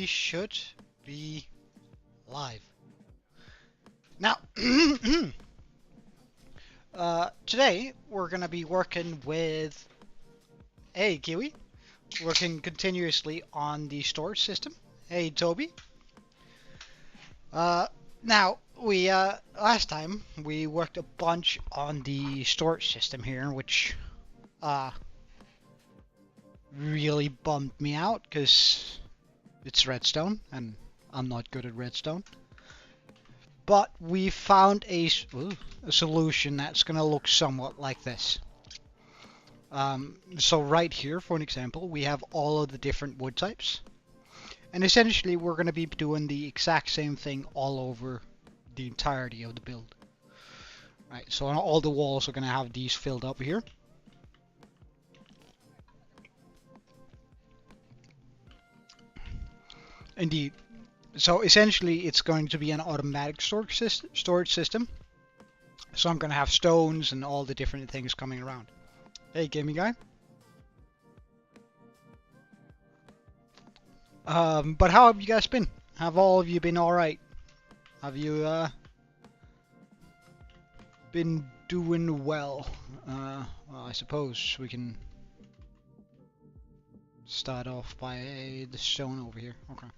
we should be live. Now, today we're gonna be working with Kiwi, working continuously on the storage system. Hey, Toby. Now we last time we worked a bunch on the storage system here, which really bummed me out because it's redstone and I'm not good at redstone. But we found a solution that's going to look somewhat like this. So right here, for an example, we have all of the different wood types. And essentially, we're going to be doing the exact same thing all over the entirety of the build. Right, so all the walls are going to have these filled up here. Indeed. So essentially, it's going to be an automatic storage system. So I'm going to have stones and all the different things coming around. Hey, gaming guy. But how have you guys been? Have all of you been alright? Have you been doing well? Well, I suppose we can start off by the stone over here. Okay.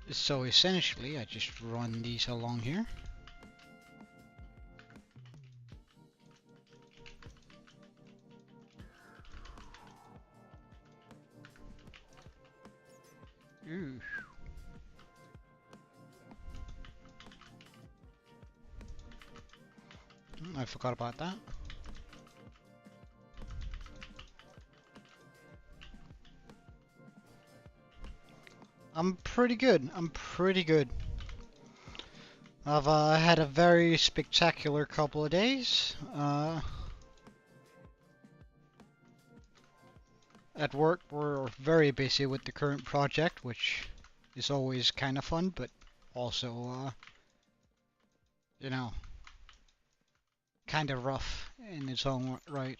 So essentially, I just run these along here. Ooh. I forgot about that. I'm pretty good. I'm pretty good. I've had a very spectacular couple of days. At work, we're very busy with the current project, which is always kind of fun, but also, you know, kind of rough in its own right.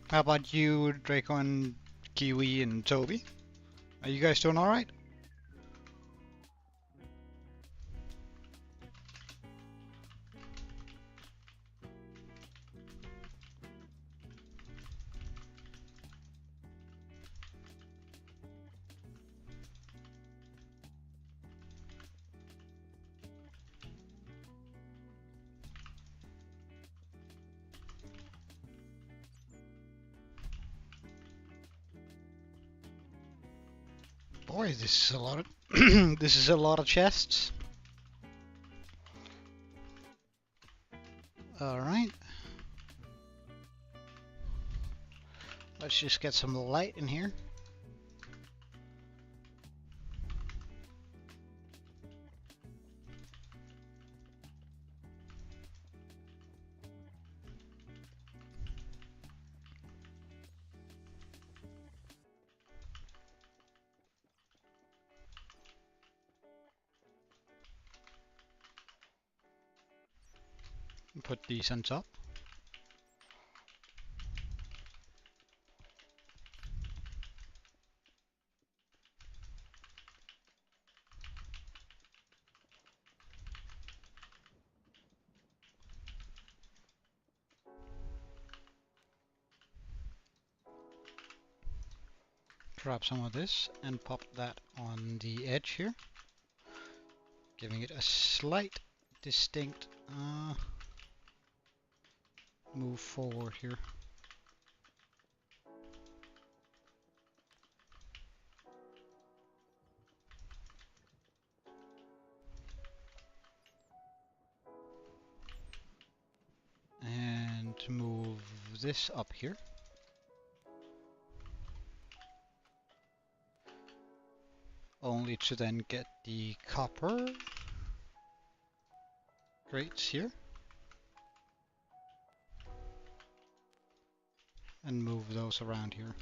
How about you, Draco and Kiwi and Toby? Are you guys doing alright? Boy, this is a lot of this is a lot of chests. All right. Let's just get some light in here. Put these on top. Grab some of this and pop that on the edge here, giving it a slight distinct move forward here. And move this up here. Only to then get the copper grates here. And move those around here.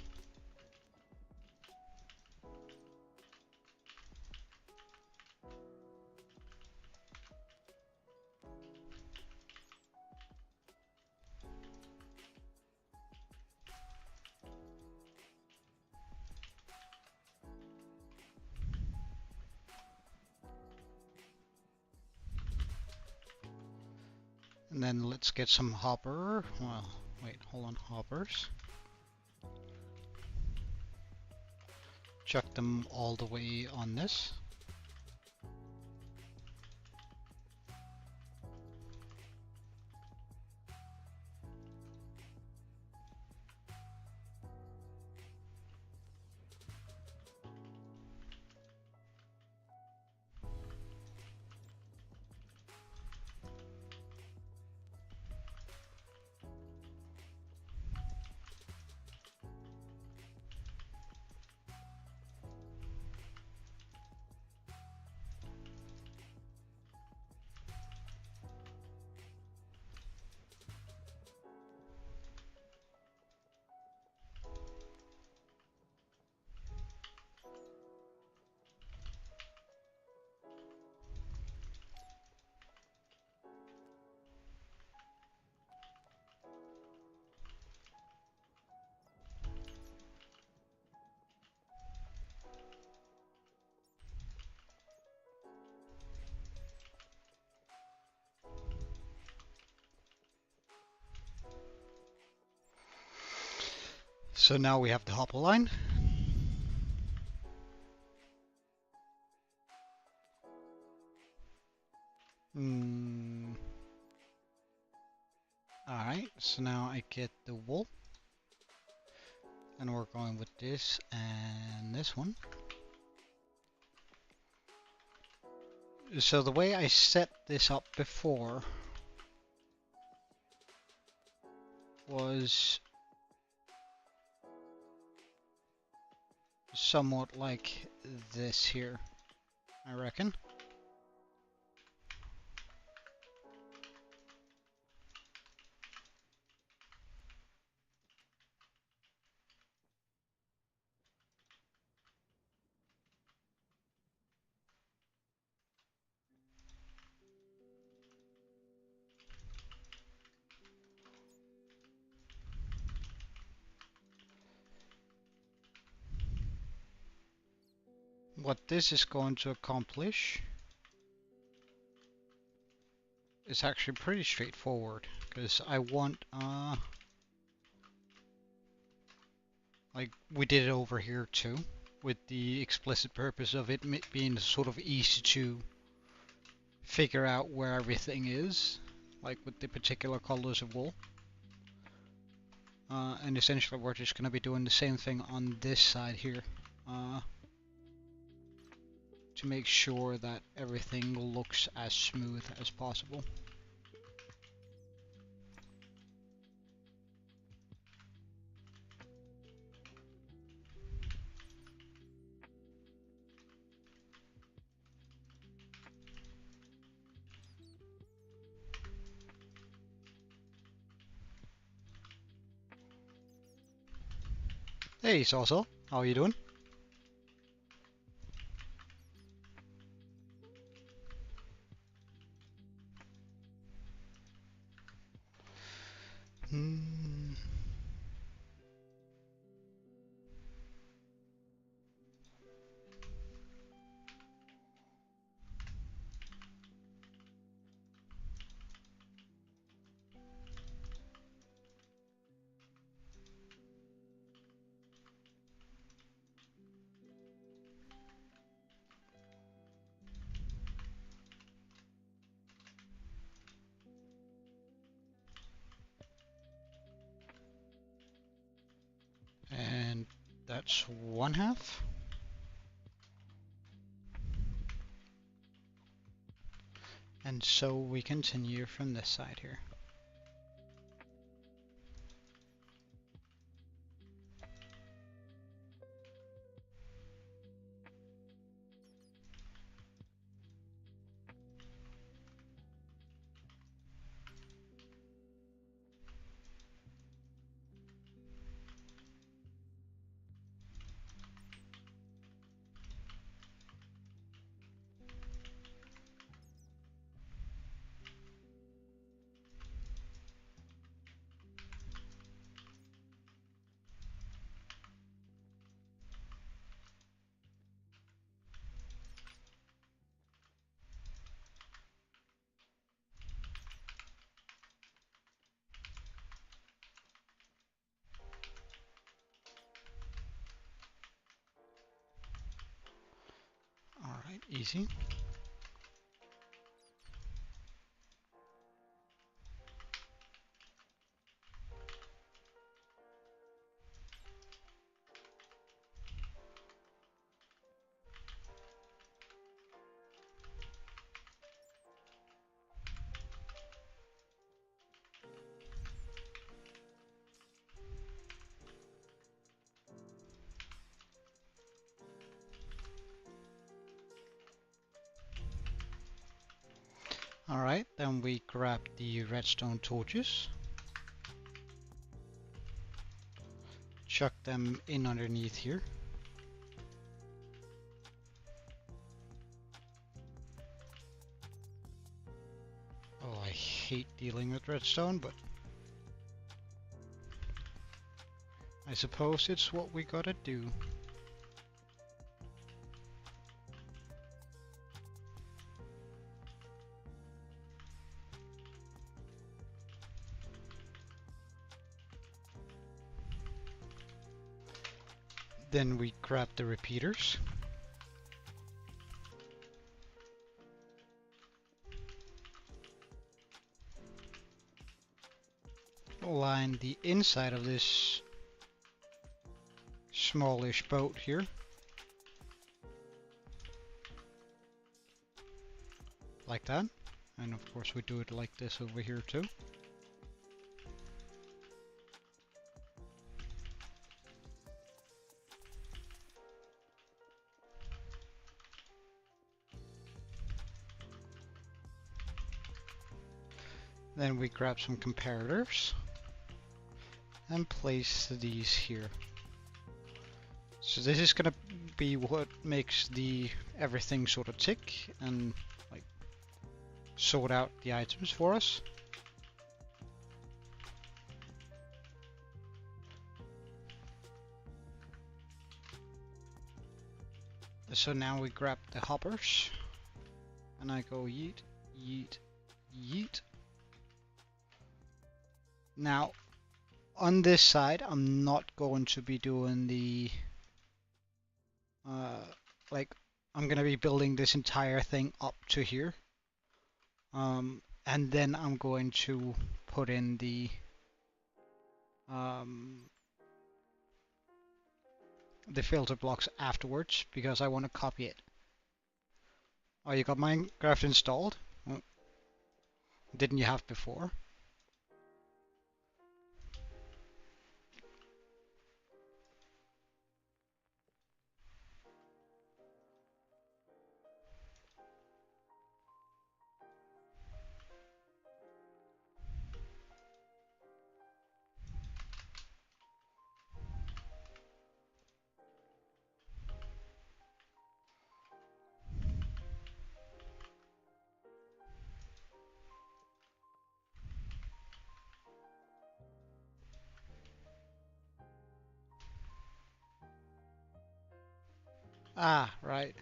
And then let's get some hopper. Well, wait, hold on, hoppers. Chuck them all the way on this. So now we have the hopper line. Alright, so now I get the wool. And we're going with this and this one. So the way I set this up before was somewhat like this here, I reckon. What this is going to accomplish is actually pretty straightforward, because I want, like we did it over here too, with the explicit purpose of it being sort of easy to figure out where everything is, like with the particular colors of wool. And essentially we're just going to be doing the same thing on this side here. To make sure that everything looks as smooth as possible. Hey Sauce, how are you doing? that's 1/2. And so we continue from this side here. Alright, easy. Alright, then we grab the redstone torches. Chuck them in underneath here. Oh, I hate dealing with redstone, but I suppose it's what we gotta do. Then we grab the repeaters. Line the inside of this smallish boat here. Like that. And of course we do it like this over here too. Then we grab some comparators and place these here. So this is gonna be what makes the everything sort of tick and like sort out the items for us. So now we grab the hoppers and I go yeet, yeet, yeet. Now on this side I'm not going to be doing the like I'm gonna be building this entire thing up to here, and then I'm going to put in the filter blocks afterwards because I want to copy it. Oh, you got Minecraft installed? Oh, didn't you have before? Ah, right.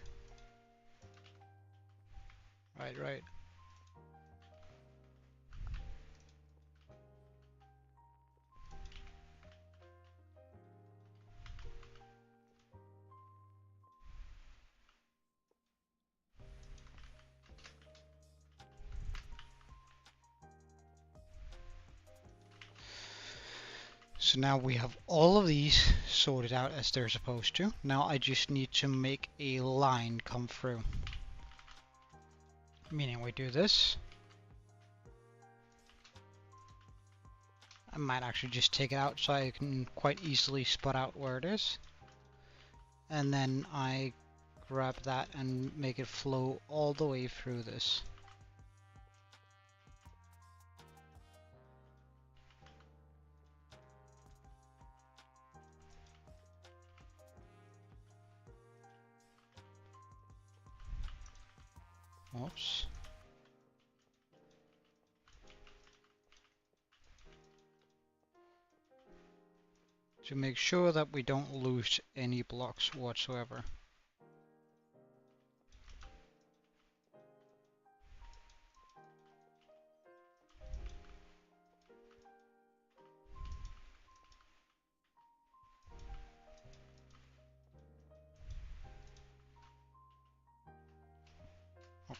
Right. So So now we have all of these sorted out as they're supposed to. Now I just need to make a line come through. Meaning we do this. I might actually just take it out so I can quite easily spot out where it is. And then I grab that and make it flow all the way through this. Oops. To make sure that we don't lose any blocks whatsoever.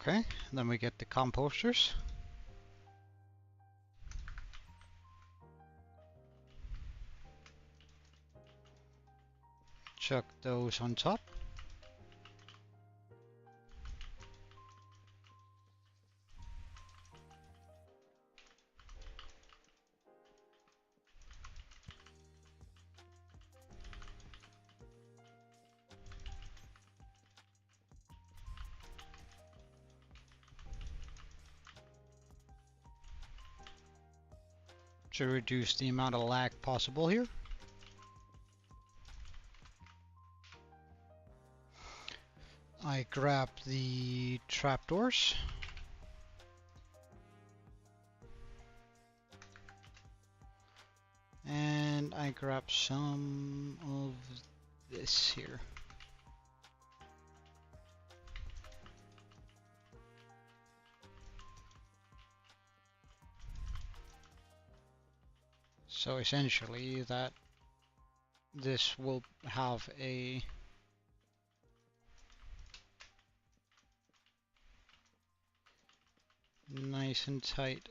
Okay, then we get the composters. Chuck those on top. To reduce the amount of lag possible here. I grab the trapdoors. And I grab some of this here. So essentially that this will have a nice and tight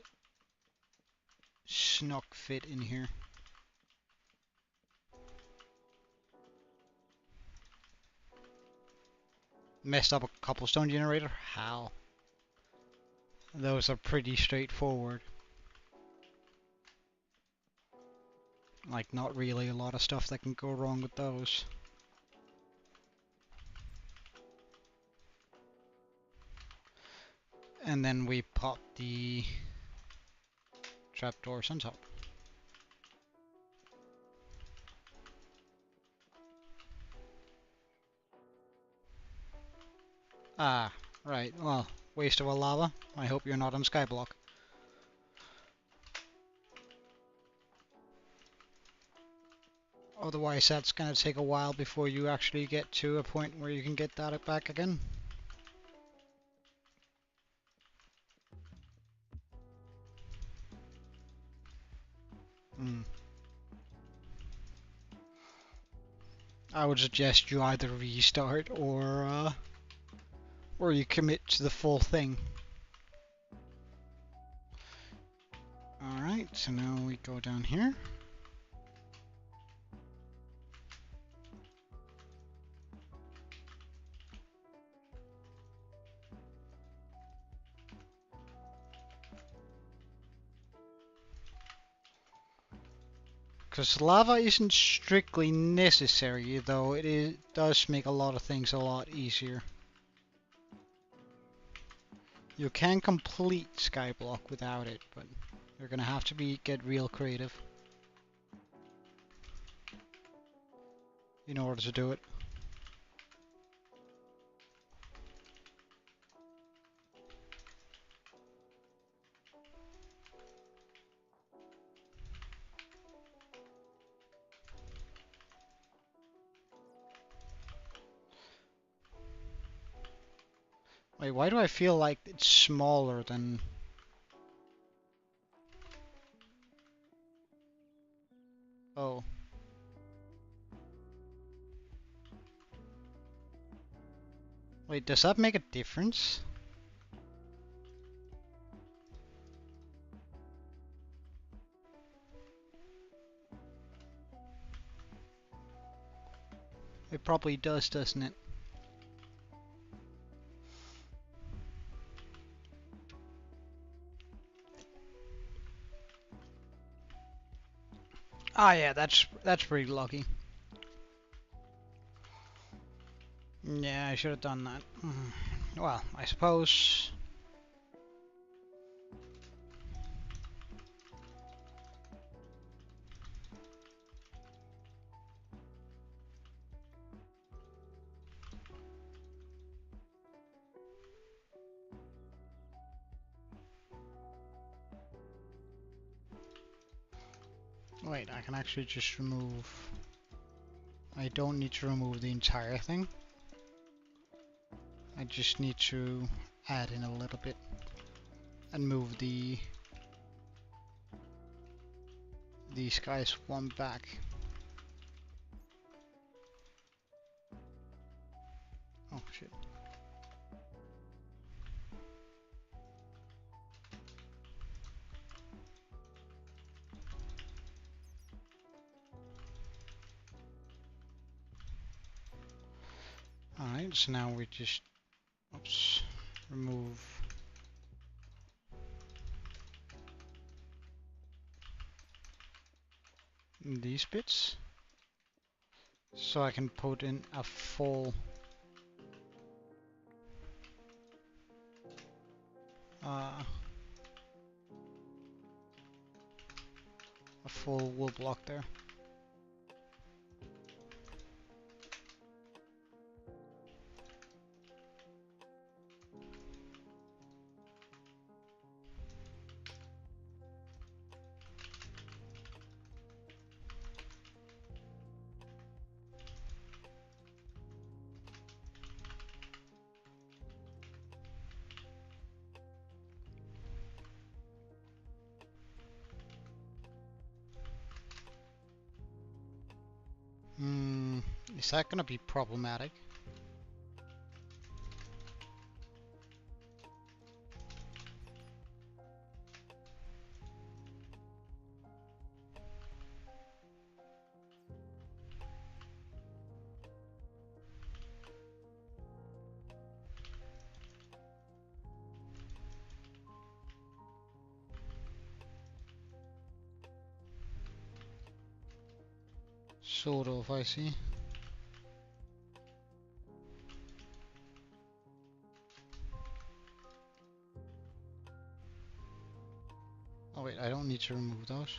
snug fit in here. Messed up a cobblestone generator? How? Those are pretty straightforward. Like, not really a lot of stuff that can go wrong with those. And then we pop the trapdoors on top. Ah, right. Well, waste of a lava. I hope you're not on skyblock. Otherwise, that's gonna take a while before you actually get to a point where you can get that back again. I would suggest you either restart or you commit to the full thing. Alright, so now we go down here. Because lava isn't strictly necessary, though it does make a lot of things a lot easier. You can complete skyblock without it, but you're gonna have to get real creative in order to do it. Wait, why do I feel like it's smaller than... Oh. Wait, does that make a difference? It probably does, doesn't it? Ah, yeah, that's pretty lucky. Yeah, I should have done that. Well, I suppose. Wait, I can actually just remove. I don't need to remove the entire thing. I just need to add in a little bit and move these guys one back. Oh shit. Alright, so now we just remove these bits so I can put in a full wool block there. Is that gonna be problematic? Sort of, I see. Oh wait, I don't need to remove those.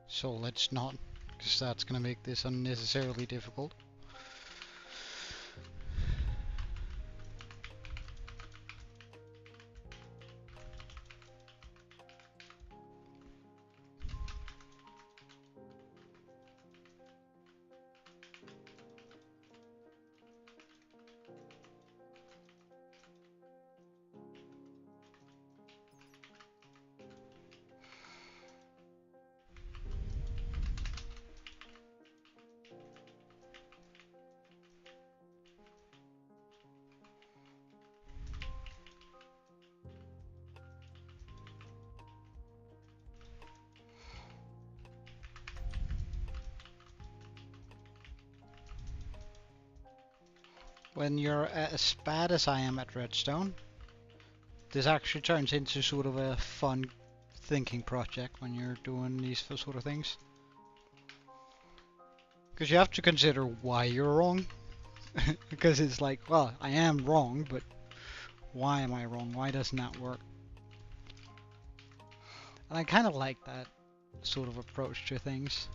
So let's not, because that's gonna make this unnecessarily difficult. When you're as bad as I am at redstone, this actually turns into sort of a fun thinking project when you're doing these sort of things. Because you have to consider why you're wrong. Because it's like, well, I am wrong, but why am I wrong? Why doesn't that work? And I kind of like that sort of approach to things.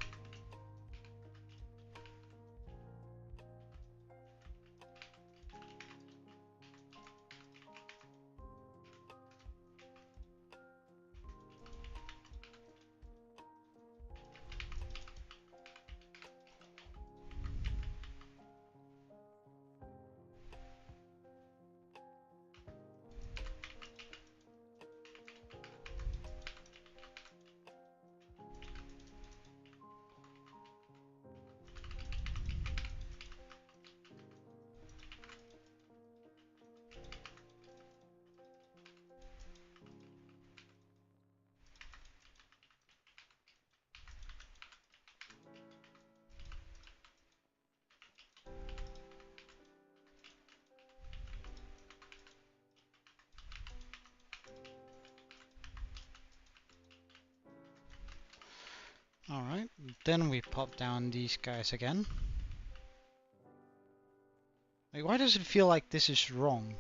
Alright, then we pop down these guys again. Like, why does it feel like this is wrong?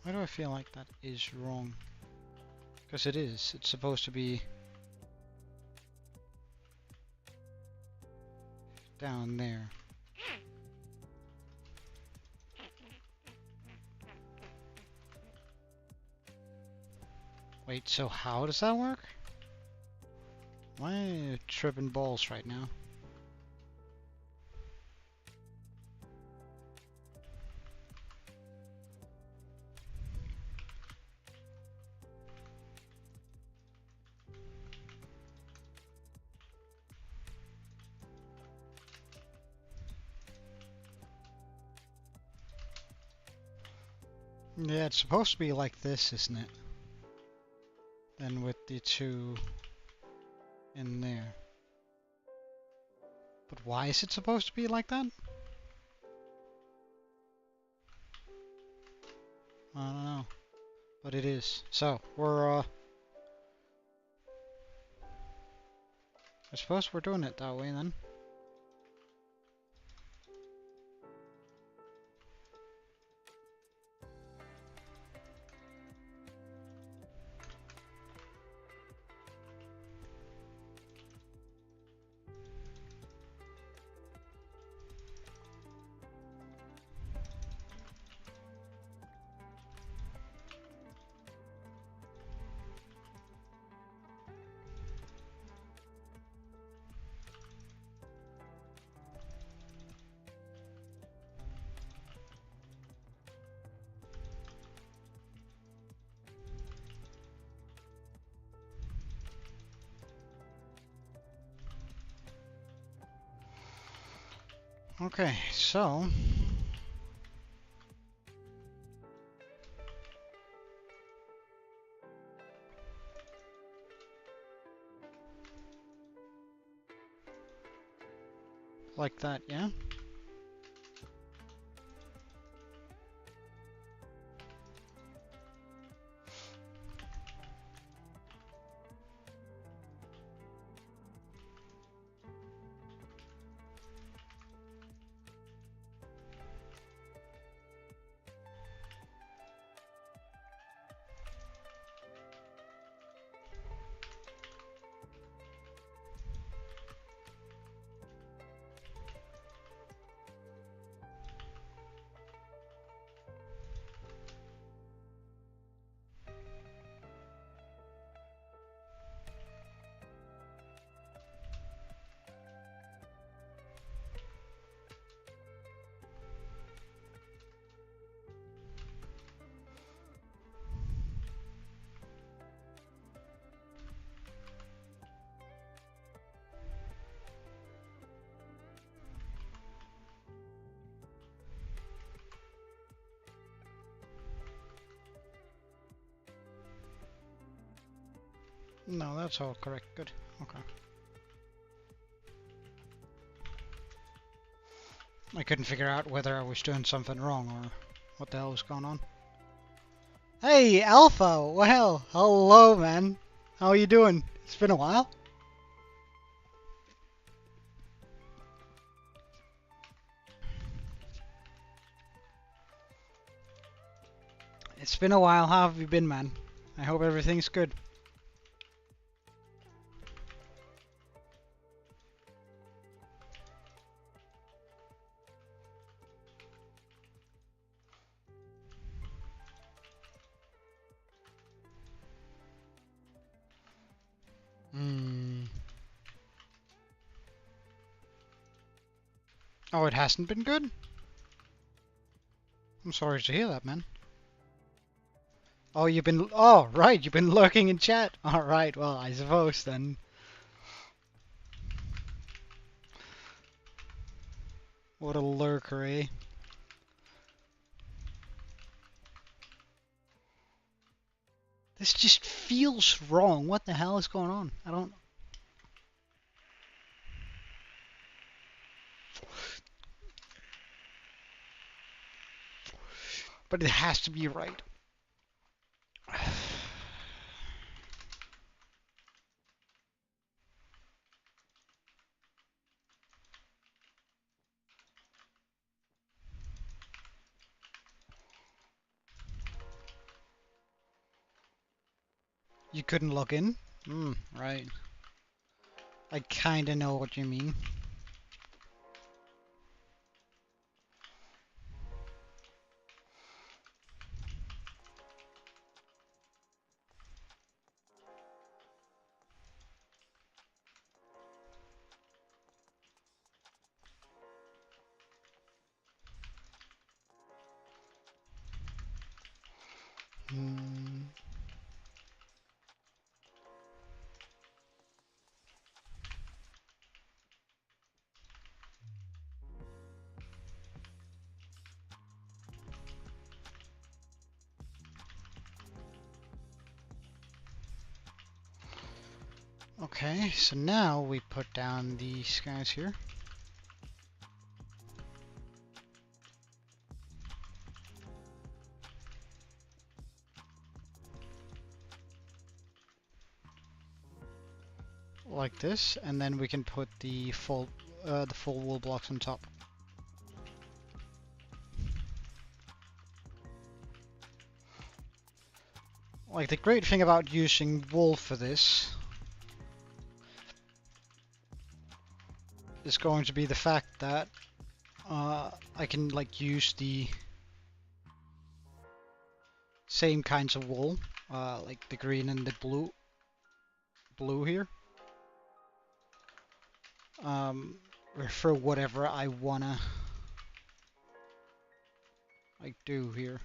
Why do I feel like that is wrong? Because it is. It's supposed to be down there. Wait, so how does that work? Why am I tripping balls right now? Yeah, it's supposed to be like this, isn't it? Then with the two in there. But why is it supposed to be like that? I don't know. But it is. So, I suppose we're doing it that way then. Okay, so like that, yeah? No, that's all correct. Good. Okay. I couldn't figure out whether I was doing something wrong or what the hell was going on. Hey, Alpha! Well, hello, man. How are you doing? It's been a while. It's been a while. How have you been, man? I hope everything's good. Oh, it hasn't been good? I'm sorry to hear that, man. Oh, oh, right, you've been lurking in chat. Alright, well, I suppose then. What a lurker, eh? This just feels wrong. What the hell is going on? I don't... But it has to be right. You couldn't log in? Right. I kinda know what you mean. Hmm. Okay, so now we put down these guys here. Like this, and then we can put the full wool blocks on top. Like the great thing about using wool for this is going to be the fact that I can like use the same kinds of wool, like the green and the blue here, for whatever I wanna like do here.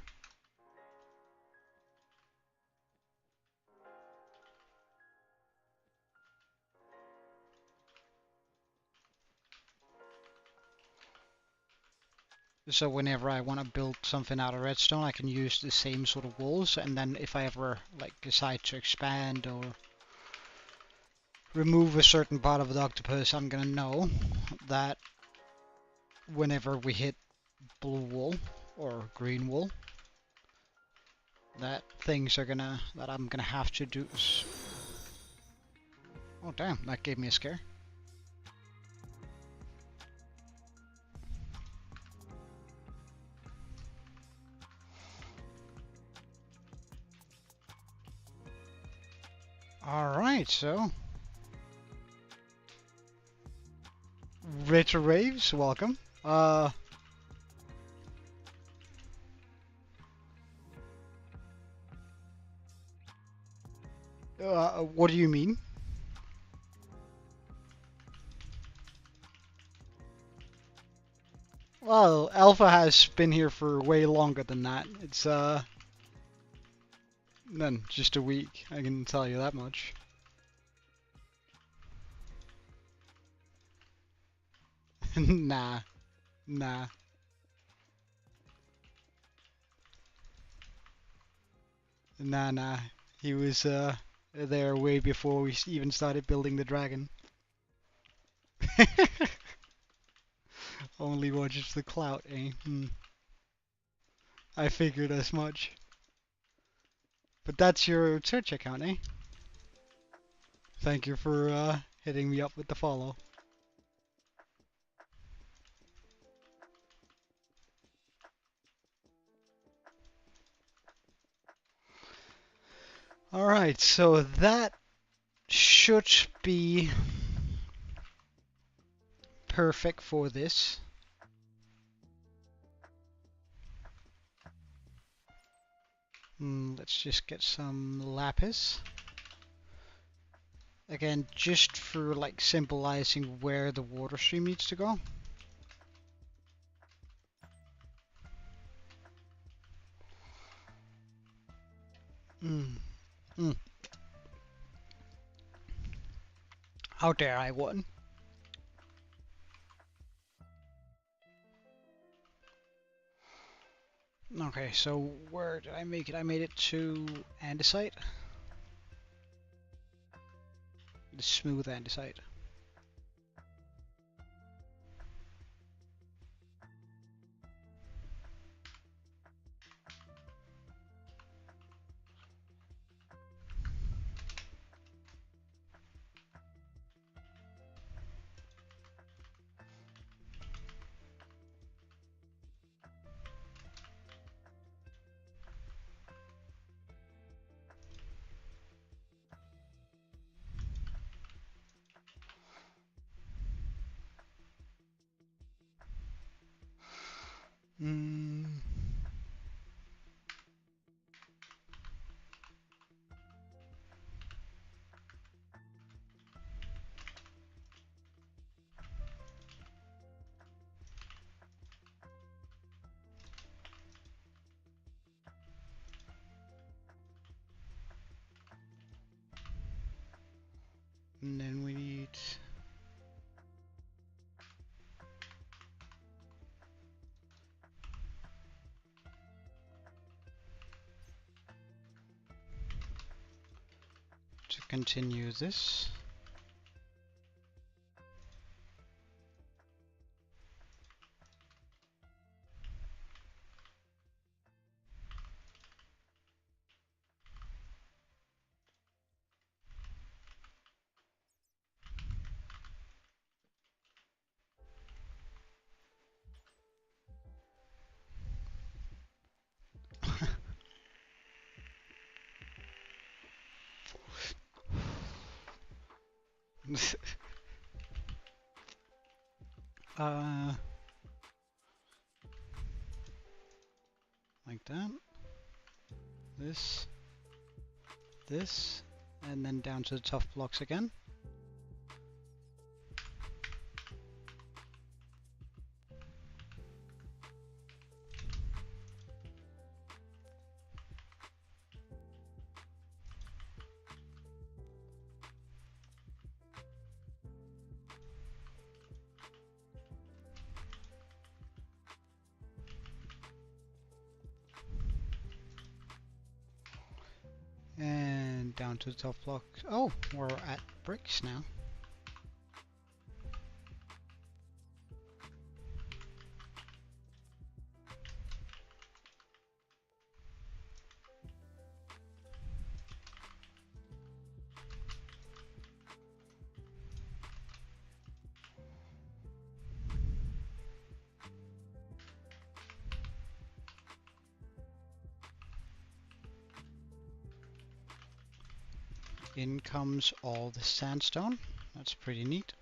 So whenever I want to build something out of redstone, I can use the same sort of walls, and then if I ever like decide to expand or remove a certain part of the octopus, I'm gonna know that whenever we hit blue wool or green wool, that I'm gonna have to do. Oh damn, that gave me a scare. Alright, so Retro Raves, welcome. What do you mean? Well, Alpha has been here for way longer than that. It's none, just a week, I can tell you that much. Nah, nah. Nah. He was there way before we even started building the dragon. Only watches the clout, eh? I figured as much. But that's your Twitch account, eh? Thank you for hitting me up with the follow. Alright, so that should be perfect for this. Let's just get some lapis. Again, just for like symbolizing where the water stream needs to go. How dare I won? Okay, so where did I make it? I made it to andesite. The smooth andesite. Mm. And then we need to continue this. uh, like that. This, and then down to the tough blocks again. And down to the top block. Oh, we're at bricks now. In comes all the sandstone. That's pretty neat.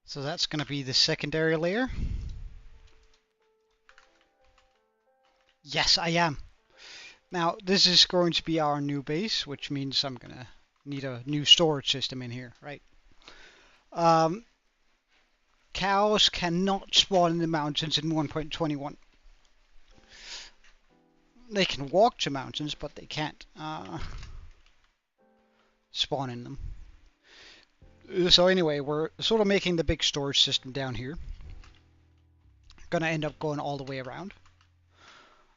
So that's going to be the secondary layer. Yes, I am. Now, this is going to be our new base, which means I'm going to need a new storage system in here, right? Cows cannot spawn in the mountains in 1.21. They can walk to mountains, but they can't spawn in them. So anyway, we're sort of making the big storage system down here. Gonna end up going all the way around.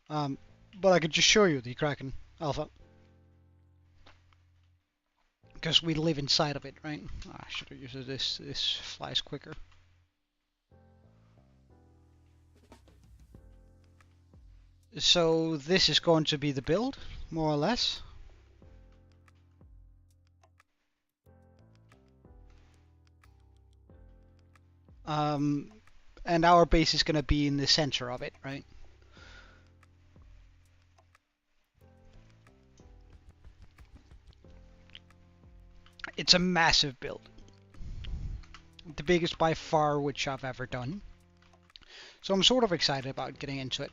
But I could just show you the Kraken Alpha. Because we live inside of it, right? I should have used this. This flies quicker. So this is going to be the build, more or less. And our base is going to be in the center of it, right? It's a massive build. The biggest by far which I've ever done. So I'm sort of excited about getting into it.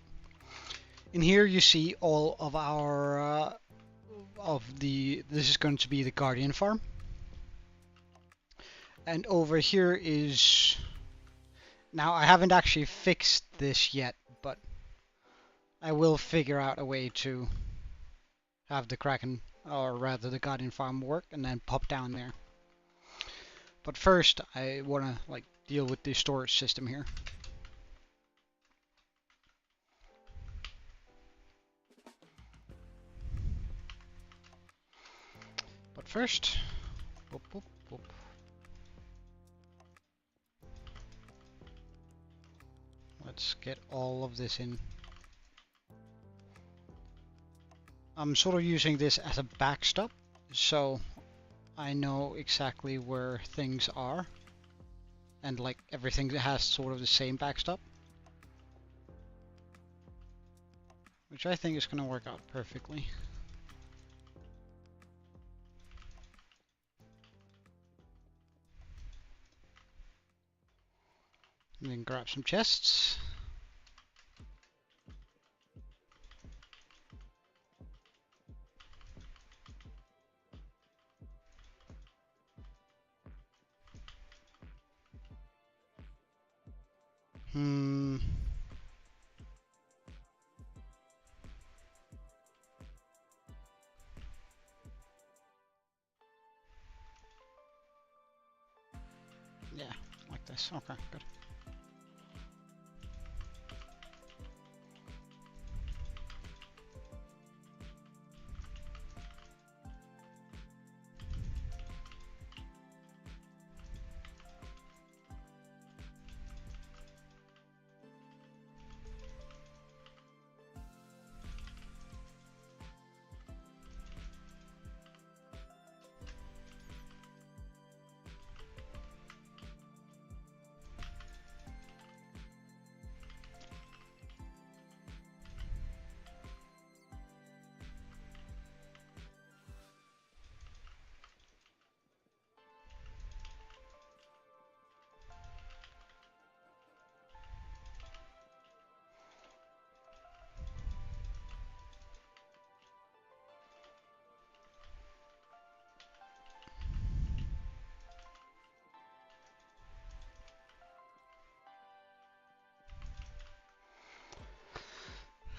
In here you see all of our this is going to be the Guardian farm. And over here is, now I haven't actually fixed this yet, but I will figure out a way to have the Kraken, or rather the Guardian farm work, and then pop down there. But first I want to like deal with the storage system here. But first, whoop, whoop, whoop. Let's get all of this in. I'm sort of using this as a backstop, so I know exactly where things are, and like everything has sort of the same backstop, which I think is going to work out perfectly. And then grab some chests. Hmm. Yeah, like this. Okay, good.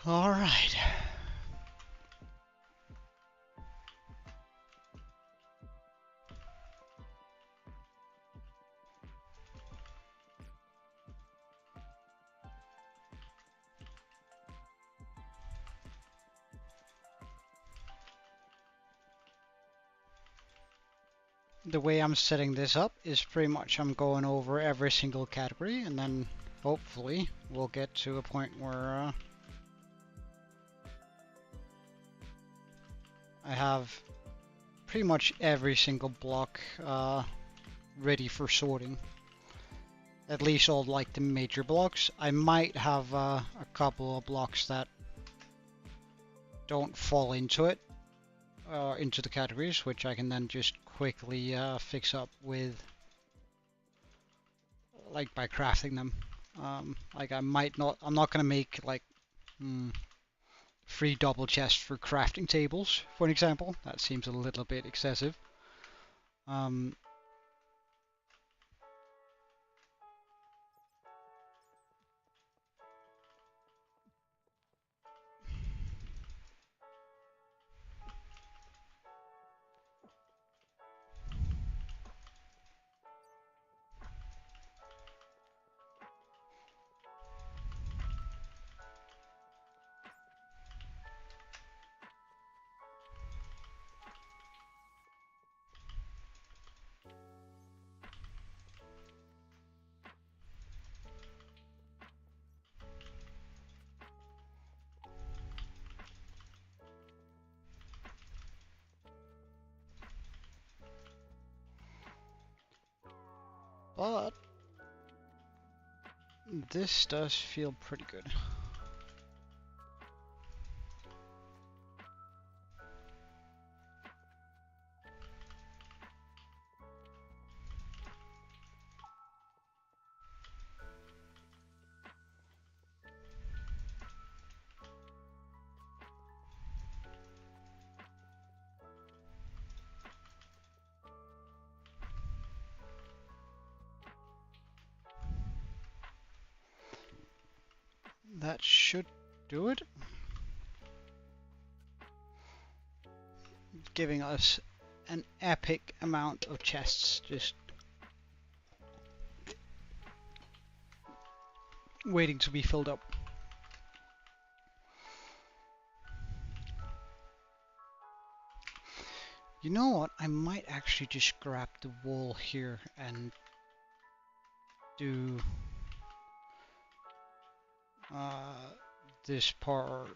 All right. The way I'm setting this up is pretty much I'm going over every single category, and then hopefully we'll get to a point where I have pretty much every single block ready for sorting. At least all like the major blocks. I might have a couple of blocks that don't fall into it, into the categories, which I can then just quickly fix up with, like by crafting them. Like I'm not gonna make like 3 double chests for crafting tables, for an example. That seems a little bit excessive. But this does feel pretty good. That should do it. Giving us an epic amount of chests just waiting to be filled up. You know what? I might actually just grab the wall here and do this part.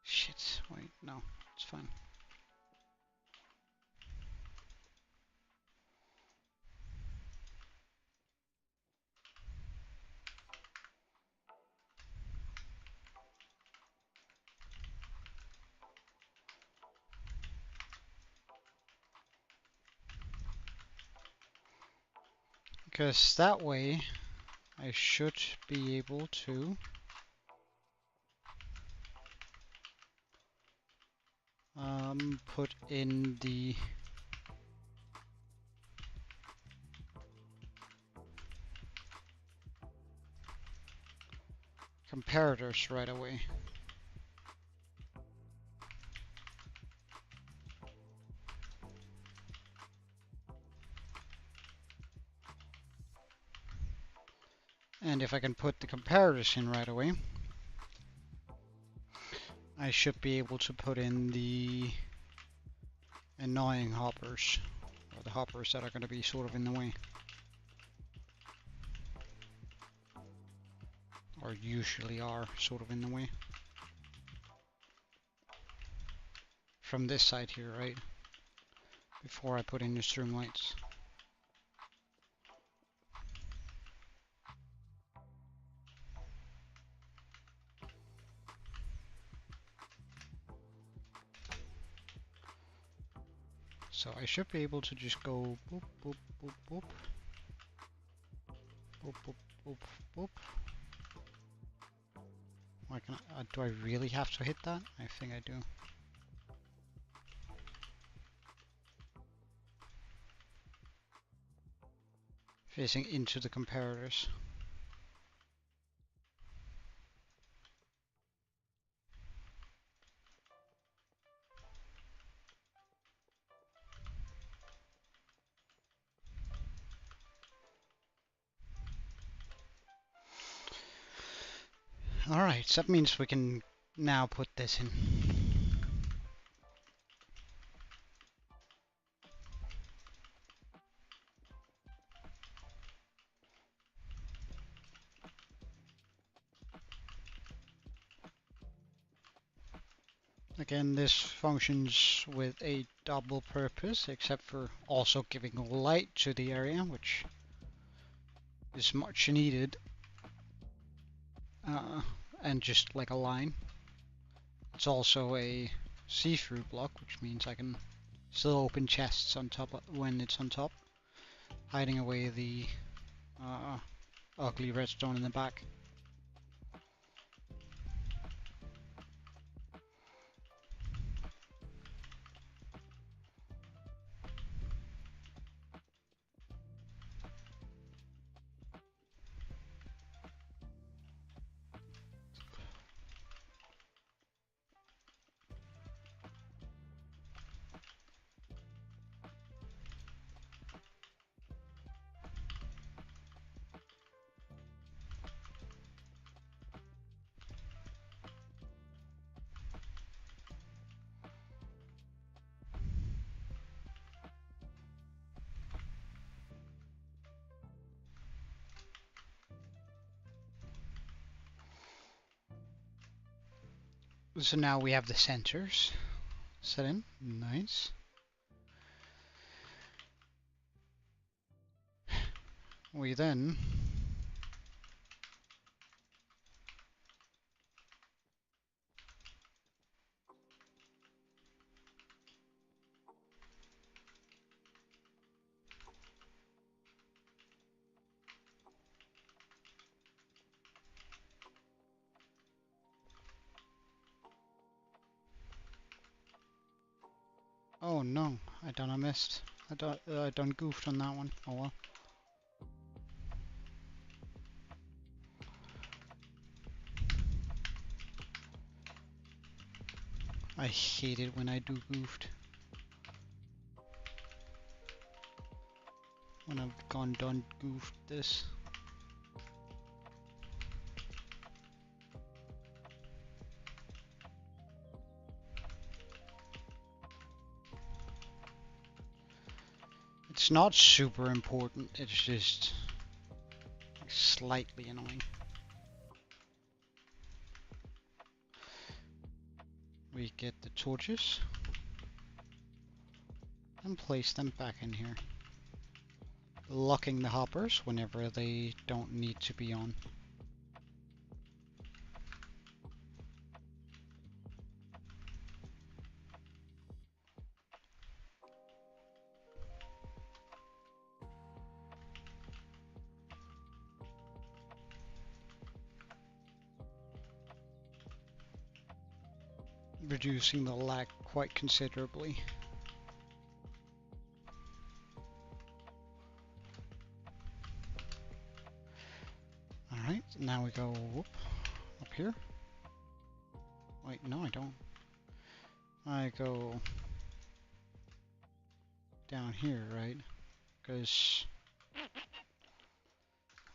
Shit, wait, no, it's fine. Because that way I should be able to put in the comparators right away. And if I can put the comparators in right away, I should be able to put in the annoying hoppers, or the hoppers that are going to be sort of in the way. Or usually are sort of in the way. From this side here, right? Before I put in the stream lights. So I should be able to just go boop, boop, boop, boop. Boop, boop, boop, boop. Why can I, do I really have to hit that? I think I do. Facing into the comparators. Alright, so that means we can now put this in. Again, this functions with a double purpose, except for also giving light to the area, which is much needed. And just like a line. It's also a see-through block, which means I can still open chests on top when it's on top, hiding away the ugly redstone in the back. So now we have the sensors set in. Nice. We then oh no, I missed. I done goofed on that one. Oh well. I hate it when I do goofed. When I've done goofed this. It's not super important, it's just slightly annoying. We get the torches and place them back in here, locking the hoppers whenever they don't need to be on. reducing the lag quite considerably. Alright, now we go whoop, up here. Wait, no I don't. I go down here, right? Because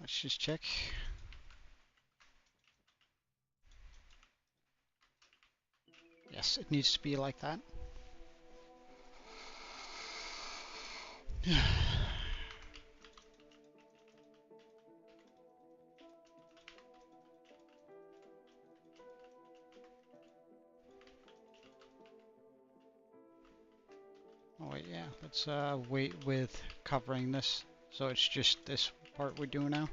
let's just check. Yes, it needs to be like that. Oh wait, yeah, let's wait with covering this. So it's just this part we do now.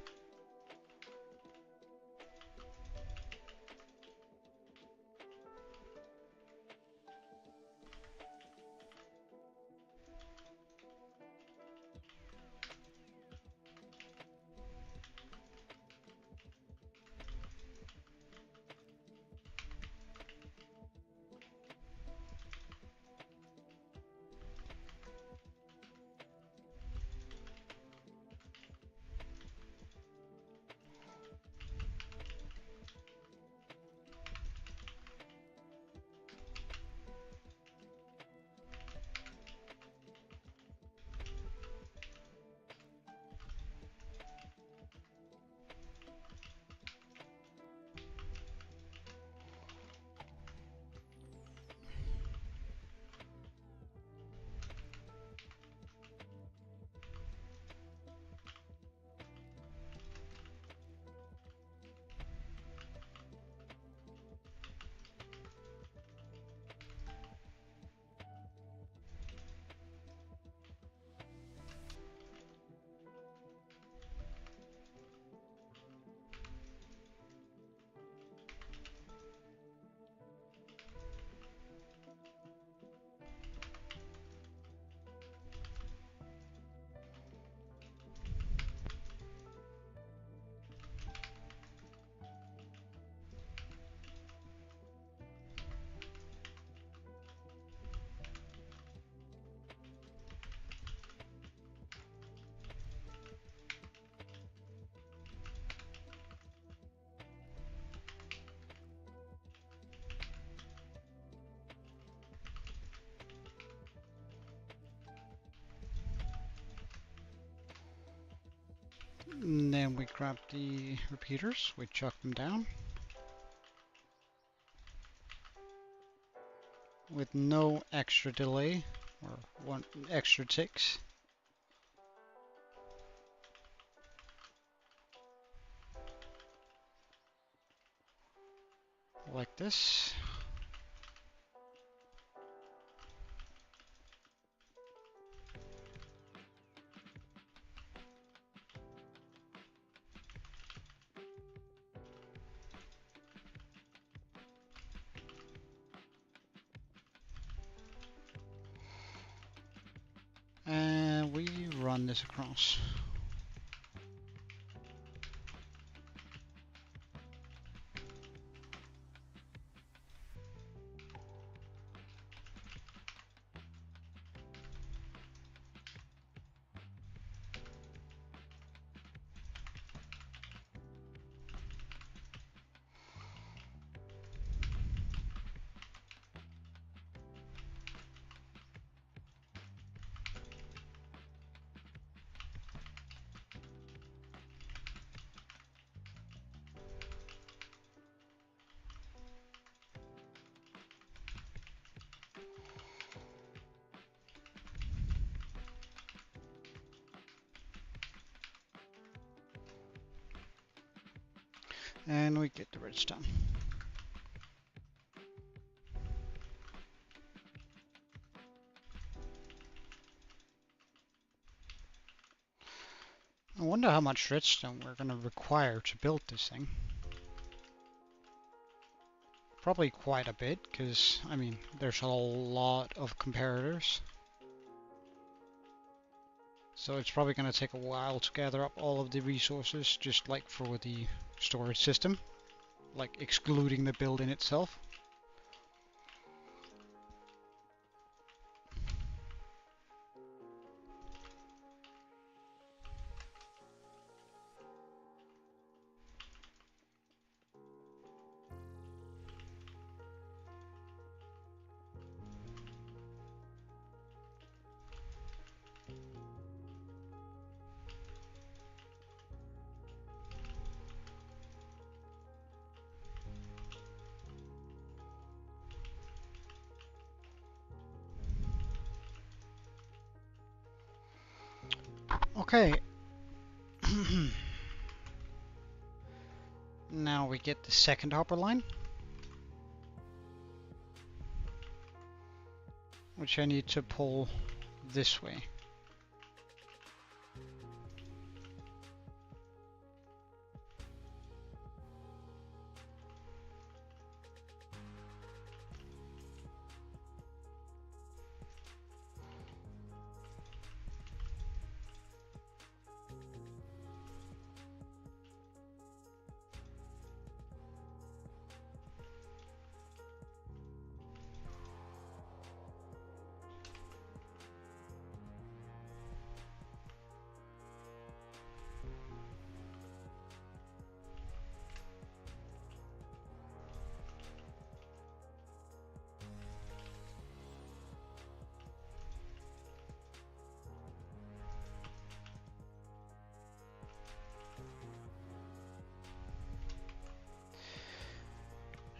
And then we grab the repeaters, we chuck them down. With no extra delay, or one extra ticks. Like this. And we run this across. And we get the redstone. I wonder how much redstone we're going to require to build this thing. Probably quite a bit, because, I mean, there's a lot of comparators. So it's probably going to take a while to gather up all of the resources, just like for the storage system. Like excluding the building itself. Okay. Now we get the second hopper line, which I need to pull this way.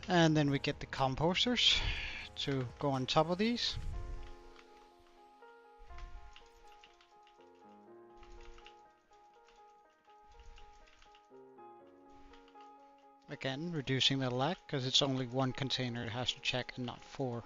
And then we get the composters to go on top of these. Again, reducing the lag because it's only one container it has to check and not 4.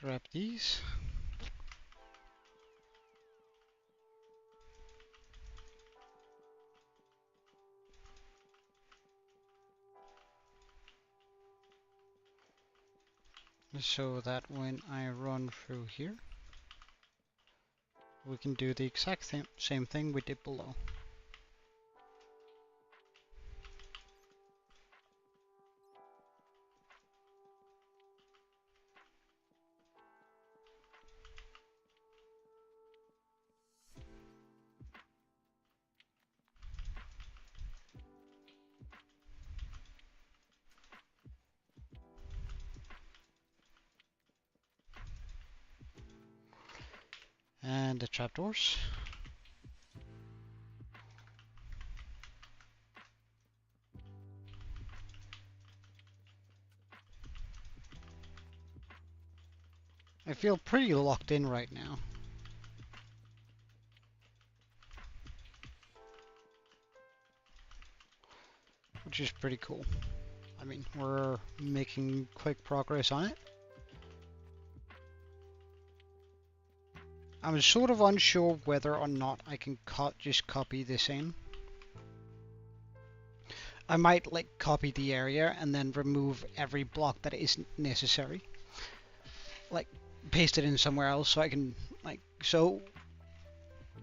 Grab these. So that when I run through here, we can do the exact same thing we did below. And the trapdoors. I feel pretty locked in right now. Which is pretty cool. I mean, we're making quick progress on it. I'm sort of unsure whether or not I can just copy this in. I might like copy the area and then remove every block that isn't necessary. Like paste it in somewhere else so I can so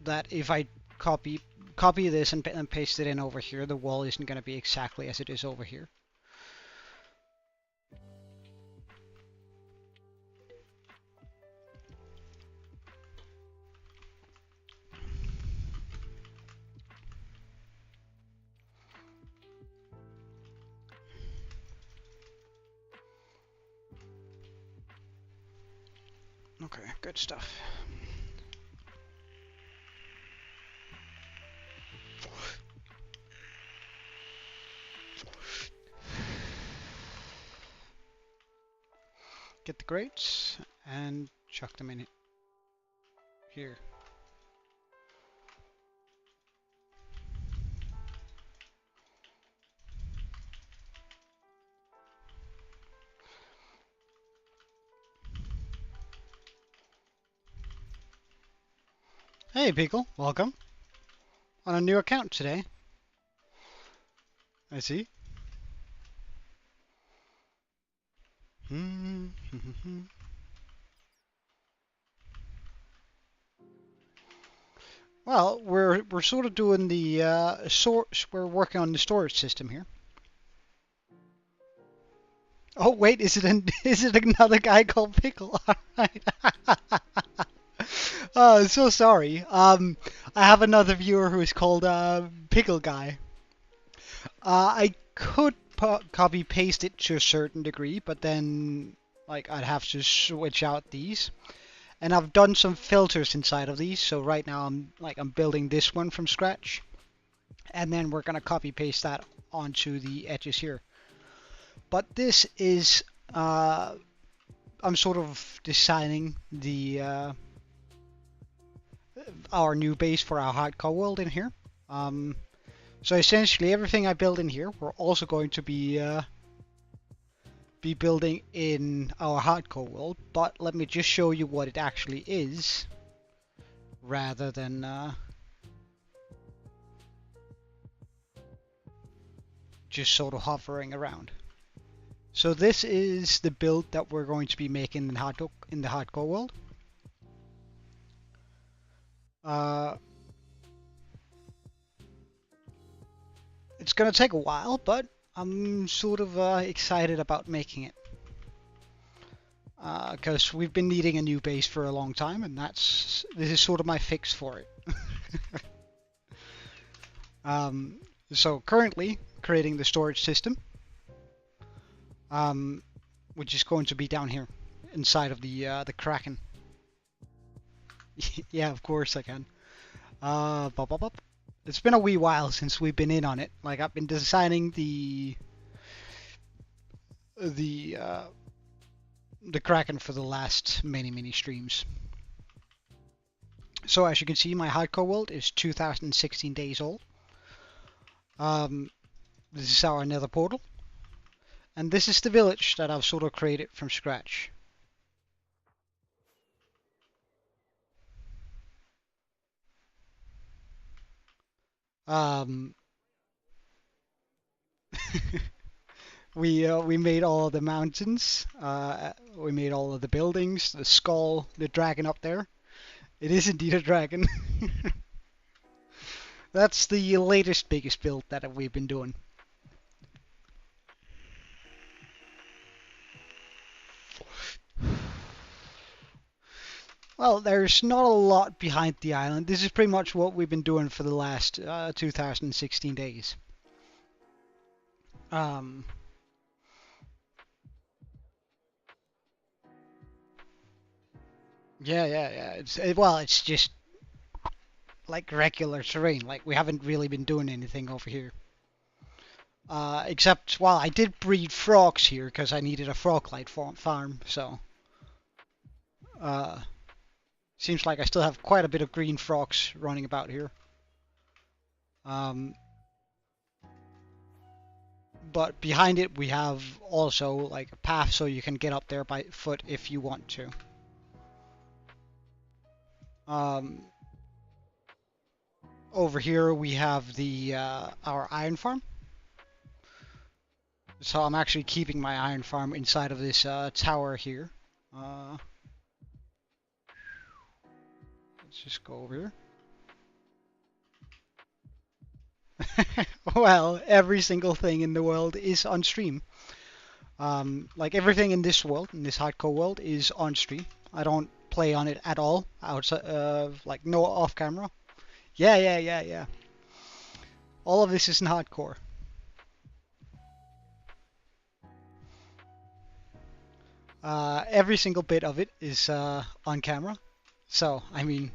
that if I copy this and paste it in over here, the wall isn't going to be exactly as it is over here. Okay, good stuff. Get the grates and chuck them in here. Hey Pickle, welcome. On a new account today. I see. Well, we're sort of doing the we're working on the storage system here. Oh wait, is it is it another guy called Pickle? Alright. Oh, so sorry. I have another viewer who is called Pickle Guy. I could copy paste it to a certain degree, but then like I'd have to switch out these. And I've done some filters inside of these, so right now I'm building this one from scratch, and then we're gonna copy paste that onto the edges here. But this is I'm sort of designing the our new base for our hardcore world in here. So essentially everything I build in here, we're also going to be building in our hardcore world, but let me just show you what it actually is rather than just sort of hovering around. So this is the build that we're going to be making in the hardcore world. It's gonna take a while, but I'm sort of excited about making it. Because we've been needing a new base for a long time, and this is sort of my fix for it. So currently creating the storage system, which is going to be down here inside of the Kraken. Yeah, of course I can. Bop, bop, bop. It's been a wee while since we've been in on it. Like I've been designing the Kraken for the last many streams. So as you can see, my hardcore world is 2016 days old. This is our nether portal, and this is the village that I've sort of created from scratch. We made all of the mountains. We made all of the buildings, the skull, the dragon up there. It is indeed a dragon. That's the latest biggest build that we've been doing. Well, there's not a lot behind the island. This is pretty much what we've been doing for the last 2016 days. Yeah. It's just like regular terrain. Like we haven't really been doing anything over here. Except, well, I did breed frogs here because I needed a frog light farm. So, seems like I still have quite a bit of green frogs running about here. But behind it we have also like a path so you can get up there by foot if you want to. Over here we have the our iron farm. So I'm actually keeping my iron farm inside of this tower here. Let's just go over here. Well, every single thing in the world is on stream. Like everything in this world, in this hardcore world, is on stream. I don't play on it at all outside, like no off camera. Yeah. All of this is in hardcore. Every single bit of it is on camera. So, I mean,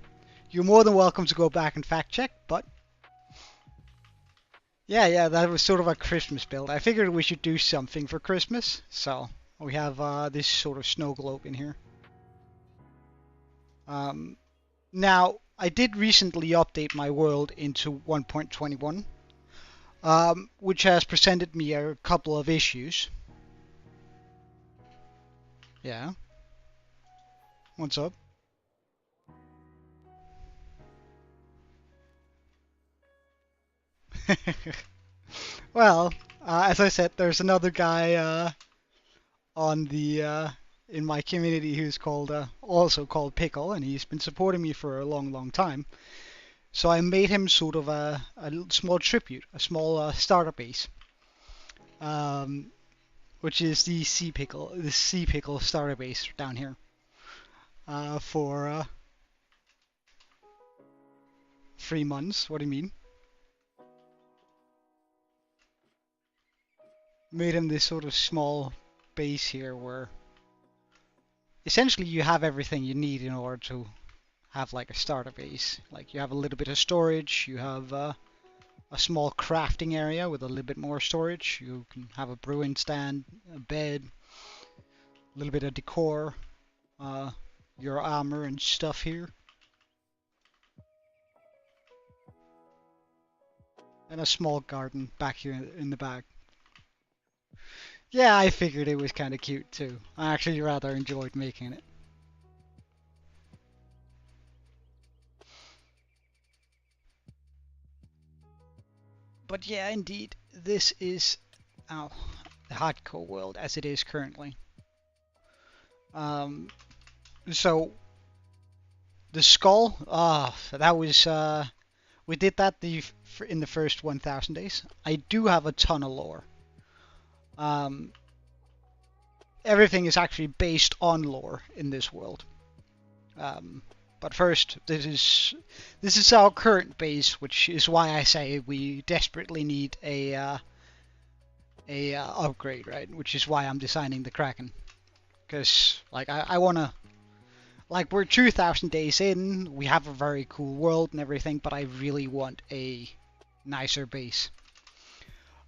you're more than welcome to go back and fact check, but yeah, that was sort of a Christmas build. I figured we should do something for Christmas, so we have this sort of snow globe in here. Now, I did recently update my world into 1.21, which has presented me a couple of issues. Yeah. What's up? Well, as I said, there's another guy on the in my community who's called also called Pickle, and he's been supporting me for a long time. So I made him sort of a small tribute, a small starter base, um, which is the sea pickle starter base down here for 3 months. What do you mean? Made him this sort of small base here where essentially you have everything you need in order to have like a starter base. Like you have a little bit of storage, you have a small crafting area with a little bit more storage, you can have a brewing stand, a bed, a little bit of decor, your armor and stuff here, and a small garden back here in the back. Yeah, I figured it was kind of cute too. I actually rather enjoyed making it. But yeah, indeed, this is the hardcore world as it is currently. So the skull, that was we did that in the first 1,000 days. I do have a ton of lore. Everything is actually based on lore in this world. But first, this is our current base, which is why I say we desperately need a upgrade, right? Which is why I'm designing the Kraken, because like I wanna, like we're 2,000 days in, we have a very cool world and everything, but I really want a nicer base.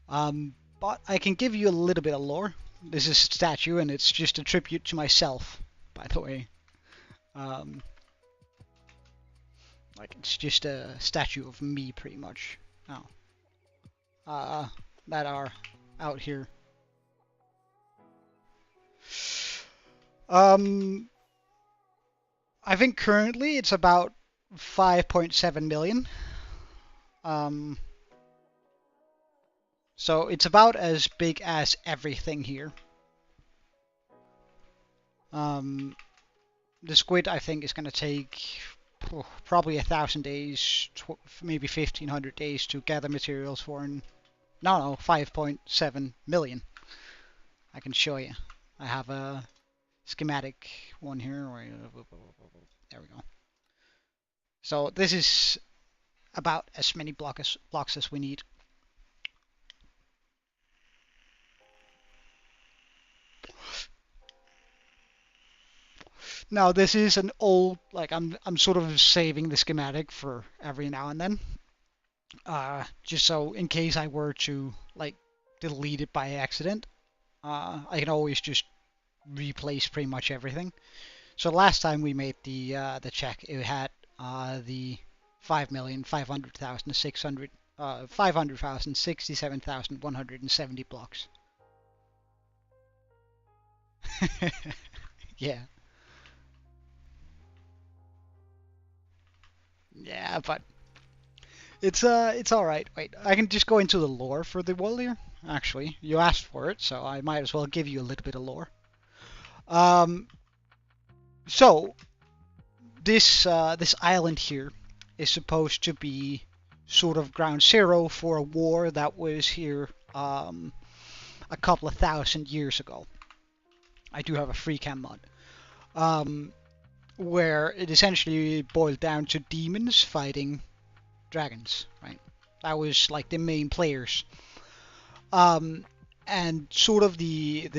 But I can give you a little bit of lore. This is a statue, and it's just a tribute to myself, by the way. Like it's just a statue of me, pretty much. That are out here. I think currently it's about 5.7 million. So it's about as big as everything here. The squid, I think, is going to take probably 1,000 days, maybe 1,500 days to gather materials for. No, 5.7 million. I can show you. I have a schematic one here. There we go. So this is about as many blocks as we need. Now this is an old, like I'm sort of saving the schematic for every now and then, just so in case I were to like delete it by accident, I can always just replace pretty much everything. So last time we made the check, it had the 5,500,667,170 blocks. Yeah. Yeah, but it's all right. Wait, I can just go into the lore for the world here. Actually, you asked for it, so I might as well give you a little bit of lore. So this island here is supposed to be sort of ground zero for a war that was here a couple of 1,000 years ago. I do have a free cam mod. Where it essentially boiled down to demons fighting dragons, right? That was like the main players. And sort of the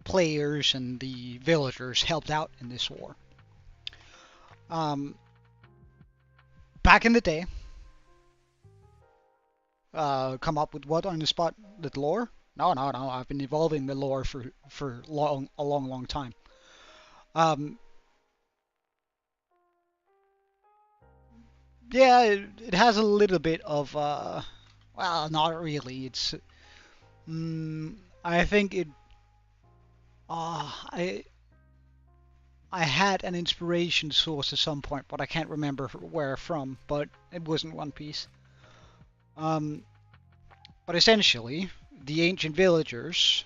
players and the villagers helped out in this war. Back in the day, come up with what on the spot? The lore? No. I've been evolving the lore for a long time. Yeah, it has a little bit of, well, not really. It's, I think it, I had an inspiration source at some point, but I can't remember where from, but it wasn't One Piece. But essentially, the ancient villagers,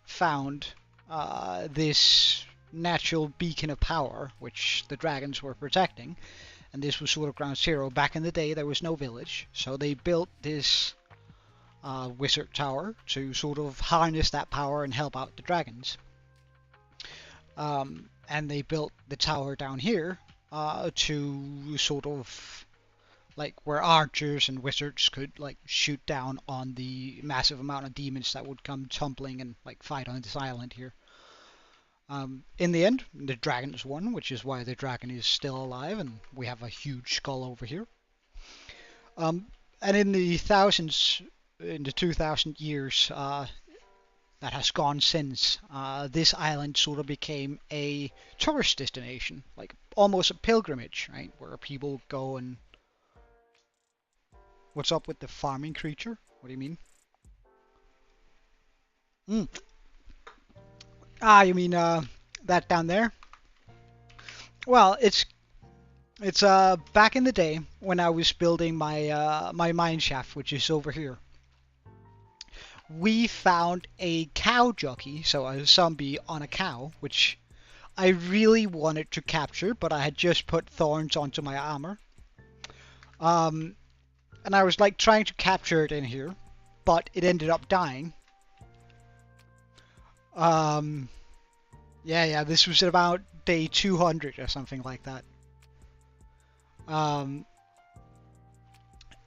found, this natural beacon of power, which the dragons were protecting, and this was sort of ground zero. Back in the day, there was no village, so they built this wizard tower to sort of harness that power and help out the dragons. And they built the tower down here to sort of like where archers and wizards could like shoot down on the massive amount of demons that would come tumbling and like fight on this island here. In the end, the dragons won, which is why the dragon is still alive, and we have a huge skull over here. And in the 2000 years that has gone since, this island sort of became a tourist destination, like almost a pilgrimage, right? Where people go and... What's up with the farming creature? What do you mean? Ah, you mean that down there? Well, it's back in the day when I was building my my mine shaft, which is over here. We found a cow jockey, so a zombie on a cow, which I really wanted to capture, but I had just put thorns onto my armor. And I was like trying to capture it in here, but it ended up dying. Yeah, this was about day 200 or something like that.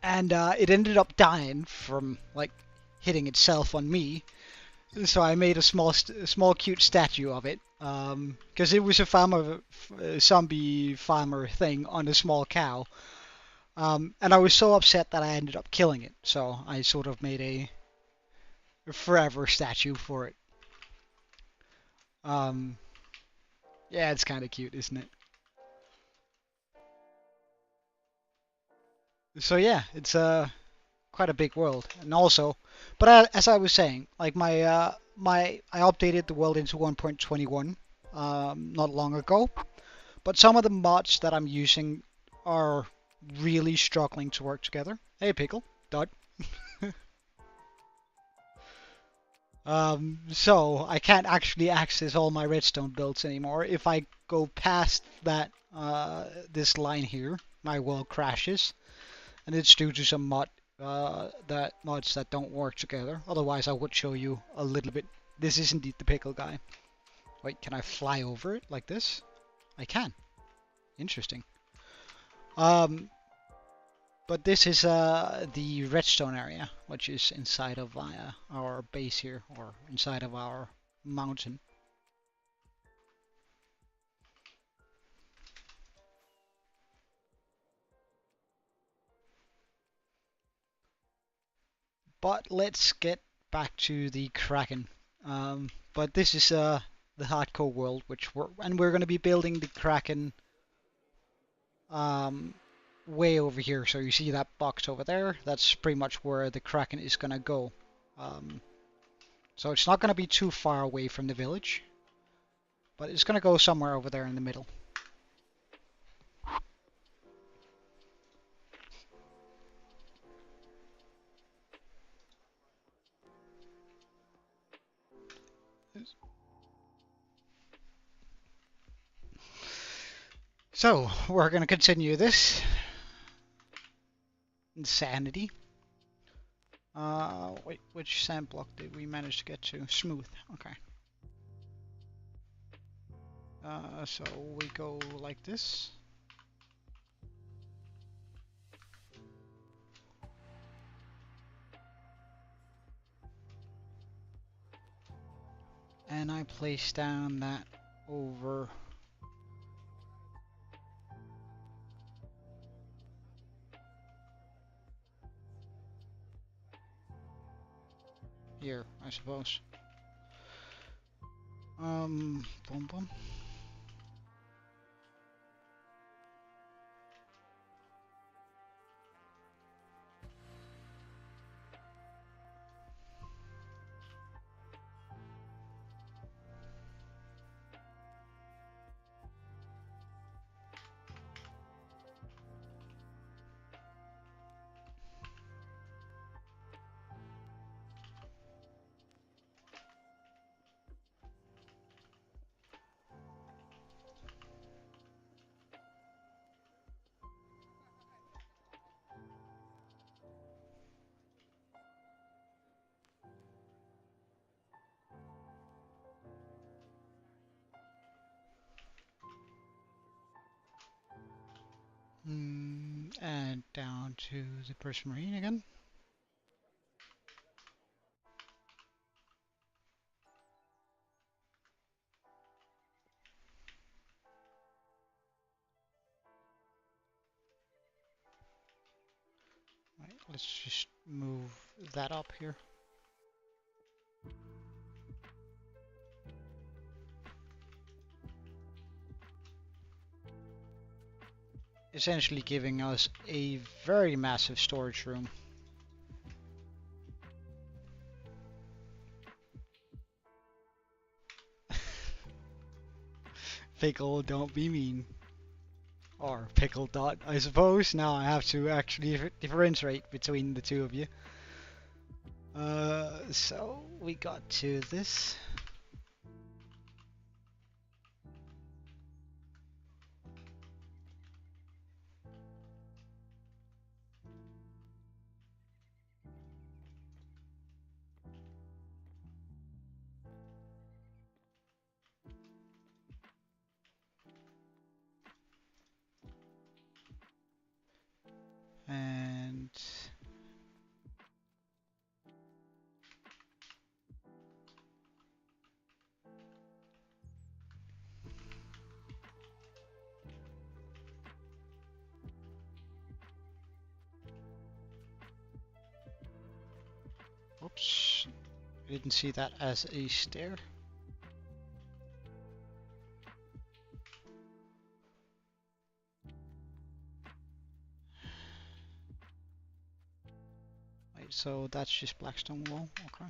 And it ended up dying from like hitting itself on me. So I made a small cute statue of it, because it was a zombie farmer thing on a small cow. And I was so upset that I ended up killing it. So I sort of made a forever statue for it. Yeah, it's kind of cute, isn't it? So yeah, it's quite a big world, and also, but as I was saying, like I updated the world into 1.21 not long ago, but some of the mods that I'm using are really struggling to work together. Hey, Pickle, Dud. So I can't actually access all my redstone builds anymore. If I go past that this line here, my world crashes, and it's due to some mods that don't work together. Otherwise, I would show you a little bit. This is indeed the pickle guy. Wait, can I fly over it like this? I can. Interesting. But this is the redstone area, which is inside of our base here, or inside of our mountain. But let's get back to the Kraken. But this is the hardcore world, which we're going to be building the Kraken way over here. So you see that box over there? That's pretty much where the Kraken is going to go. So it's not going to be too far away from the village, but it's going to go somewhere over there in the middle. So we're going to continue this insanity. Wait, which sand block did we manage to get to? Smooth. Okay. So we go like this. And I place down that over here, I suppose. Boom, boom. went down to the Burst Marine again. Right, let's just move that up here. Essentially giving us a very massive storage room. Pickle, don't be mean. Or Pickle Dot, I suppose. Now I have to actually differentiate between the two of you. So we got to this. And oops, I didn't see that as a stair. Right, so that's just Blackstone wall, okay.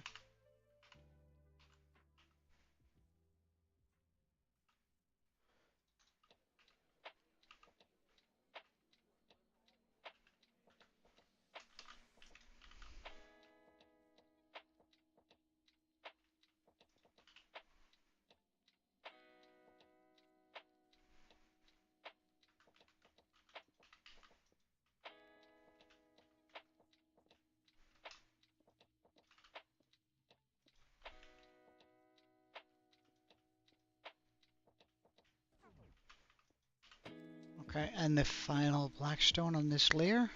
Okay, and the final Blackstone on this layer.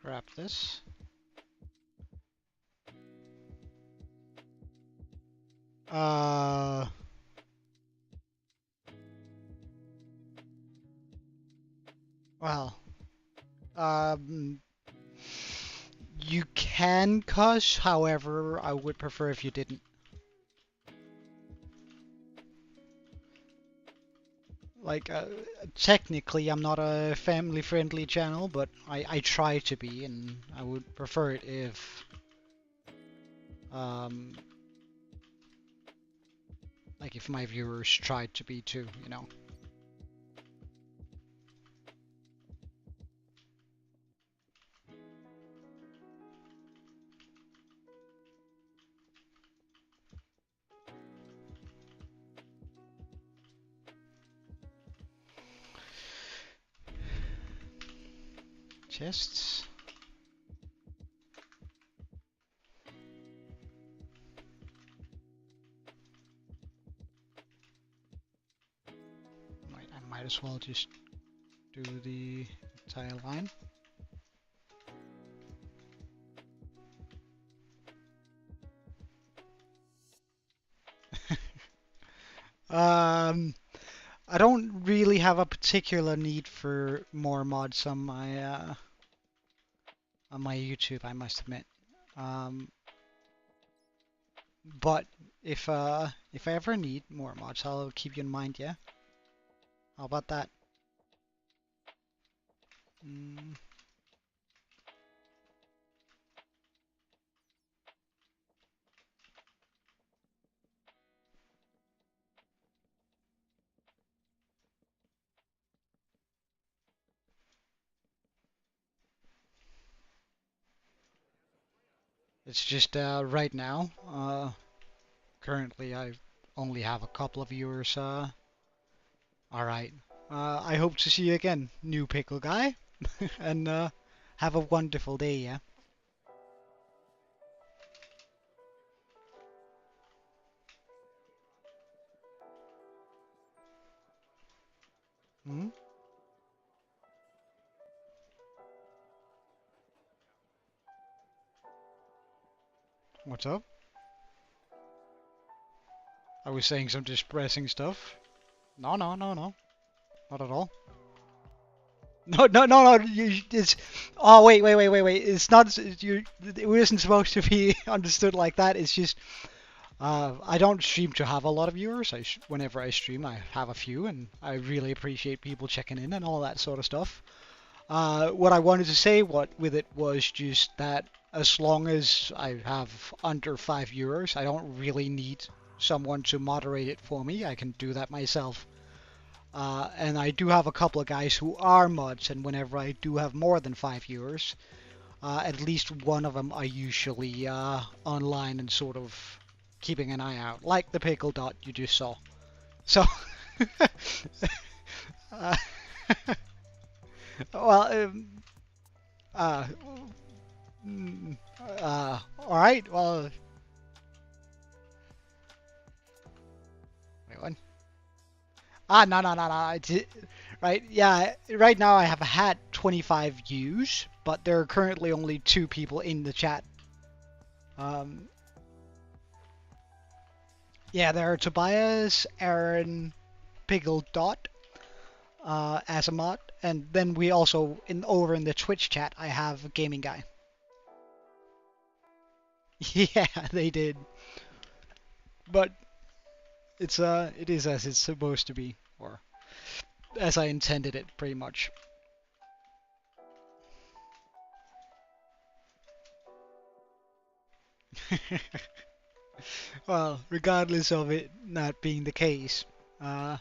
Grab this. Well, you can cuss, however, I would prefer if you didn't. Like, technically I'm not a family-friendly channel, but I try to be, and I would prefer it if, like if my viewers tried to be too, you know. Chests. Right, I might as well just do the entire line. I don't really have a particular need for more mods on my YouTube, I must admit. But if I ever need more mods, I'll keep you in mind, yeah? How about that? It's just right now, currently I only have a couple of viewers. Alright. I hope to see you again, new pickle guy. And have a wonderful day, yeah? Hmm? What's up? I was saying some distressing stuff. No, no, no, no. Not at all. No, no, no, no. It's. Oh, wait, wait, wait, wait, wait. It's not. It wasn't supposed to be understood like that. It's just. I don't stream to have a lot of viewers. Whenever I stream, I have a few, and I really appreciate people checking in and all that sort of stuff. What I wanted to say with it was just that as long as I have under 5 viewers, I don't really need someone to moderate it for me. I can do that myself. And I do have a couple of guys who are mods, and whenever I do have more than 5 viewers, at least one of them are usually online and sort of keeping an eye out, like the pickle dot you just saw. So, uh, well, uh, all right. Well, wait, what? No, no, no, no. Right, yeah. Right now I have had 25 views, but there are currently only 2 people in the chat. Um, yeah, there are Tobias, Aaron, Pickle Dot, as a mod, and then we also over in the Twitch chat I have a gaming guy. Yeah, they did, but it is as it's supposed to be, or as I intended it, pretty much. Well, regardless of it not being the case, uh,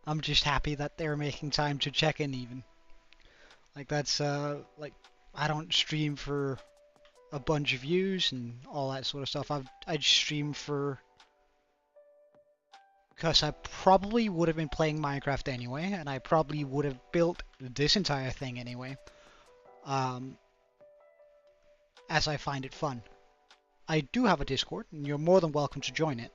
I'm just happy that they're making time to check in even. Like that's like I don't stream for a bunch of views and all that sort of stuff. I just stream for because I probably would have been playing Minecraft anyway, and I probably would have built this entire thing anyway. Um, as I find it fun. I do have a Discord, and you're more than welcome to join it.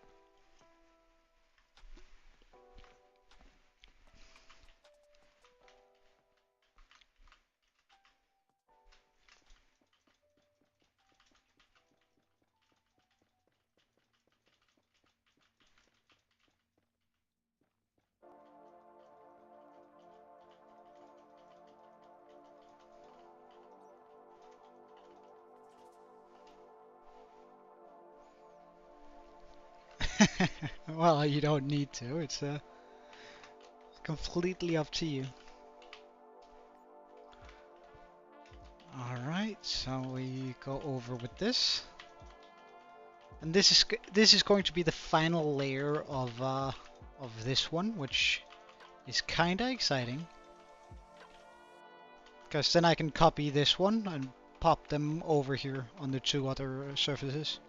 Well, you don't need to. It's completely up to you. Alright, so we go over with this. And this is going to be the final layer of this one, which is kinda exciting. Because then I can copy this one and pop them over here on the 2 other surfaces.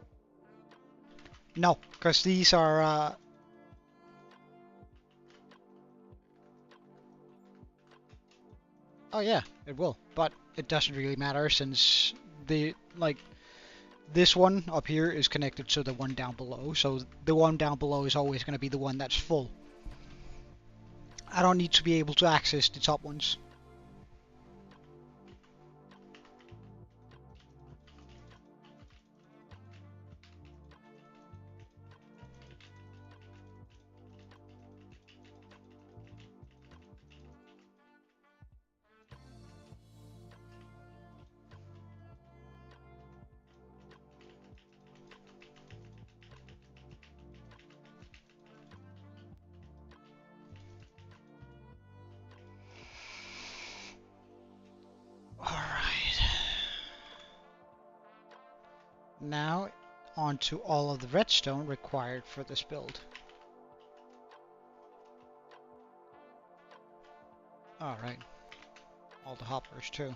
No, because these are oh yeah, it will, but it doesn't really matter since this one up here is connected to the one down below, so the one down below is always going to be the one that's full. I don't need to be able to access the top ones. Alright. Now onto all of the redstone required for this build. Alright. All the hoppers too.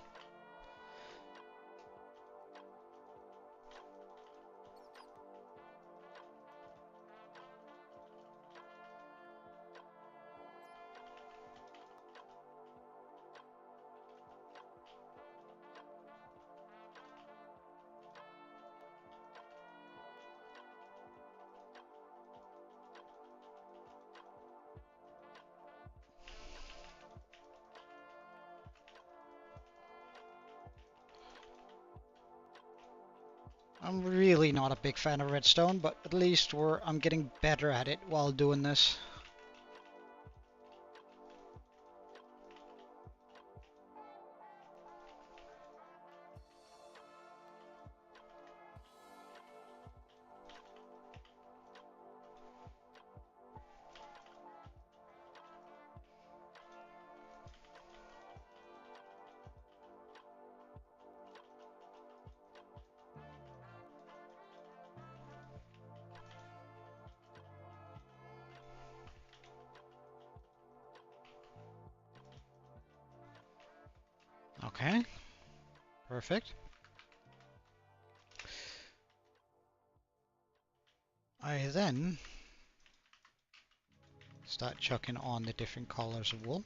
I'm really not a big fan of redstone, but at least I'm getting better at it while doing this. Okay, perfect. I then start chucking on the different colors of wool.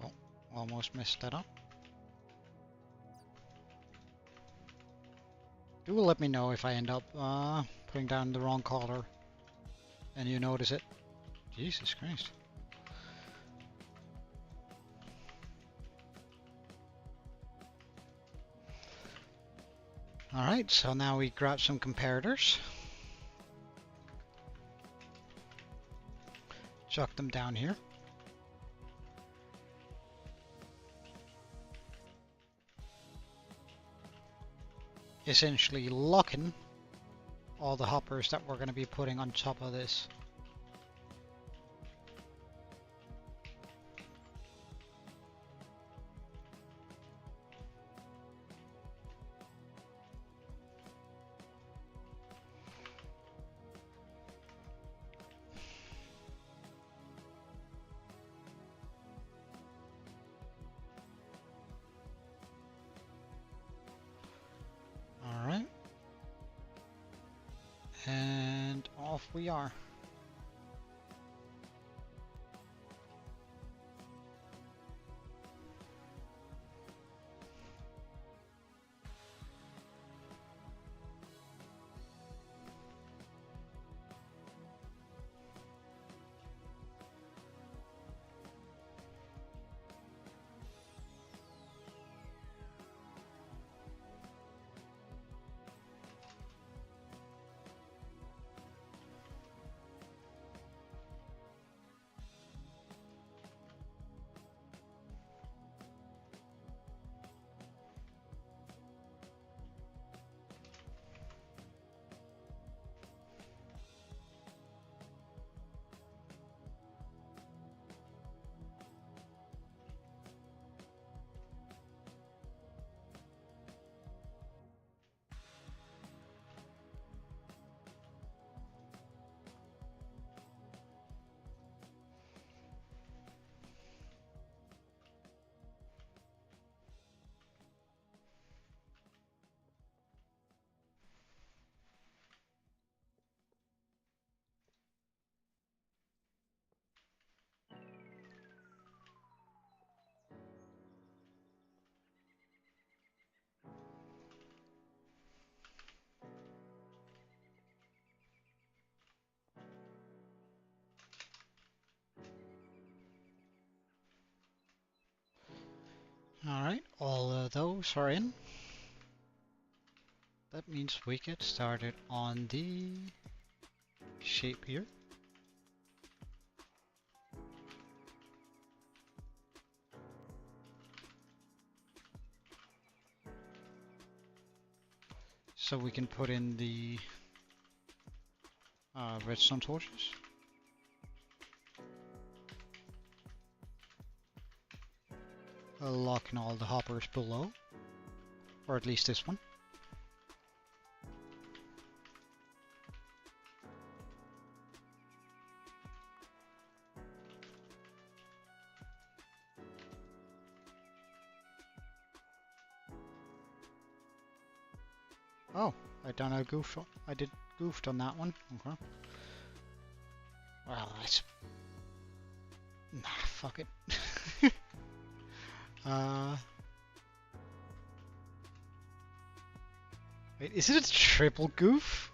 Oh, almost messed that up. Do let me know if I end up putting down the wrong color and you notice it. Jesus Christ. Alright, so now we grab some comparators. Chuck them down here. Essentially locking all the hoppers that we're going to be putting on top of this. Alright. And off we are. Alright, all of those are in. That means we get started on the shape here. So we can put in the redstone torches. Locking all the hoppers below, or at least this one. Oh, I did goofed on that one. Okay. Well, that's... Nah, fuck it. uh, Wait, is it a triple goof?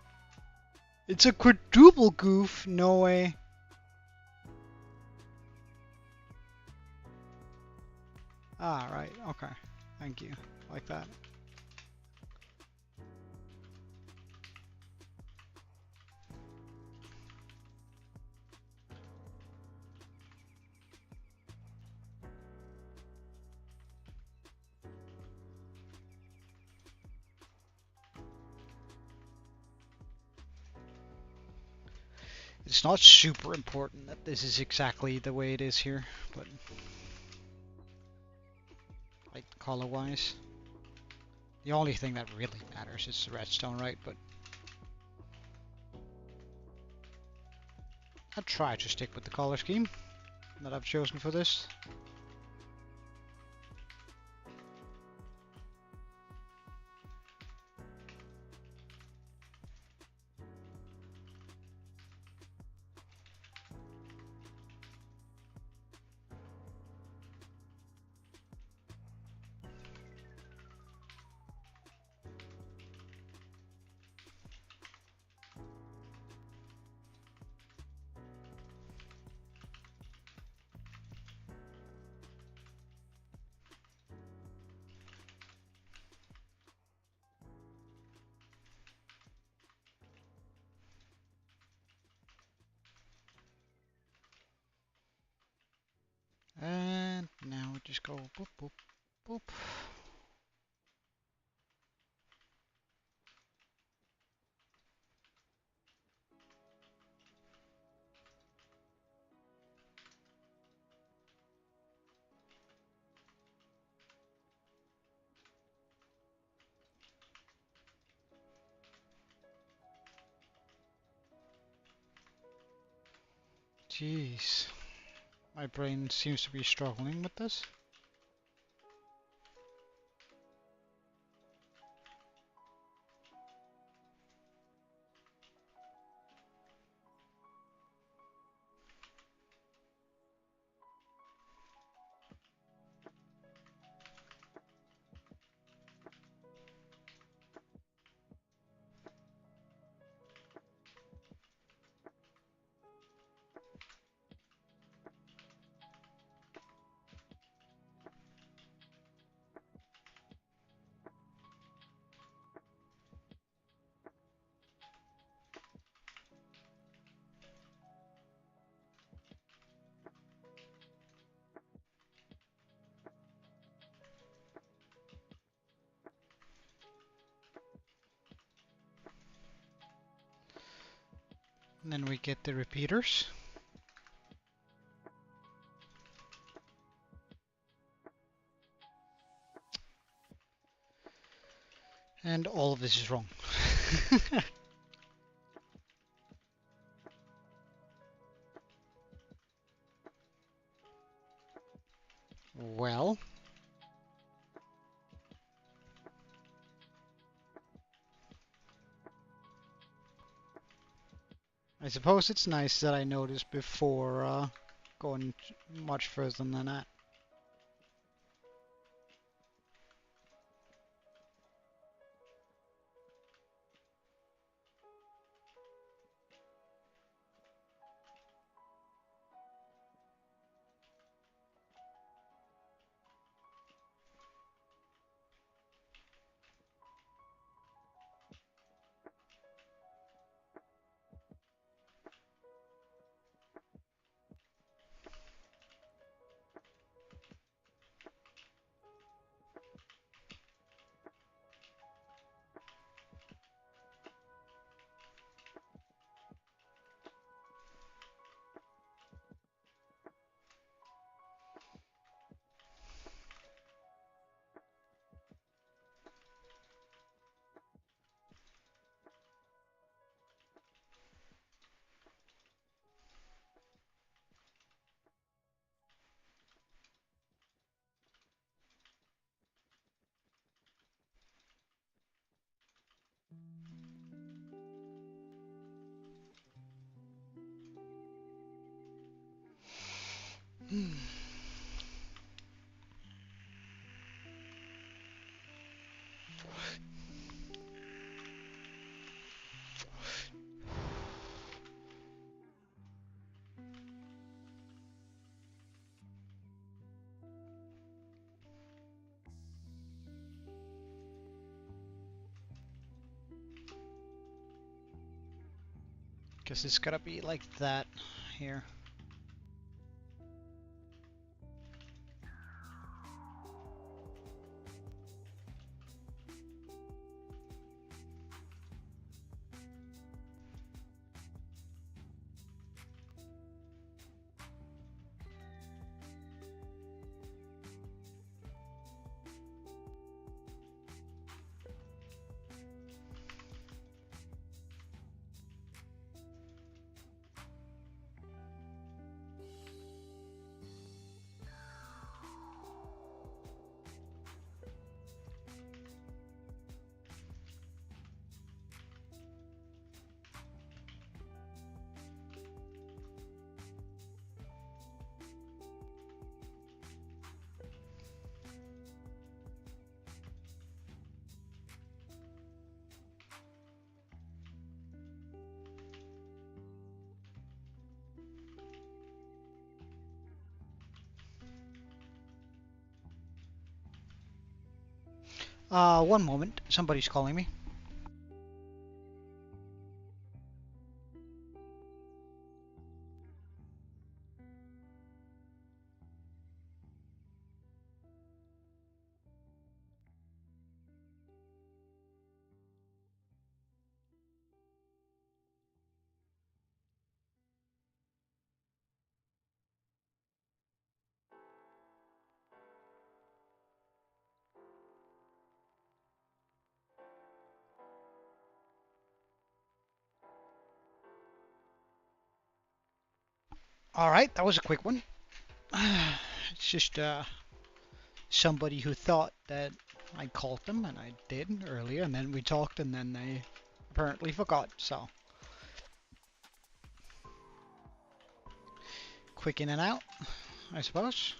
It's a quadruple goof. No way. Ah, right. Okay. Thank you. Like that. It's not super important that this is exactly the way it is here, but like color-wise, the only thing that really matters is the redstone, right? But I'll try to stick with the color scheme that I've chosen for this. And now we just go boop, boop, boop. Jeez. My brain seems to be struggling with this. And then we get the repeaters. And all of this is wrong. Well, I suppose it's nice that I noticed before going much further than that. Guess it's gotta be like that here. One moment. Somebody's calling me. All right, that was a quick one. It's just somebody who thought that I called them, and I did earlier, and then we talked, and then they apparently forgot. So quick in and out, I suppose.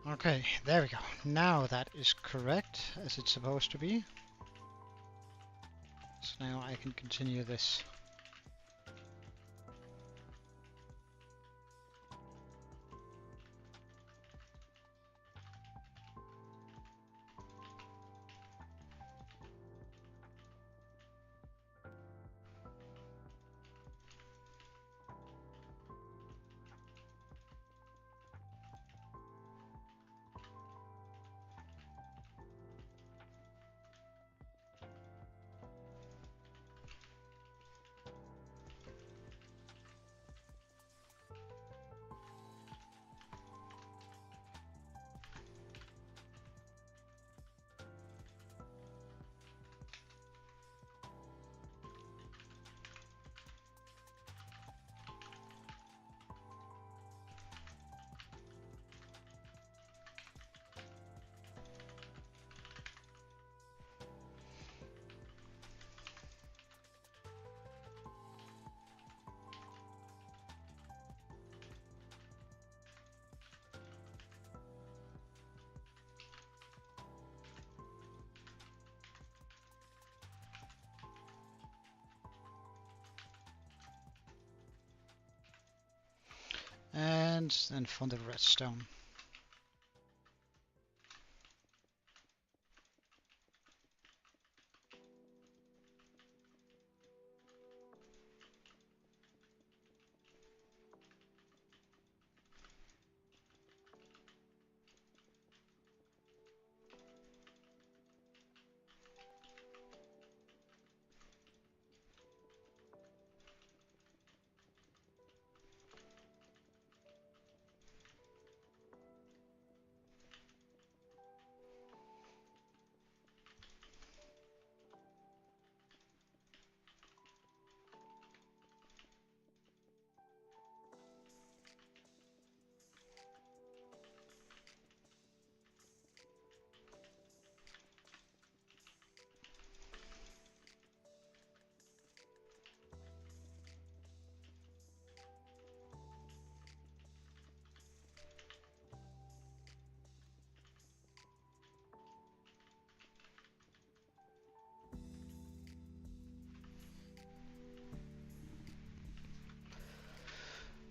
Okay, there we go. Now that is correct, as it's supposed to be. So now I can continue this. And then from the redstone.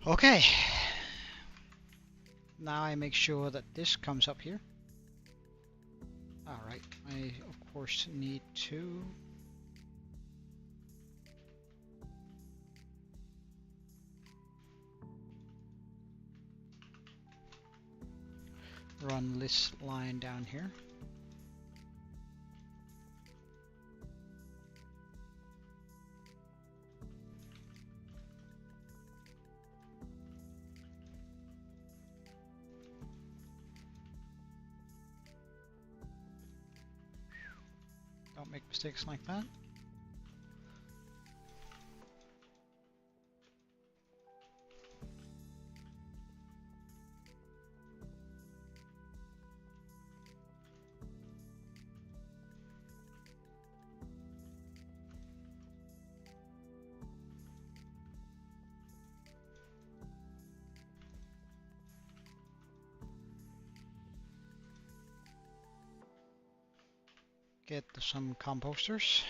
Okay. Now I make sure that this comes up here. Alright, I of course need to run this line down here. Don't make mistakes like that. Get some composters.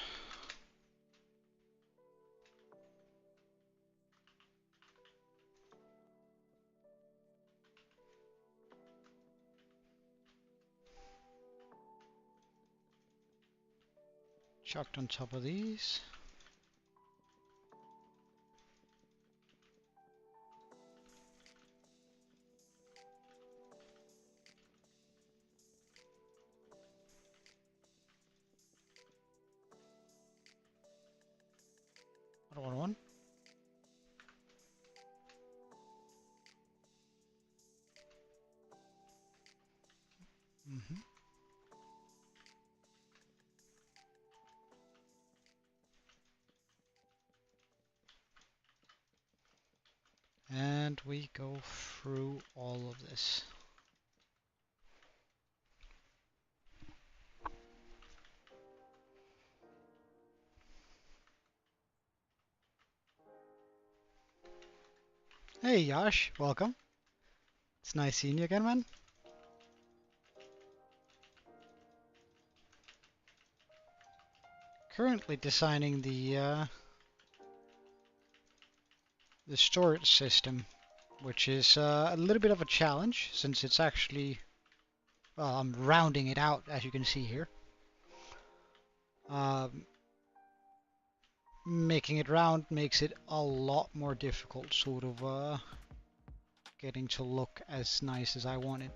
Chucked on top of these. Another one. Mm-hmm. And we go through all of this. Hey Yash, welcome. It's nice seeing you again, man. Currently designing the storage system, which is a little bit of a challenge since it's actually, well, I'm rounding it out as you can see here. Making it round makes it a lot more difficult, sort of getting to look as nice as I want it.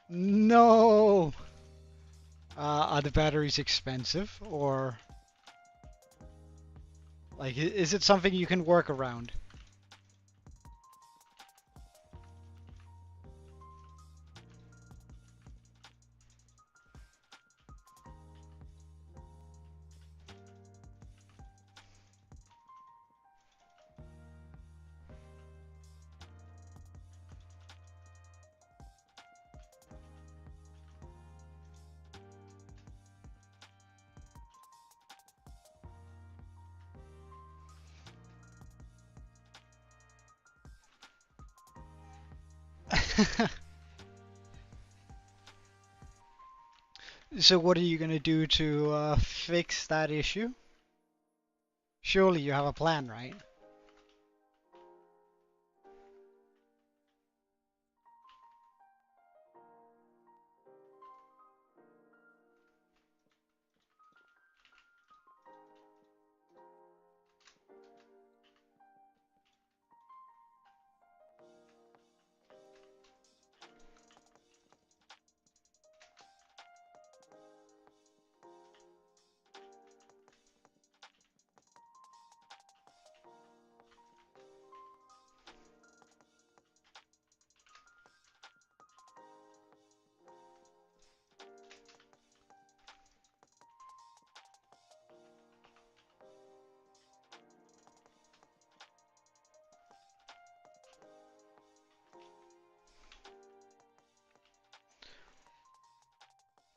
No! Are the batteries expensive, or like, is it something you can work around? So what are you gonna do to fix that issue? Surely you have a plan, right?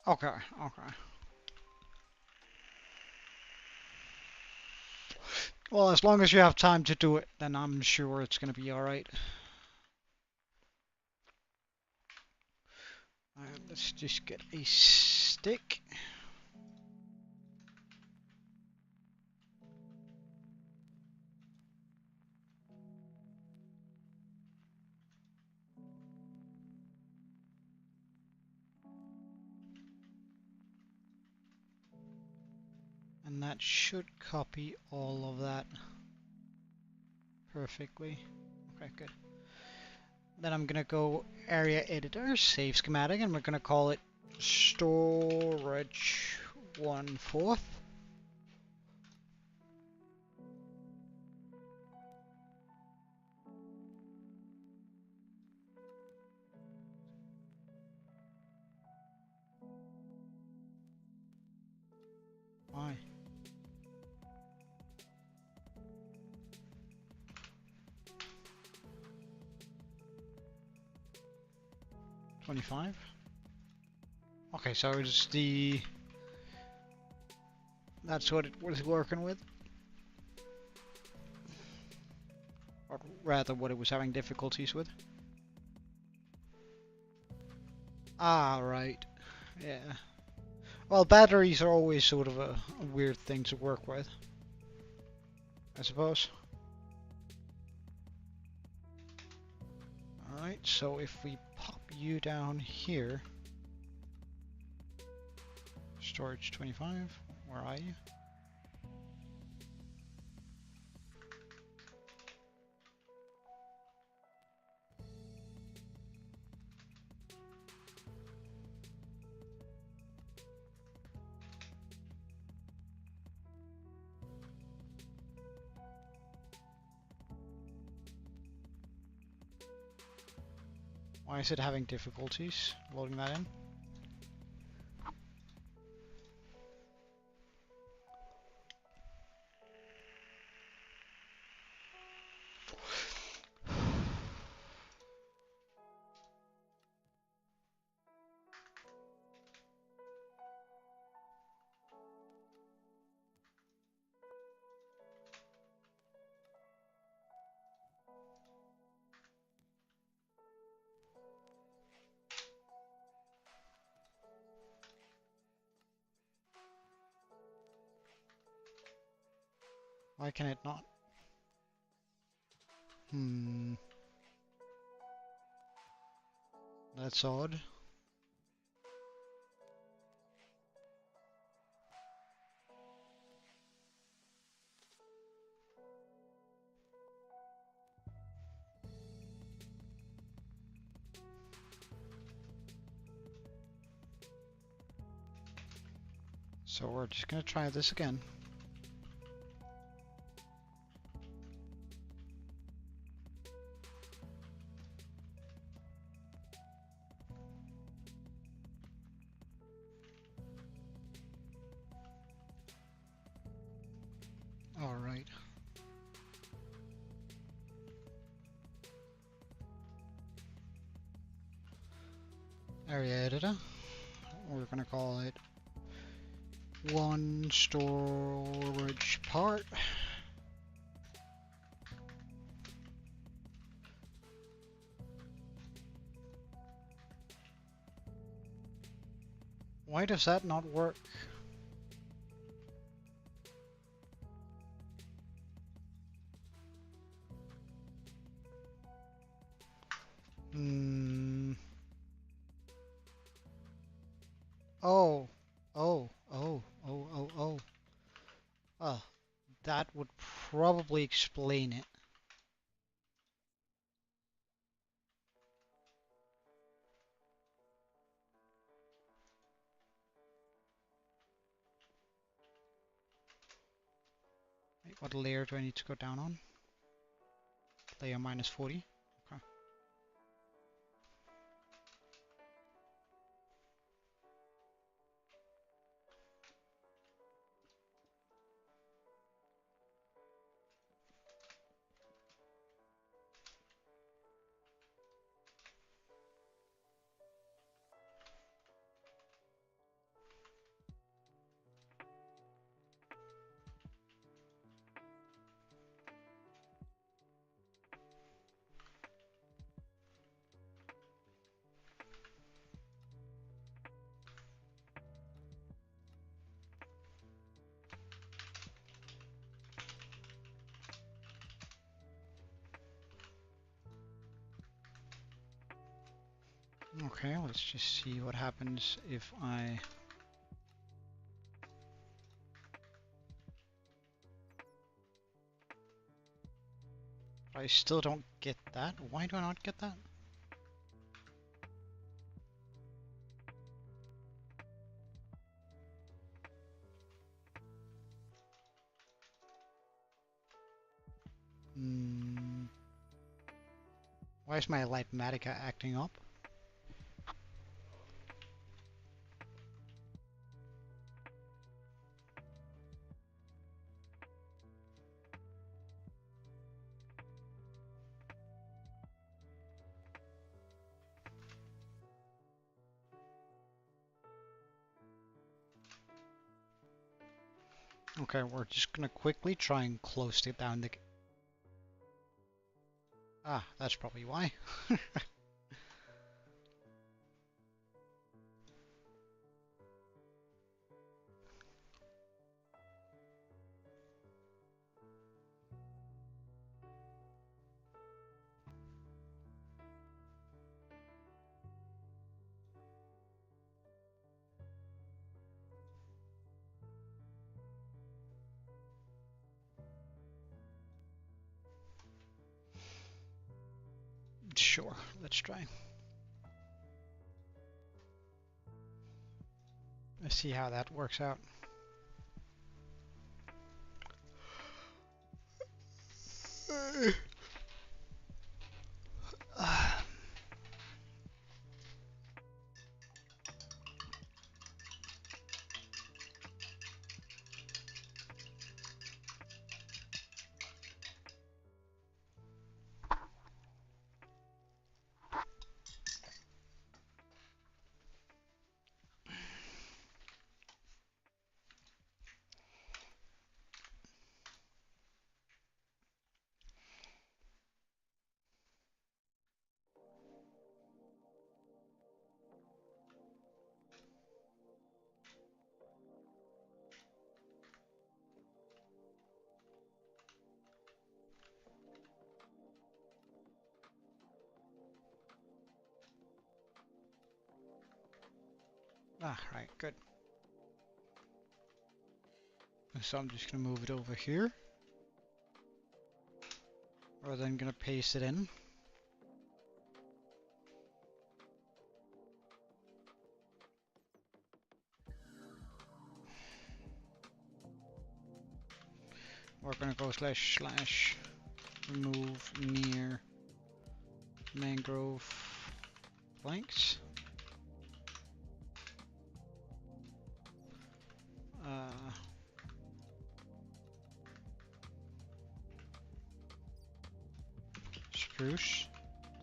Okay, okay. Well, as long as you have time to do it, then I'm sure it's gonna be alright. Alright, let's just get a stick. And that should copy all of that perfectly. Okay, good. Then I'm gonna go area editor, save schematic, and we're gonna call it storage 1/4. Why? $25? Okay, so it's that's what it was working with? Or rather, what it was having difficulties with? Ah, right. Yeah. Well, batteries are always sort of a weird thing to work with, I suppose. Alright, so if we pop you down here, storage 25, where are you? Why is it having difficulties loading that in? Why can it not? That's odd. So we're just gonna try this again. Alright. Area editor. We're gonna call it one storage part. Why does that not work? Oh, oh, oh, oh, oh, oh. Oh, that would probably explain it. Wait, what layer do I need to go down on? Layer minus 40. Okay. Okay, let's just see what happens if I... I still don't get that. Why do I not get that? Hmm. Why is my Lightmatica acting up? Okay, we're just gonna quickly try and close it down the... Ah, that's probably why. Sure, let's try. Let's see how that works out. Ah, right, good. So I'm just gonna move it over here. Or then gonna paste it in. We're gonna go slash slash remove near mangrove planks. Spruce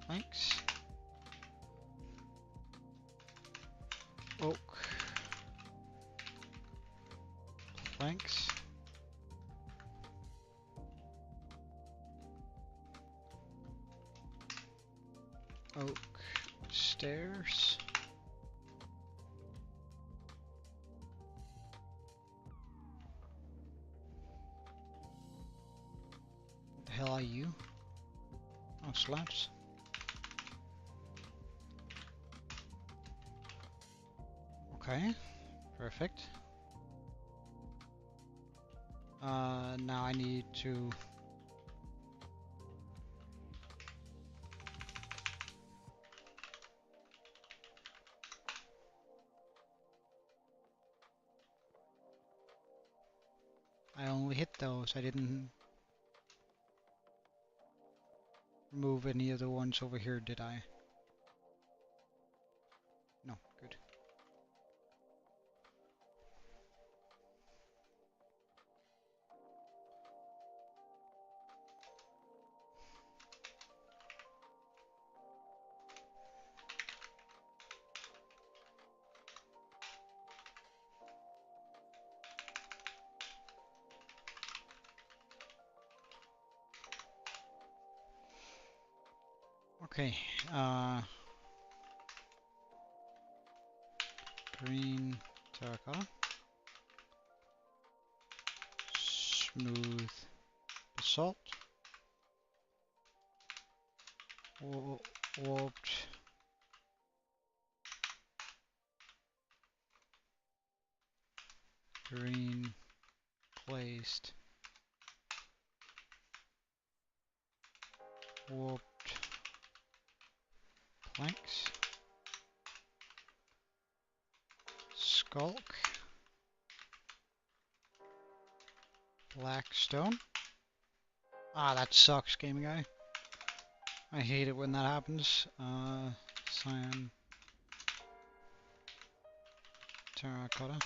planks. Oak planks. Oak stairs. What the hell are you? Oh, slabs. Okay, perfect. Now I need to... I only hit those, I didn't remove any of the ones over here, did I? No, good. Okay, green terracotta, smooth basalt, warped green glazed warped planks, skulk, black stone. Ah, that sucks, gaming guy. I hate it when that happens. Cyan, terracotta.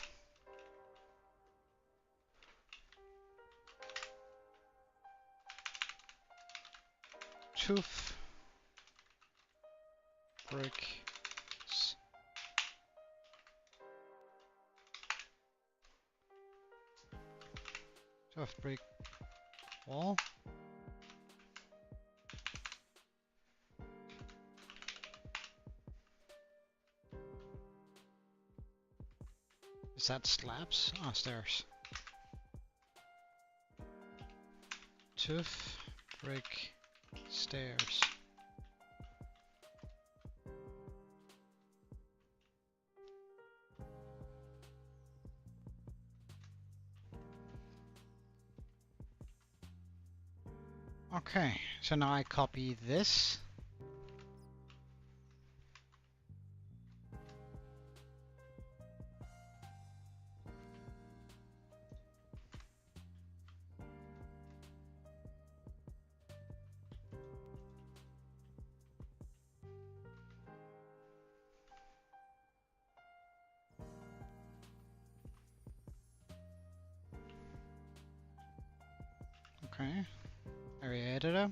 Tooth, brick, tough brick wall. Is that slabs? Ah, stairs. Tooth, brick, stairs. Okay, so now I copy this. Okay, area editor.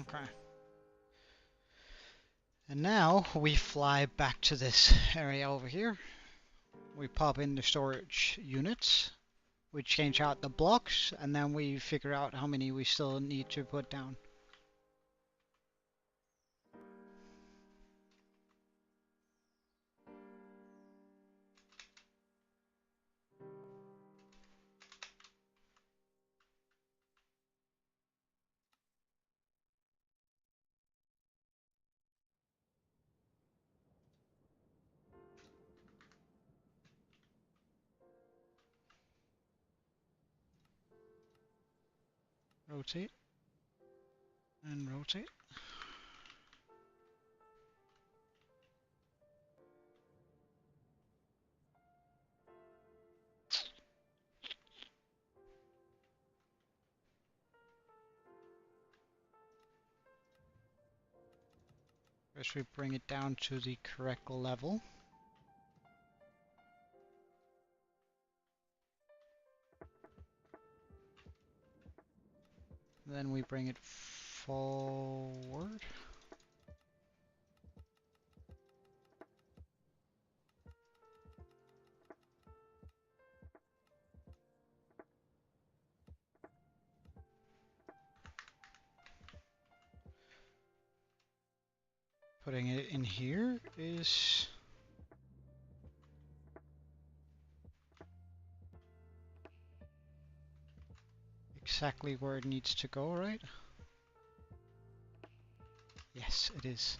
Okay. And now we fly back to this area over here. We pop in the storage units. We change out the blocks, and then we figure out how many we still need to put down. Rotate and rotate. First we bring it down to the correct level. Then we bring it forward. Putting it in here is exactly where it needs to go, right? Yes, it is.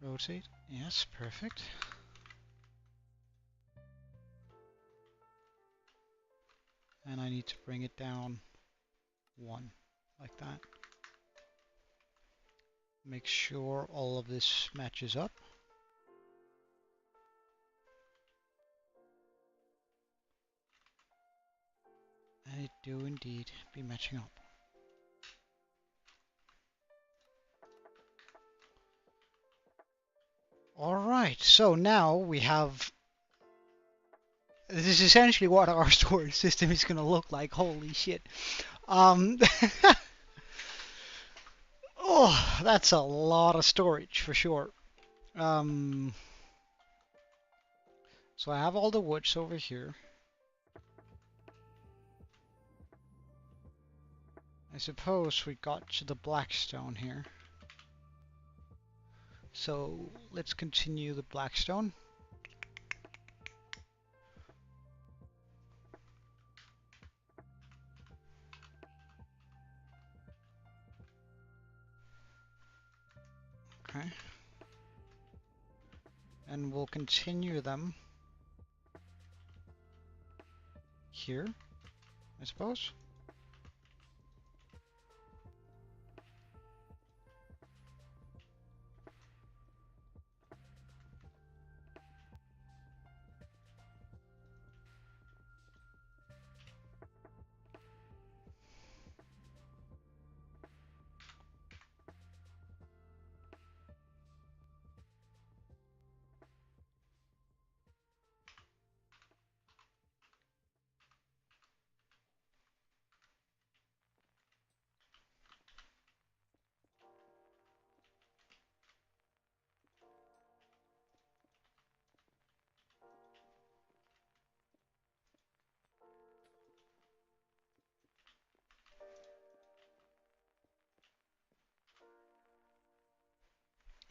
Rotate. Yes, perfect. And I need to bring it down one, like that. Make sure all of this matches up. And it do indeed be matching up. Alright, so now we have... This is essentially what our storage system is going to look like. Holy shit. Um, oh, that's a lot of storage for sure. Um, so I have all the woods over here. I suppose we got to the blackstone here. So let's continue the blackstone. Okay. And we'll continue them here, I suppose.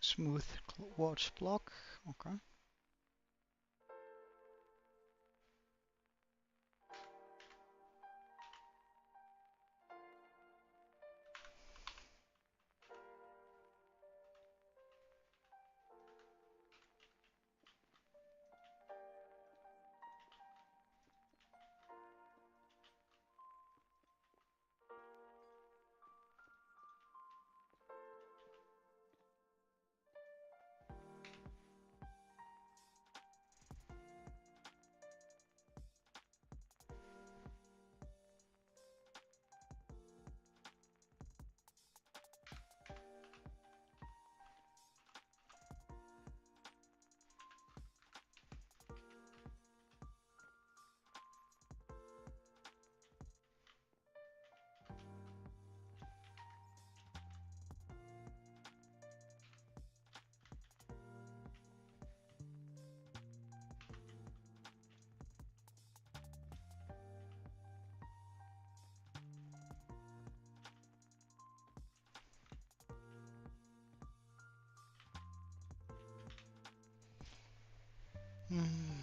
Smooth quartz block. Okay. Hmm.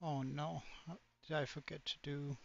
Oh no, did I forget to do?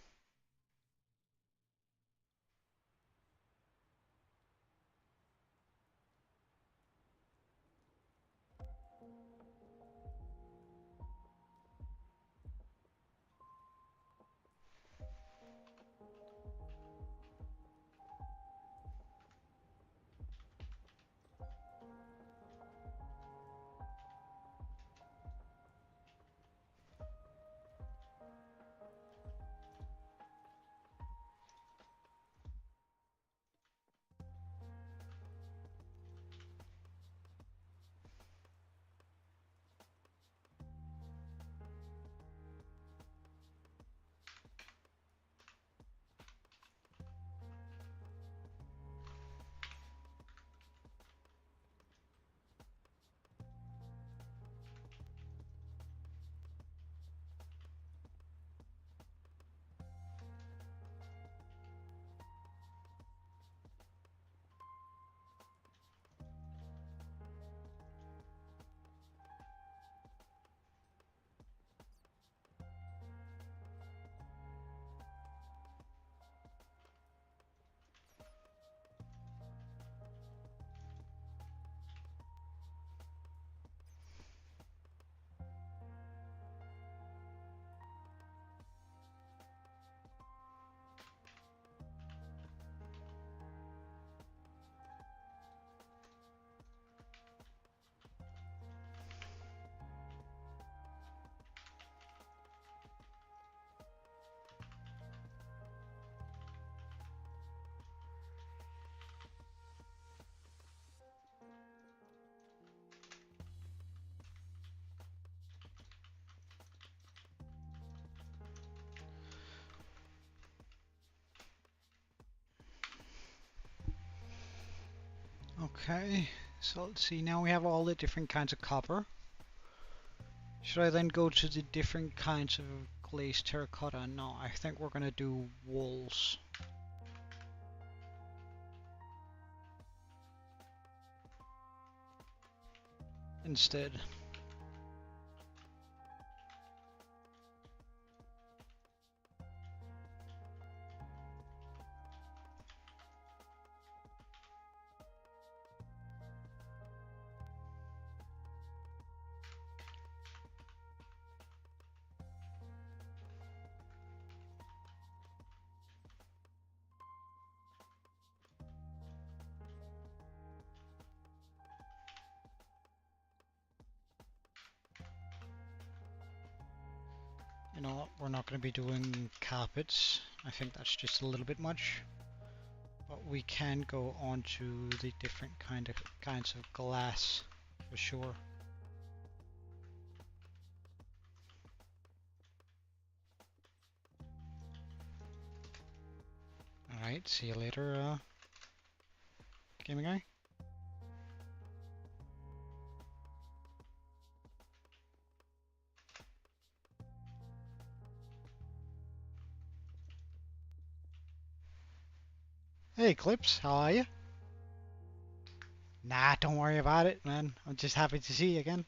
Okay, so let's see, now we have all the different kinds of copper. Should I then go to the different kinds of glazed terracotta? No, I think we're gonna do walls instead. You know what, we're not going to be doing carpets. I think that's just a little bit much. But we can go on to the different kinds of glass for sure. Alright, see you later, gaming guy. Hey Clips, how are you? Nah, don't worry about it, man. I'm just happy to see you again.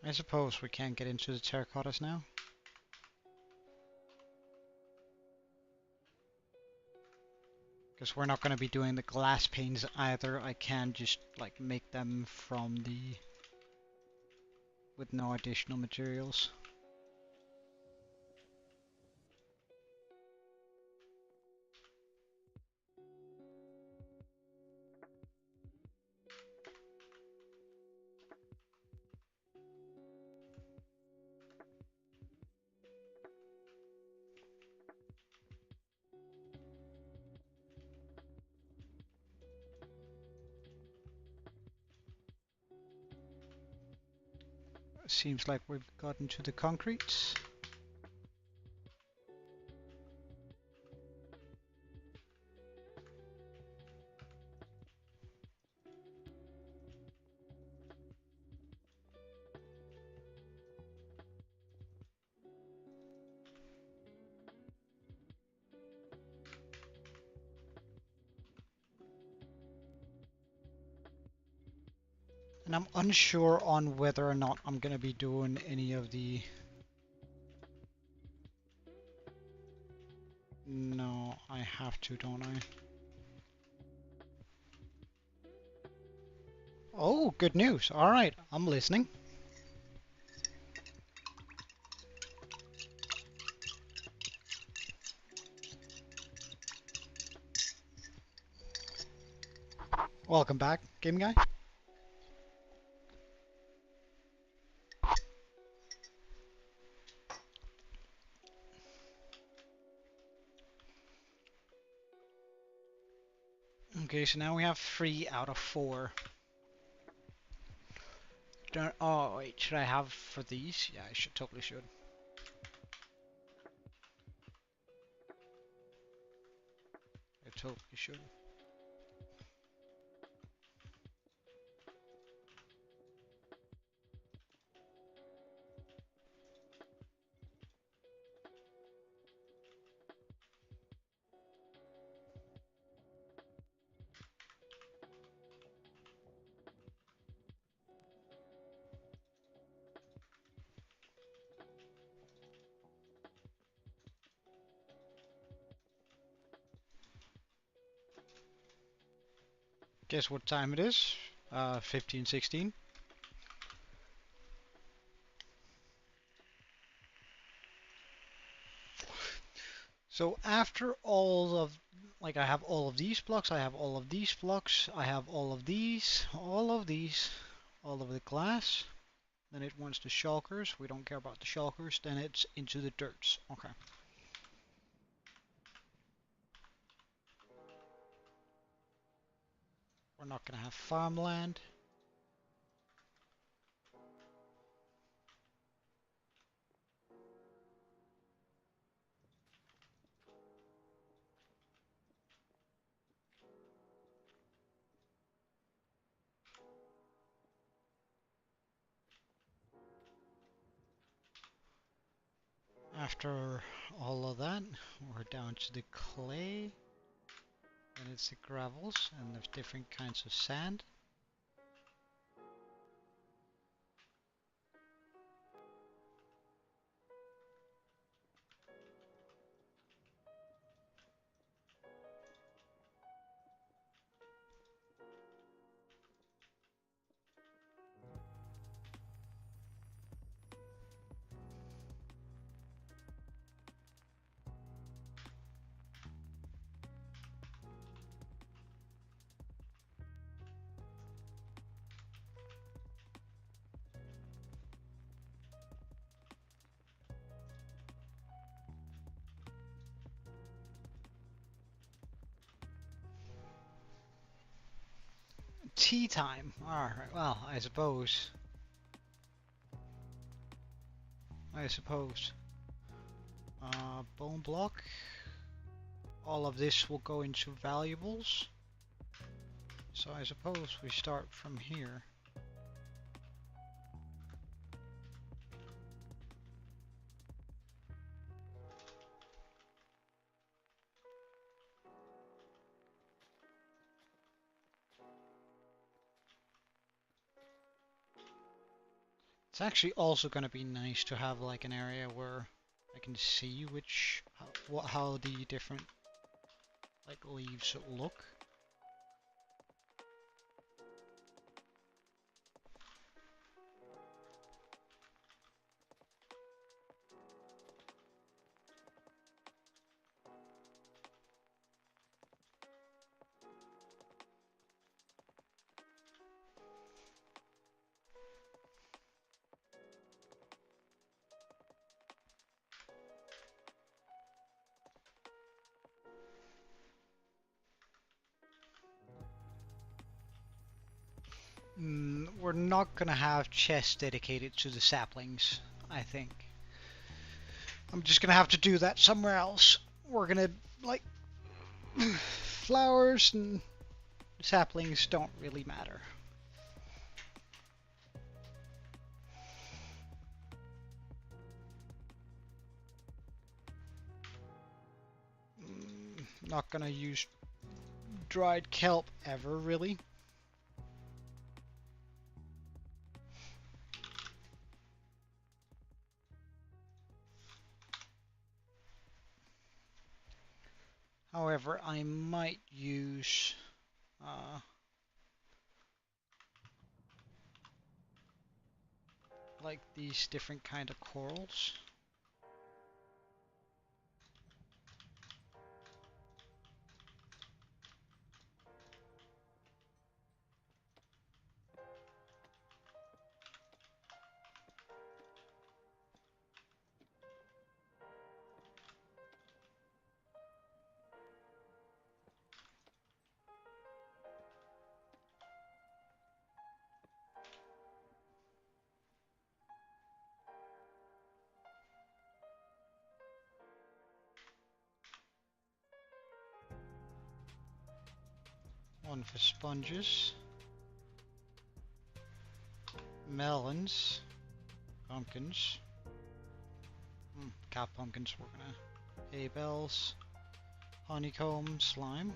I suppose we can't get into the terracottas now. Because we're not going to be doing the glass panes either. I can just like make them from the... with no additional materials. Seems like we've gotten to the concrete. And I'm unsure on whether or not I'm gonna be doing any of the... No, I have to, don't I? Oh, good news. Alright, I'm listening. Welcome back, game guy. Okay, so now we have 3 out of 4. Don't, oh wait, should I have for these? Yeah, I should, totally should. I totally should. Guess what time it is? 15:16. So after all of, like I have all of these blocks, I have all of these blocks, I have all of these, all of these, all of the glass. Then it wants the shulkers. We don't care about the shulkers. Then it's into the dirts. Okay. We're not gonna have farmland. After all of that, we're down to the clay. And it's the gravels and the different kinds of sand. Tea time. Alright, well, I suppose. Bone block. All of this will go into valuables. So I suppose we start from here. It's actually also going to be nice to have like an area where I can see which, how the different like leaves look. We're not gonna have chests dedicated to the saplings, I think. I'm just gonna have to do that somewhere else. We're gonna, like, flowers and saplings don't really matter. Not gonna use dried kelp ever, really. However, I might use like these different kind of corals. One for sponges, melons, pumpkins, cat pumpkins we're gonna, hay bells, honeycomb, slime.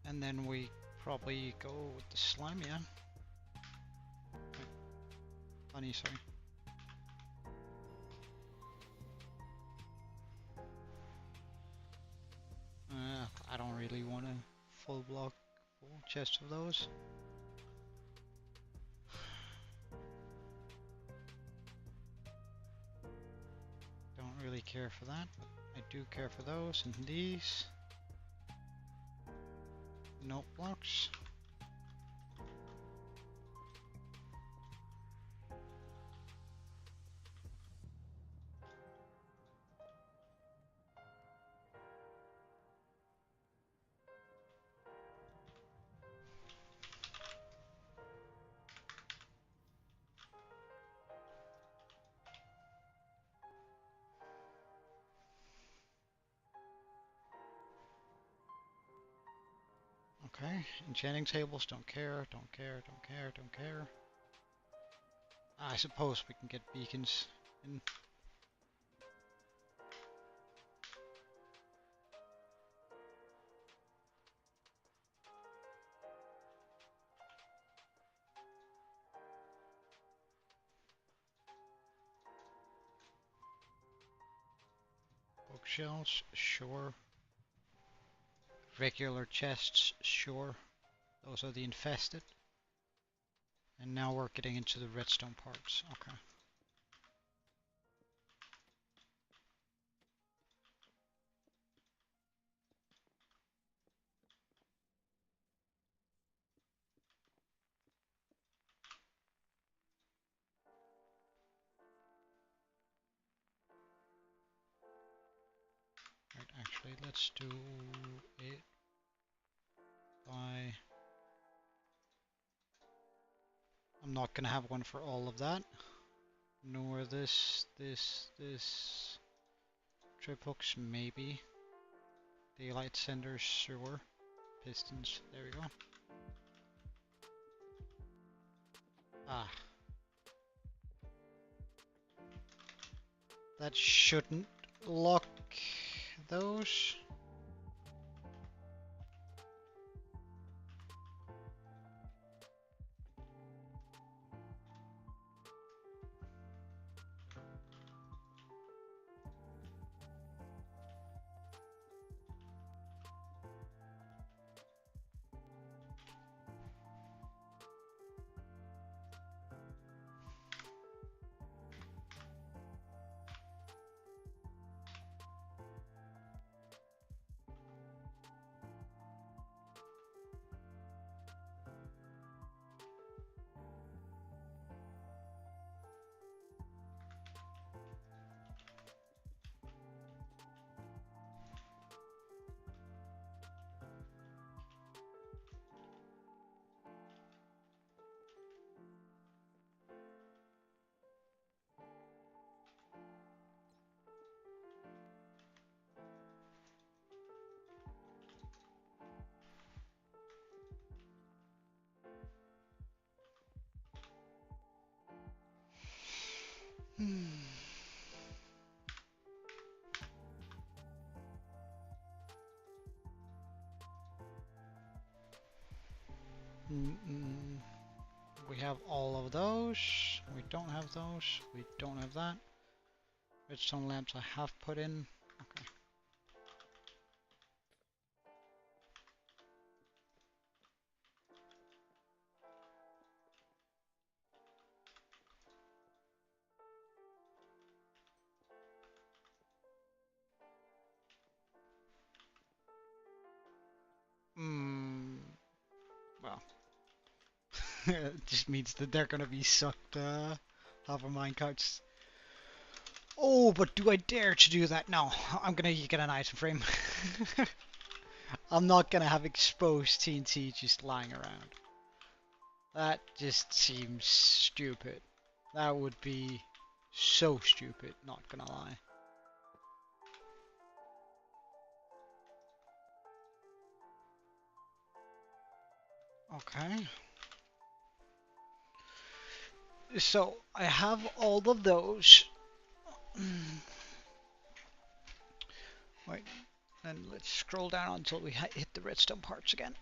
And then we probably go with the slime, yeah. Honey, sorry. I don't really want a full chest of those. Don't really care for that. I do care for those and these. Note blocks. Okay, enchanting tables, don't care, don't care, don't care, don't care. I suppose we can get beacons in. Bookshelves, sure. Regular chests, sure. Those are the infested. And now we're getting into the redstone parts. Okay. Right, actually, let's do it by... I'm not gonna have one for all of that. Nor this. Trip hooks, maybe. Daylight senders, sure. Pistons, there we go. Ah. That shouldn't lock those. We have all of those. We don't have those. We don't have that. Redstone lamps I have put in. Okay. Well, it just means that they're gonna be sucked half of minecarts. Oh, but do I dare to do that? No, I'm gonna get an item frame. I'm not gonna have exposed TNT just lying around. That just seems stupid. That would be so stupid, not gonna lie. Okay. So, I have all of those. Wait, then let's scroll down until we hit the redstone parts again.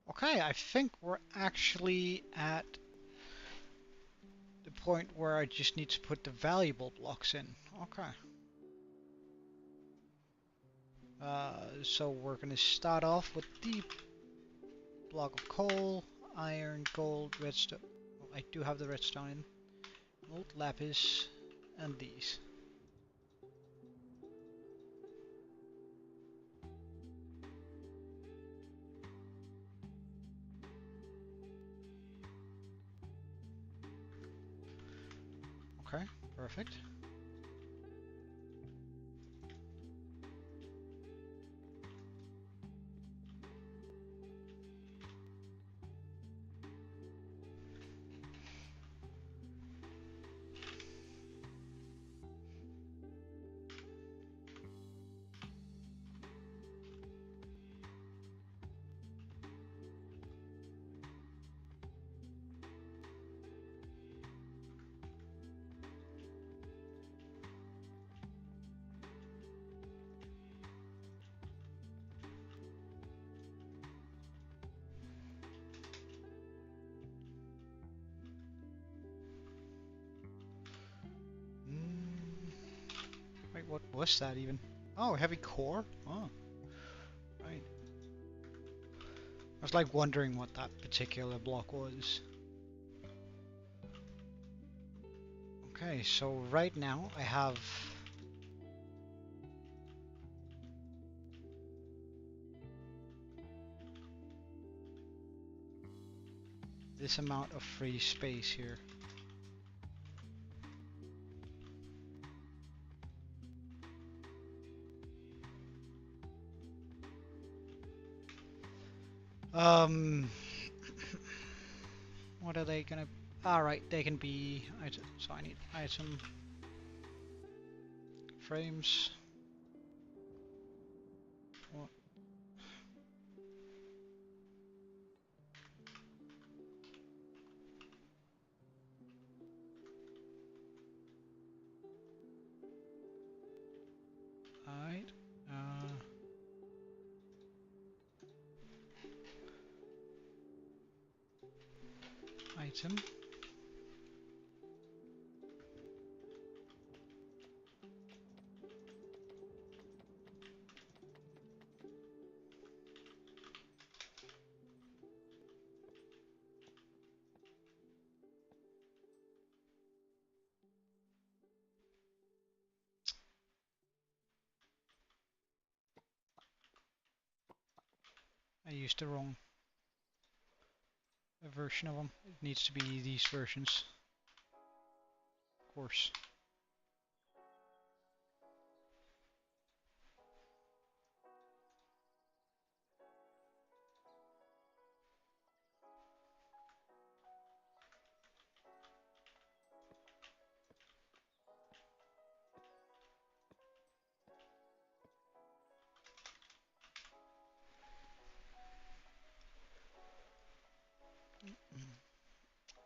Okay, I think we're actually at the point where I just need to put the valuable blocks in. Okay. So we're going to start off with the block of coal, iron, gold, redstone. Oh, I do have the redstone in. Gold, lapis, and these. Okay, perfect. Wait, what was that even? Oh, heavy core? Oh, right. I was like wondering what that particular block was. Okay, so right now I have this amount of free space here. What are they gonna... Alright, they can be... So I need item... frames. What? Alright. Item. I used the wrong version of them. It needs to be these versions. Of course.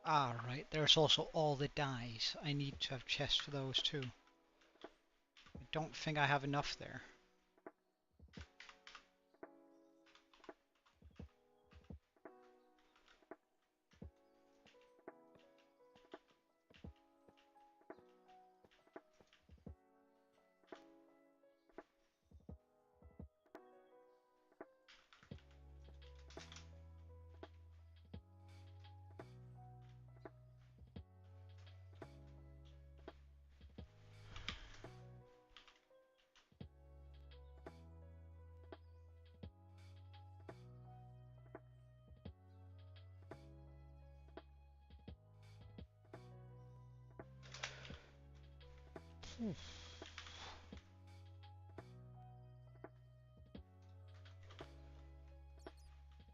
Ah, right. There's also all the dyes. I need to have chests for those too. I don't think I have enough there.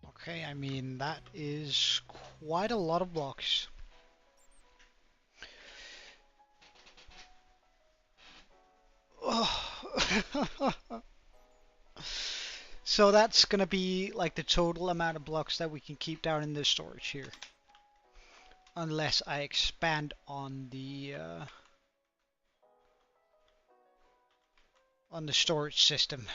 Okay, I mean, that is quite a lot of blocks. So that's gonna be like the total amount of blocks that we can keep down in the storage here. Unless I expand on the storage system.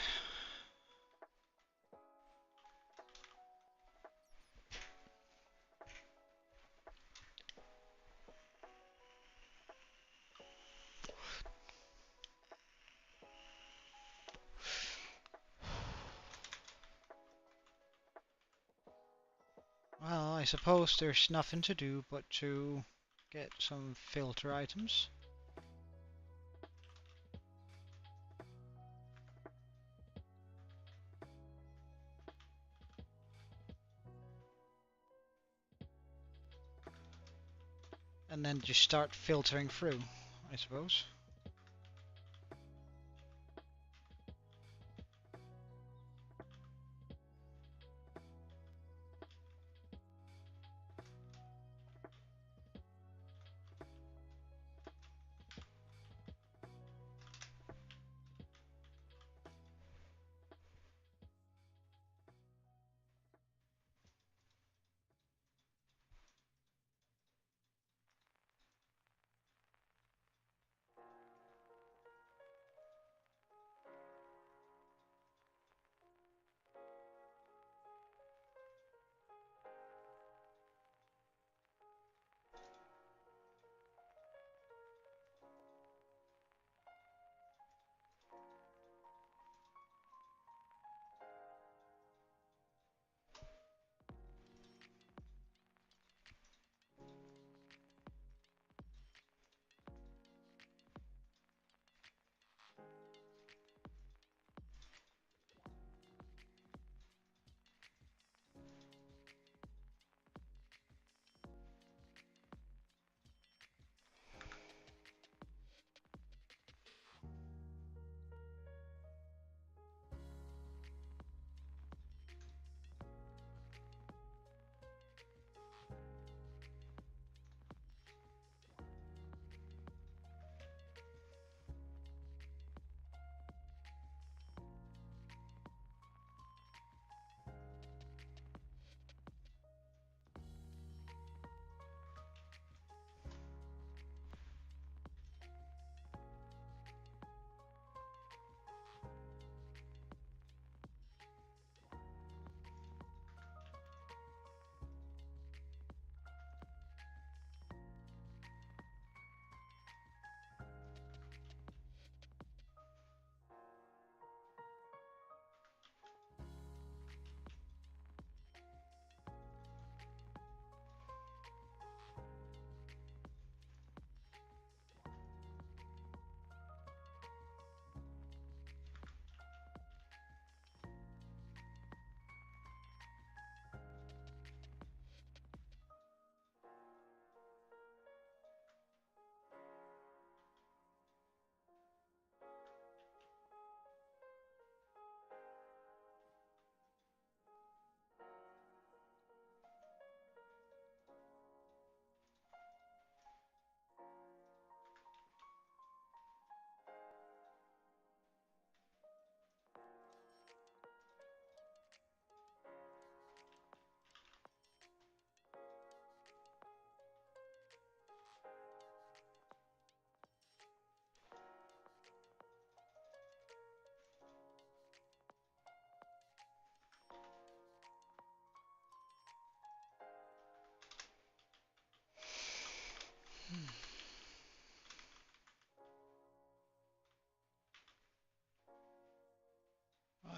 Well, I suppose there's nothing to do but to get some filter items. And then just start filtering through, I suppose.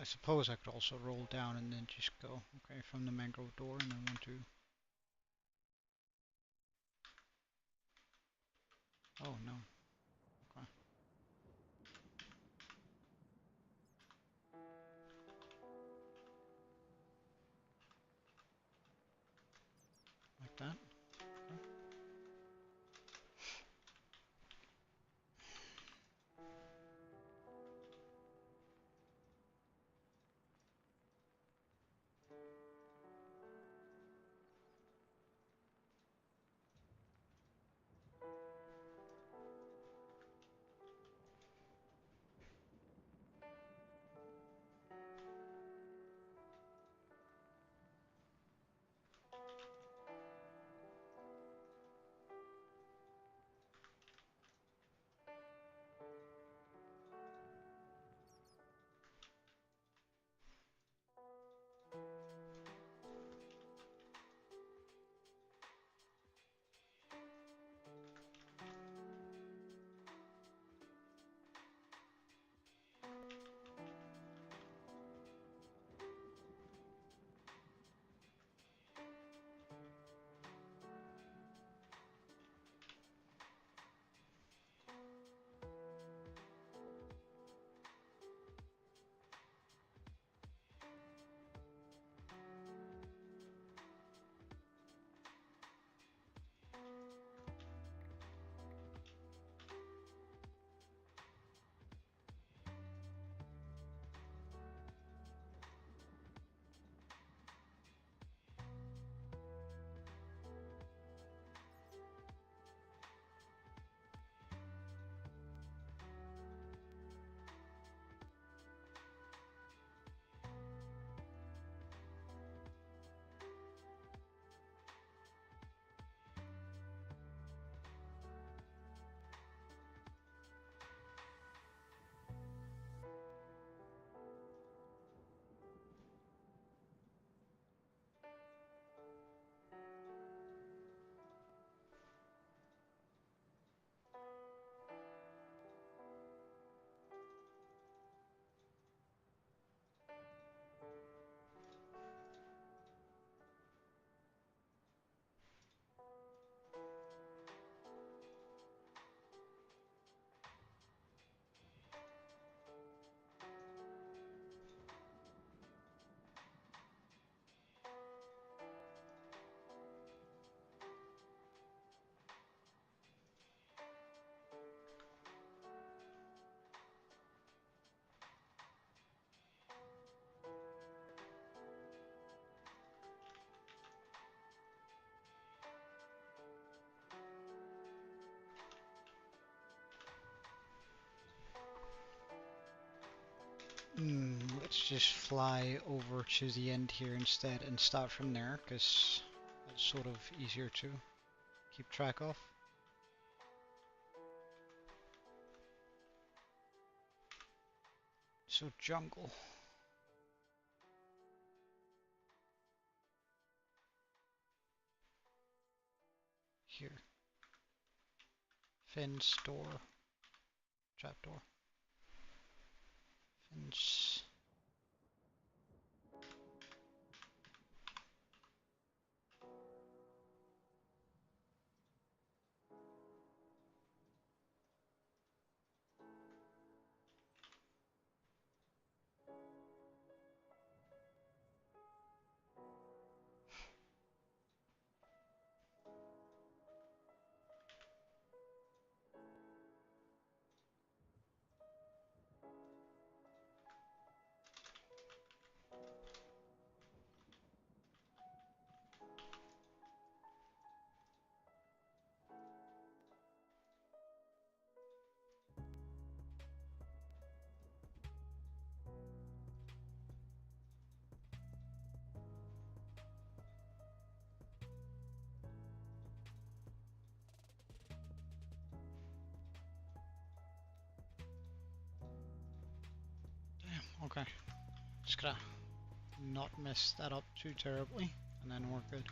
suppose I could also roll down and then just go, okay, from the mangrove door and then 1, 2. Oh no. Okay. Like that. Okay. Let's just fly over to the end here instead and start from there, because that's sort of easier to keep track of. So jungle. Here. Fence, door, trapdoor. Fence. Okay, just gotta not mess that up too terribly, and then we're good.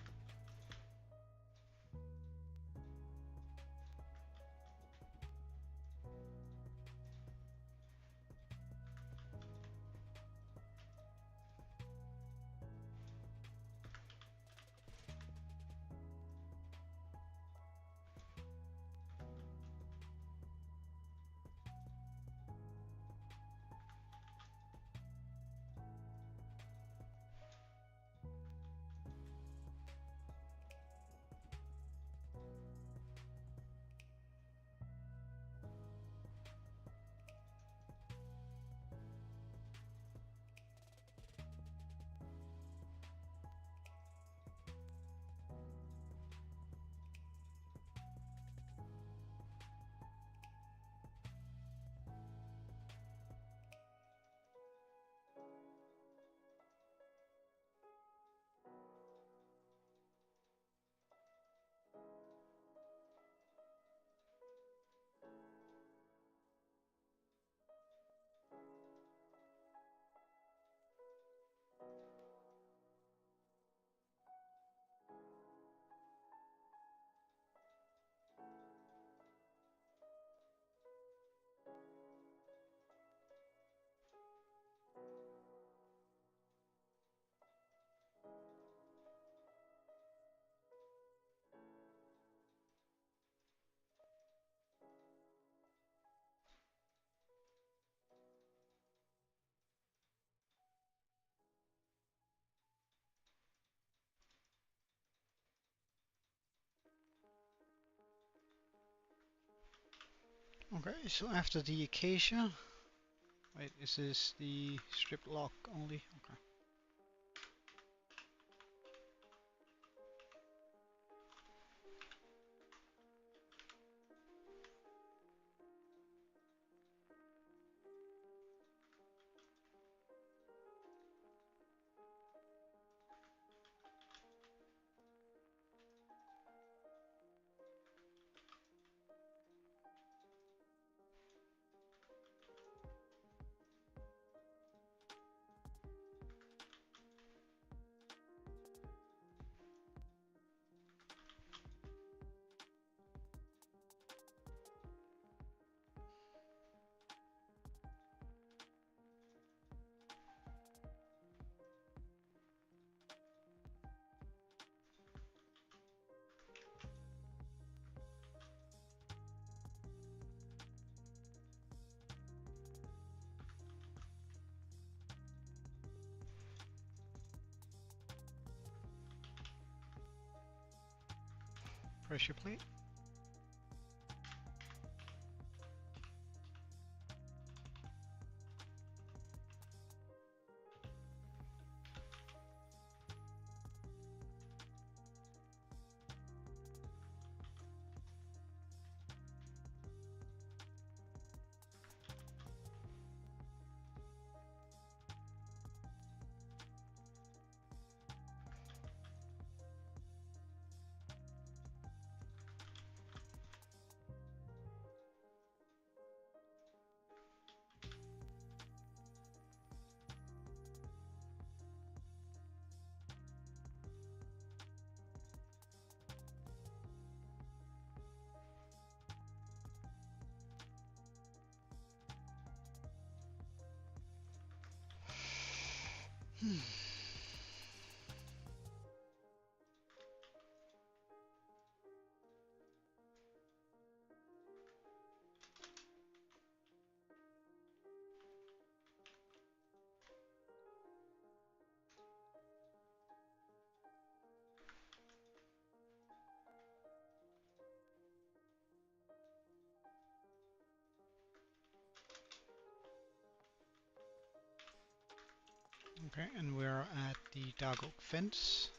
Okay, so after the acacia, wait, is this the strip lock only? Okay. Pressure plate. Okay, and we're at the dog oak fence.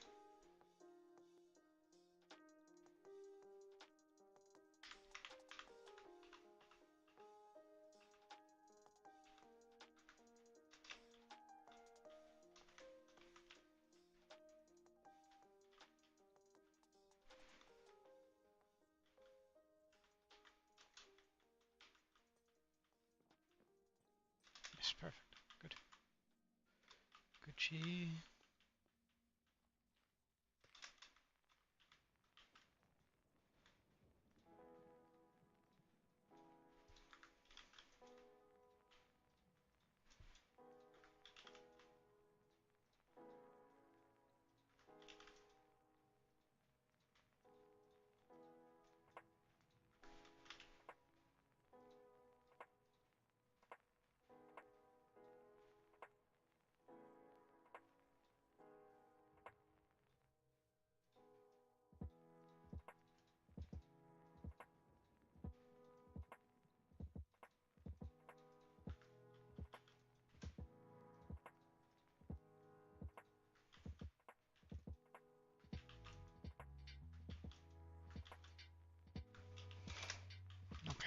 Yes, perfect. Good. Gucci.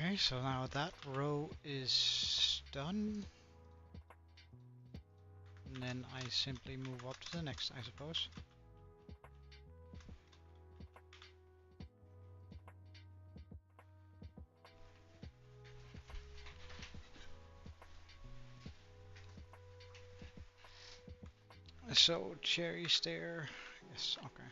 Okay, so now that row is done. And then I simply move up to the next, I suppose. So, cherries there. Yes, okay.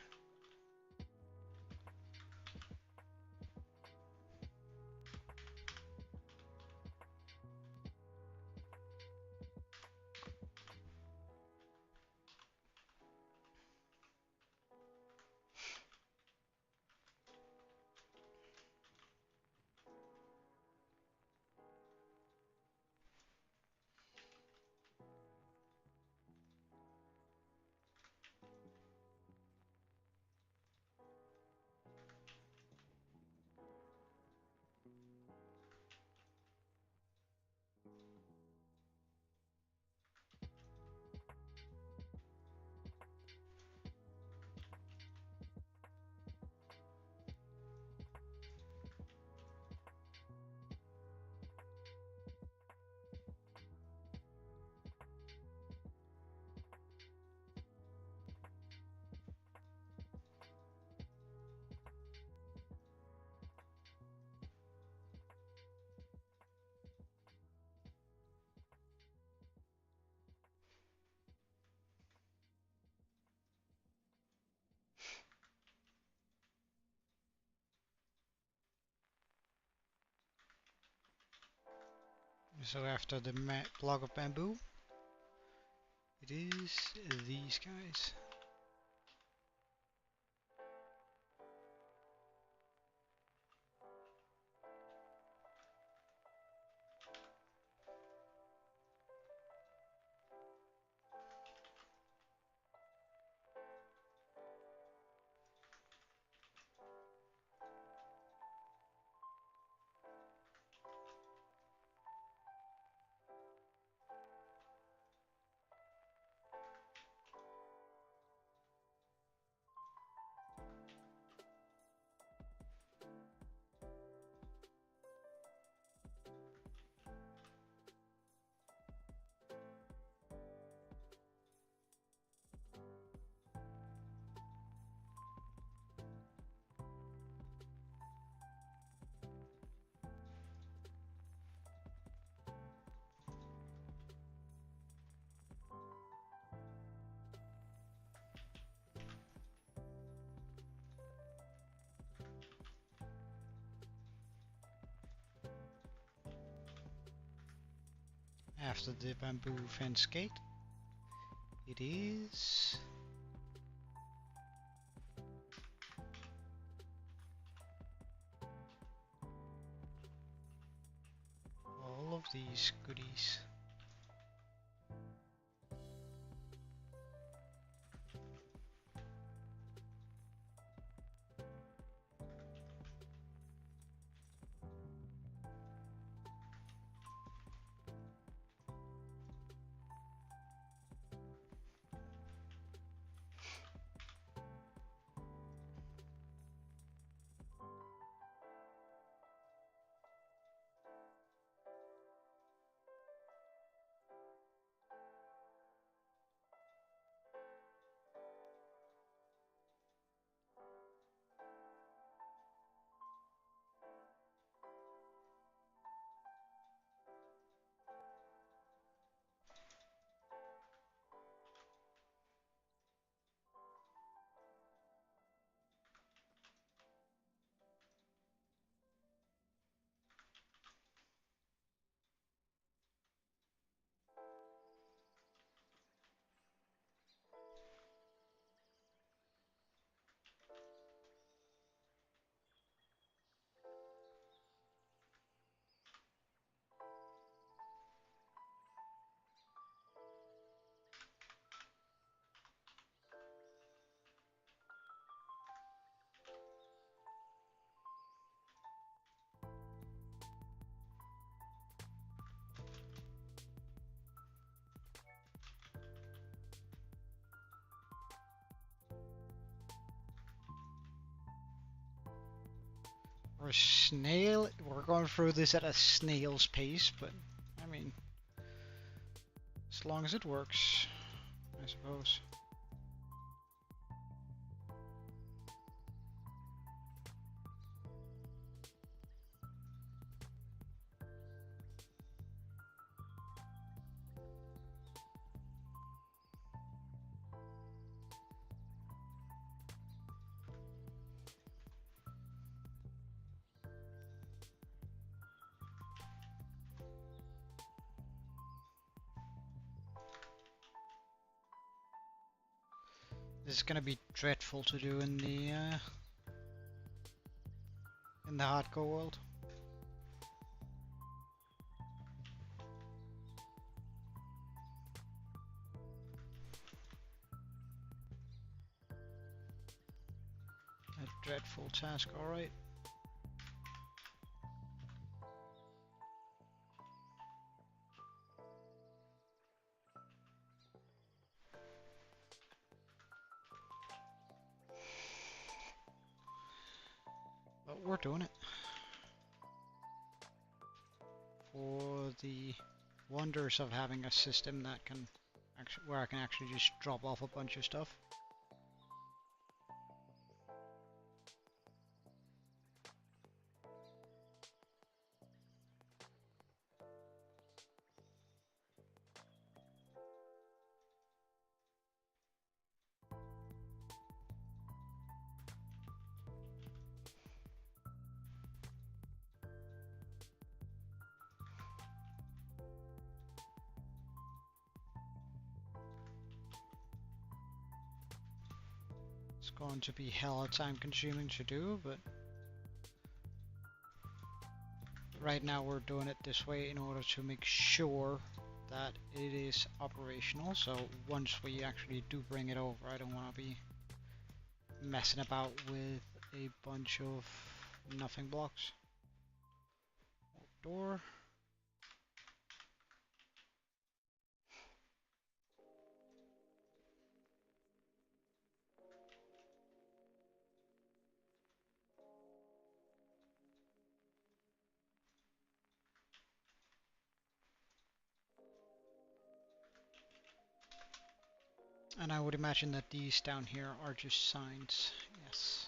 So after the block of bamboo, it is these guys. After the bamboo fence gate, it is all of these goodies. We're going through this at a snail's pace, but I mean, as long as it works, I suppose. This is gonna be dreadful to do in the hardcore world. A dreadful task, alright. But we're doing it. For the wonders of having a system that can where I can actually just drop off a bunch of stuff. It's going to be hella time consuming to do, but right now we're doing it this way in order to make sure that it is operational. So once we actually do bring it over, I don't want to be messing about with a bunch of nothing blocks. Door. And I would imagine that these down here are just signs. Yes.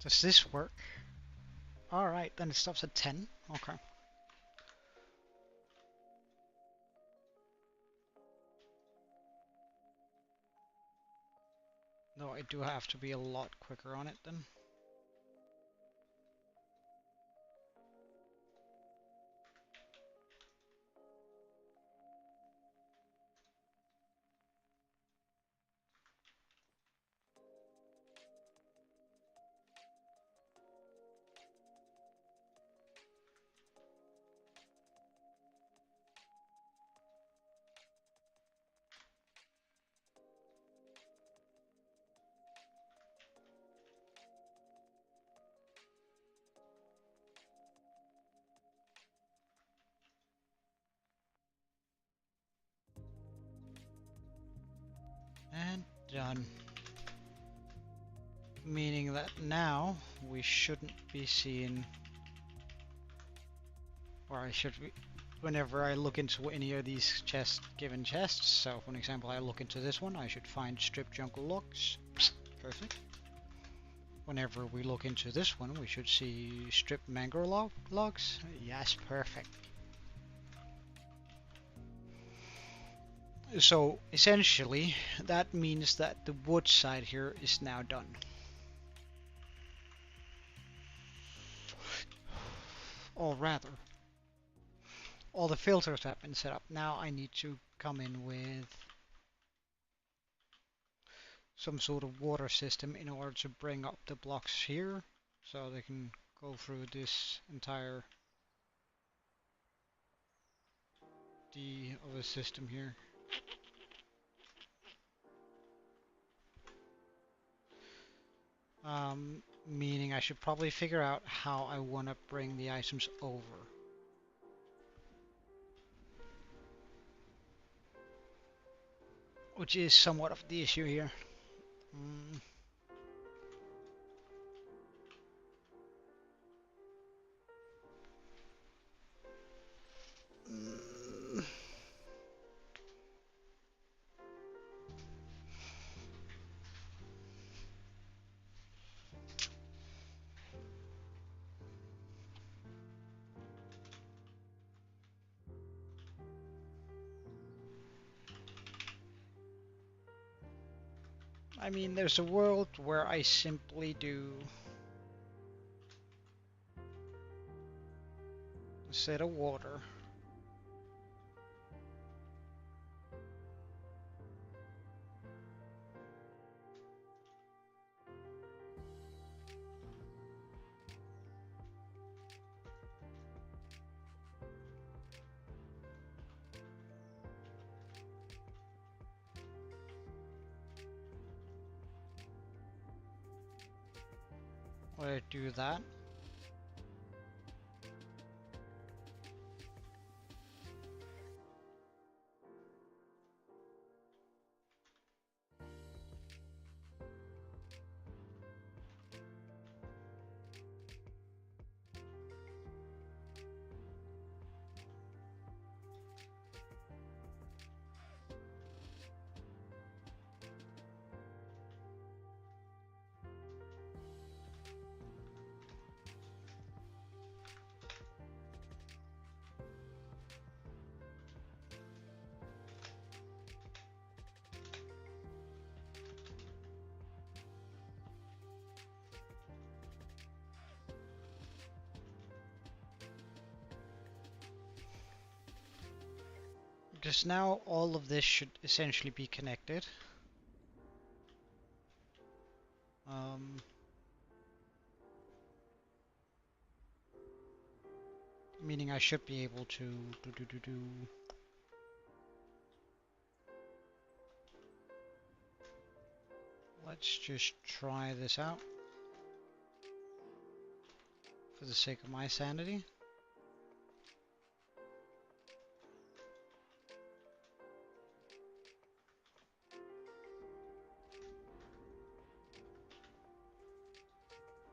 Does this work? Alright, then it stops at 10. Okay. No, I do have to be a lot quicker on it then. And done. Meaning that now we shouldn't be seeing, or I should be, whenever I look into any of these given chests, so for example I look into this one, I should find strip jungle logs. Perfect. Whenever we look into this one, we should see strip mangrove logs. Yes, perfect. So essentially that means that the wood side here is now done. Or rather, all the filters have been set up. Now I need to come in with some sort of water system in order to bring up the blocks here so they can go through this entire of the system here. Meaning I should probably figure out how I want to bring the items over. Which is somewhat of the issue here. I mean, there's a world where I simply do a set of water. Where I do that. because now all of this should essentially be connected. Meaning I should be able to do. Let's just try this out for the sake of my sanity.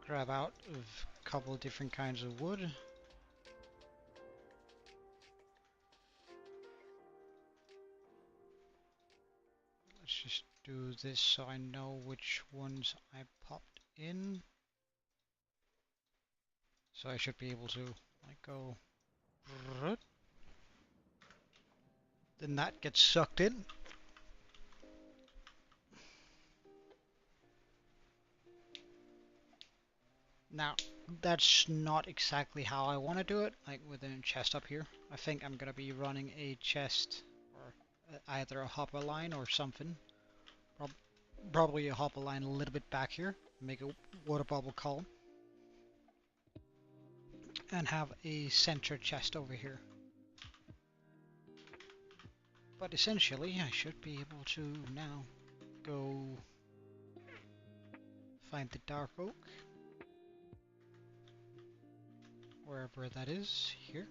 Grab out of a couple of different kinds of wood. Let's just do this so I know which ones I popped in. So I should be able to like go, then that gets sucked in. Now, that's not exactly how I want to do it, like with a chest up here. I think I'm gonna be running a chest, or either a hopper line or something. Probably a hopper line a little bit back here, make a water bubble column, and have a center chest over here. But essentially, I should be able to now go find the dark oak, wherever that is, here.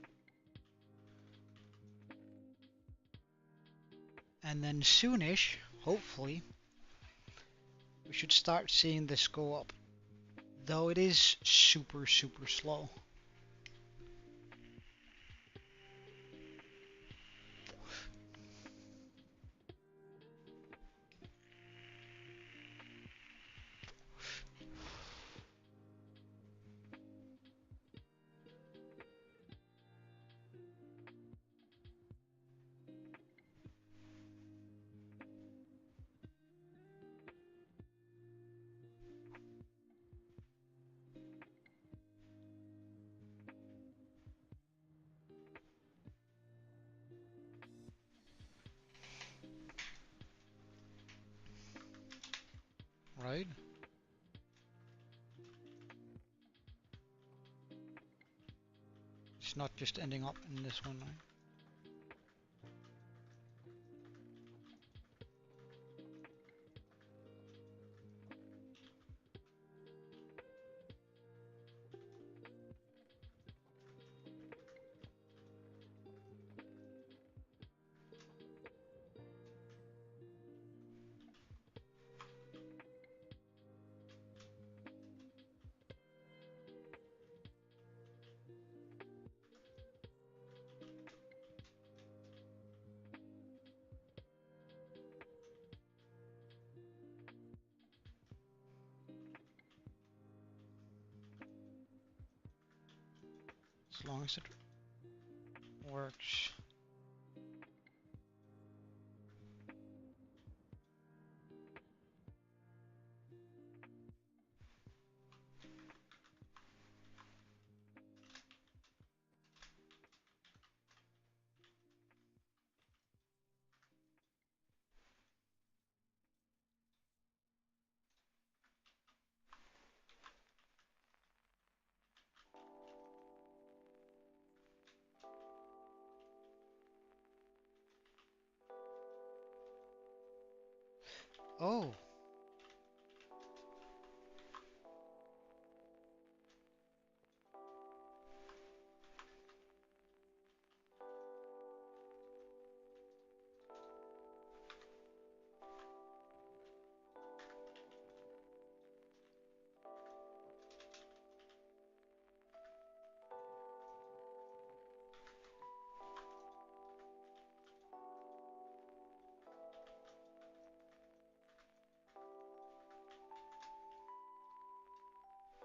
And then soonish, hopefully, we should start seeing this go up. Though it is super slow. Right? It's not just ending up in this one, right? As long as it works. Oh,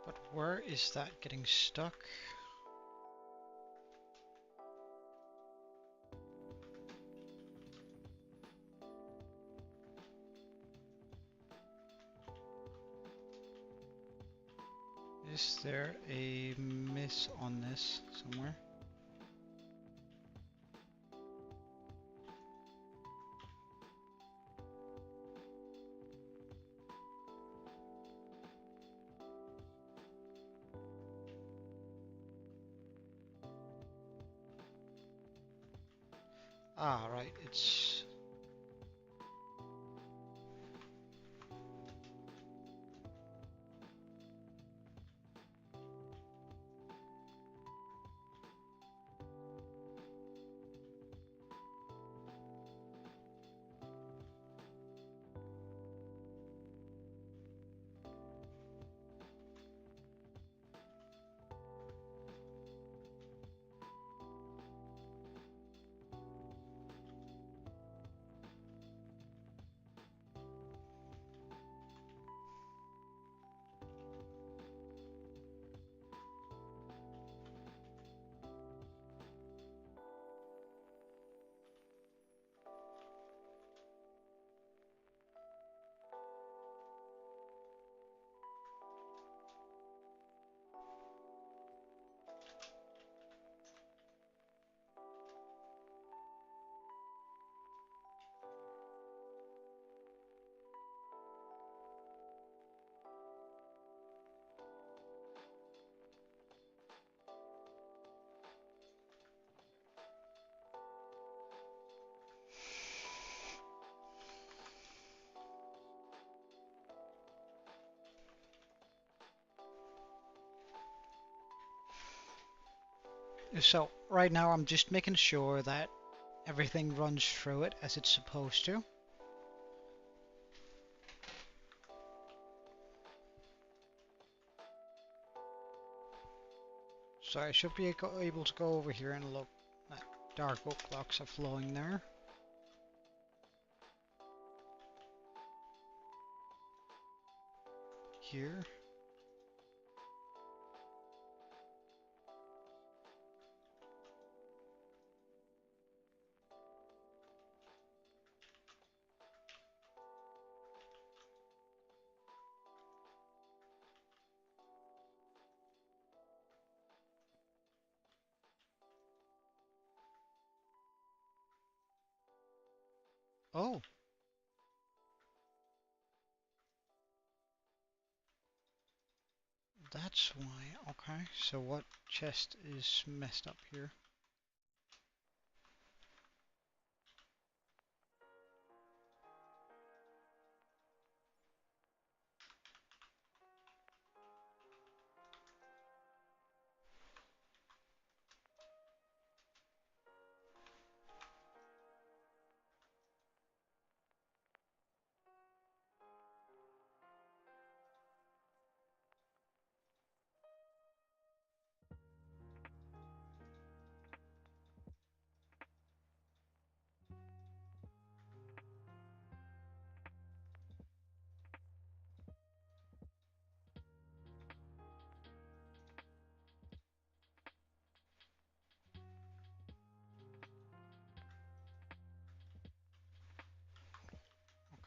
but where is that getting stuck? Is there a miss on this somewhere? Ah, right, it's... So, right now I'm just making sure that everything runs through it as it's supposed to. So I should be able to go over here and look at dark oak blocks are flowing there. Here. Oh, that's why. Okay, so what chest is messed up here?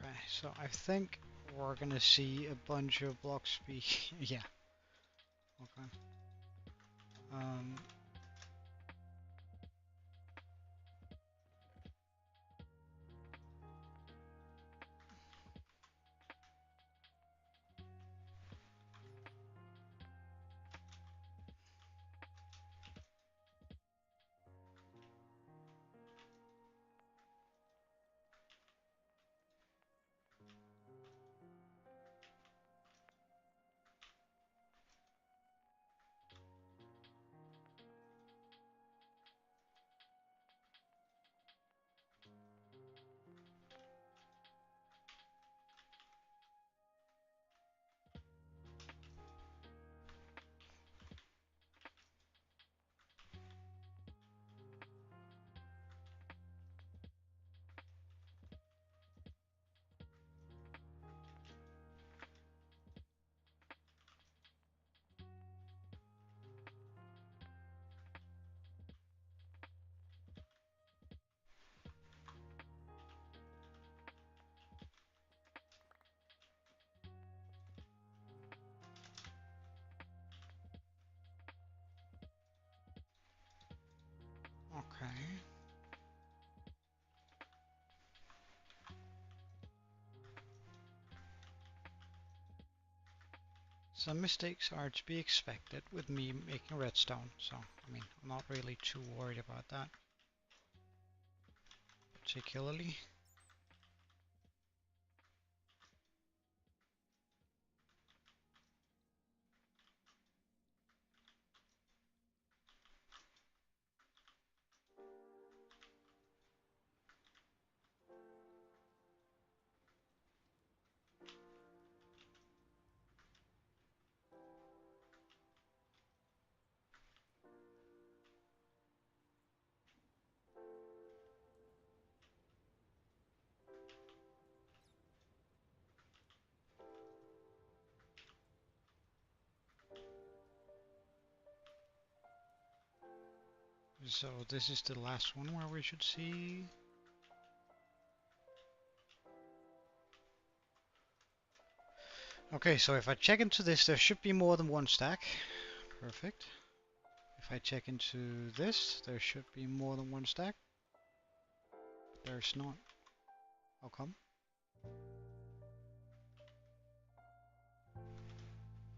Okay, so I think we're gonna see a bunch of blocks be... yeah, okay. Um, okay. Some mistakes are to be expected with me making redstone, so, I mean, I'm not really too worried about that. particularly. So this is the last one where we should see. Okay, so if I check into this, there should be more than one stack. Perfect. If I check into this, there should be more than one stack. There's not. How come?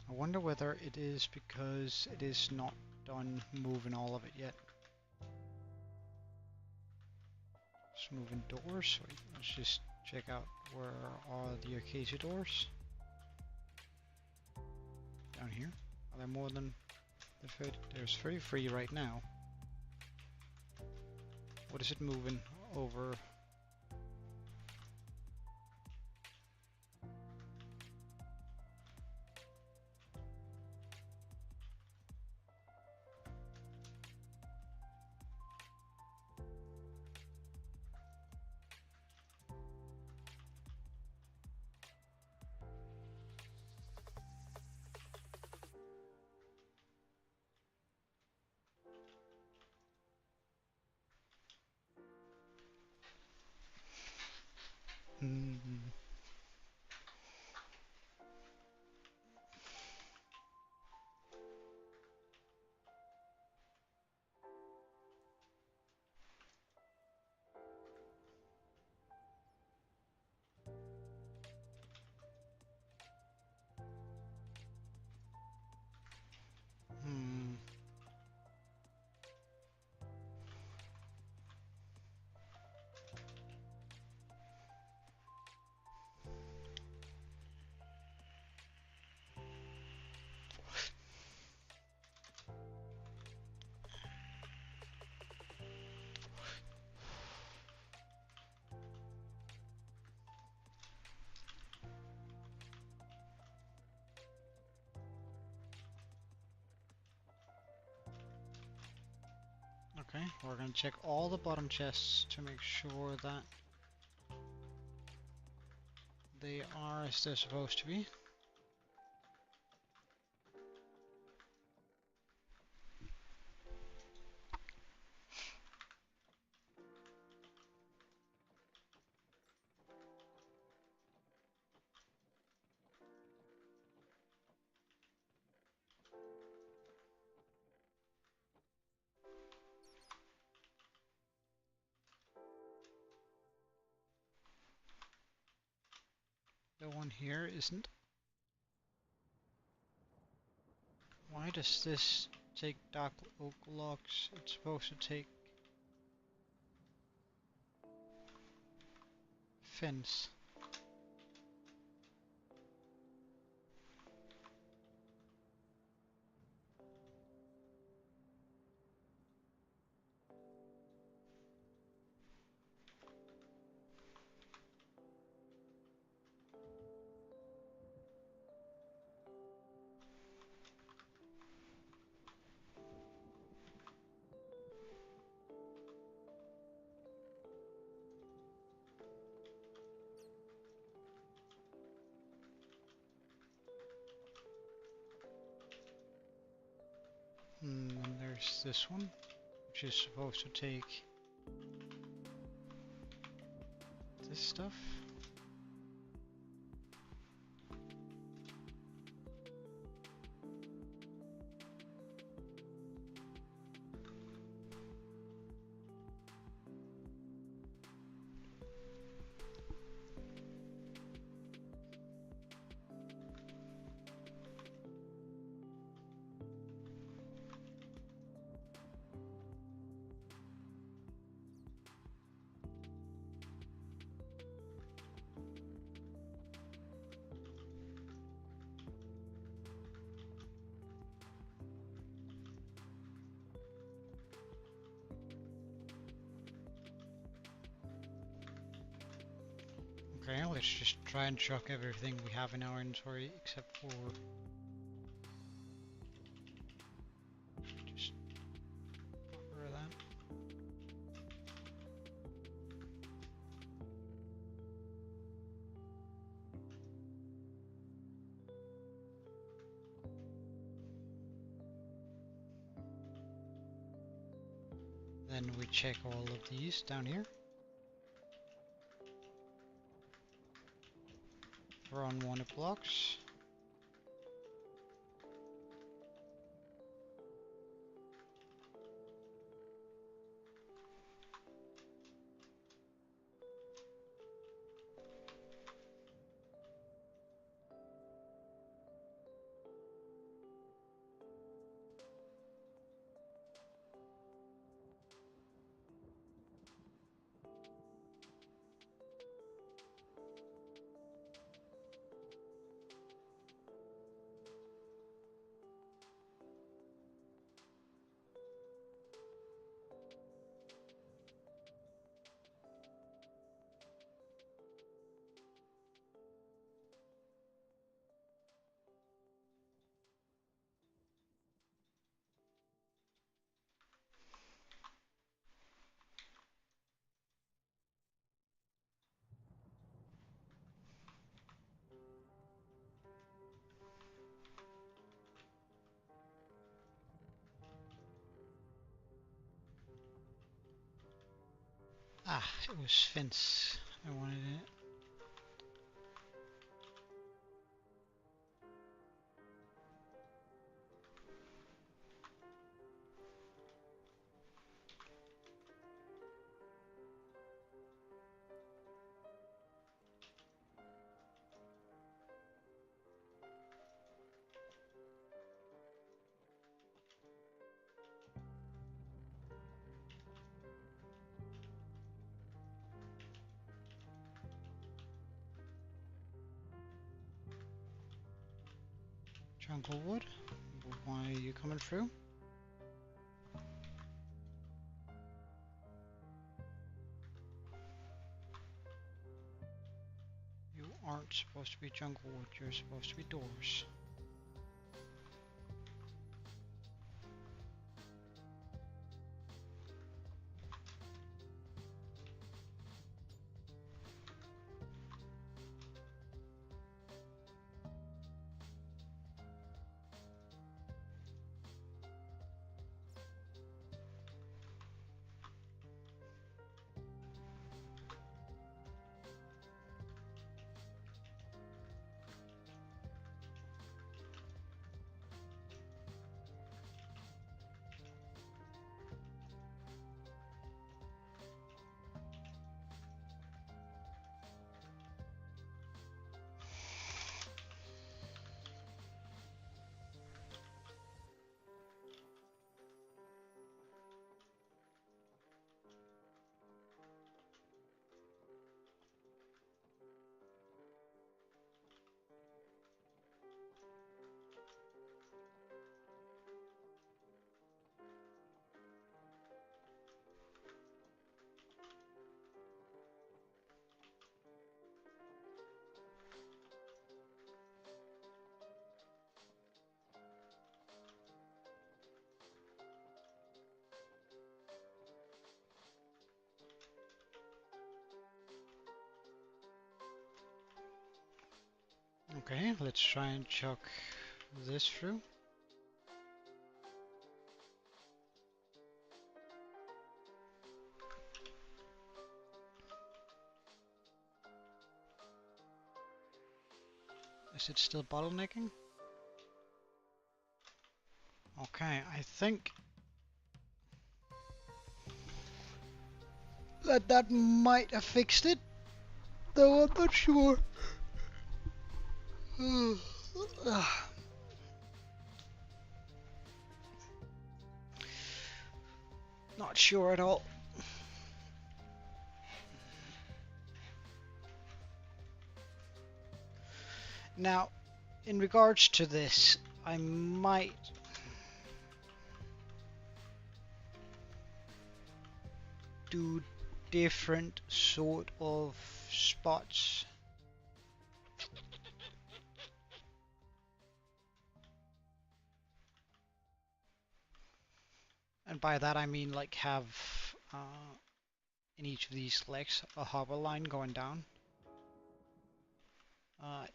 I wonder whether it is because it is not done moving all of it yet. Just moving doors. Wait, let's just check out where are the acacia doors. Down here. Are there more than the 30? There's 33 right now. What is it moving over? Okay, we're going to check all the bottom chests to make sure that they are as they're supposed to be. The one here isn't. Why does this take dark oak logs? It's supposed to take fence. And there's this one, which is supposed to take this stuff. Okay, let's just try and chuck everything we have in our inventory except for just cover that. Then we check all of these down here. We're on unwanted blocks. Ah, it was fence. I wanted it. Jungle wood. Why are you coming through? You aren't supposed to be jungle wood, you're supposed to be doors. Okay, let's try and chuck this through. Is it still bottlenecking? Okay, I think that might have fixed it, though I'm not sure. Not sure at all. Now, in regards to this, I might do different sort of spots. And by that I mean like have in each of these legs a hover line going down.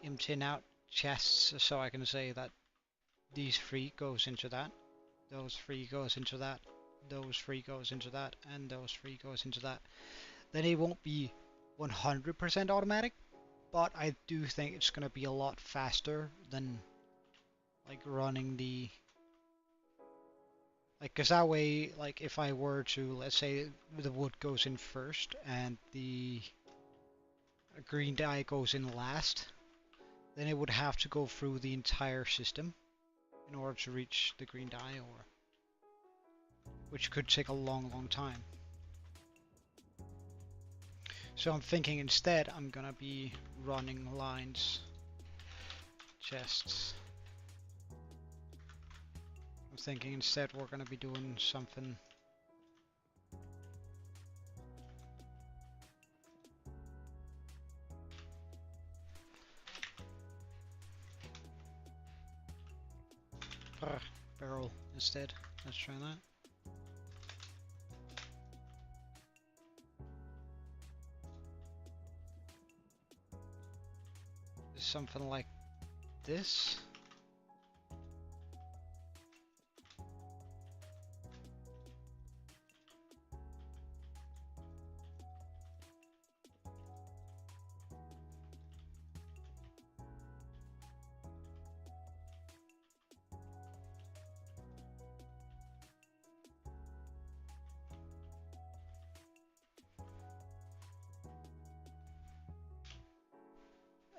Empty and out chests, so I can say that these three goes into that, those three goes into that, those three goes into that, and those three goes into that. Then it won't be 100% automatic, but I do think it's going to be a lot faster than like running the like, because that way, like if I were to, let's say the wood goes in first and the green dye goes in last, then it would have to go through the entire system in order to reach the green dye, or which could take a long time. So I'm thinking instead I'm gonna be running lines, chests. I'm thinking instead we're gonna be doing something barrel instead. Let's try that. Something like this.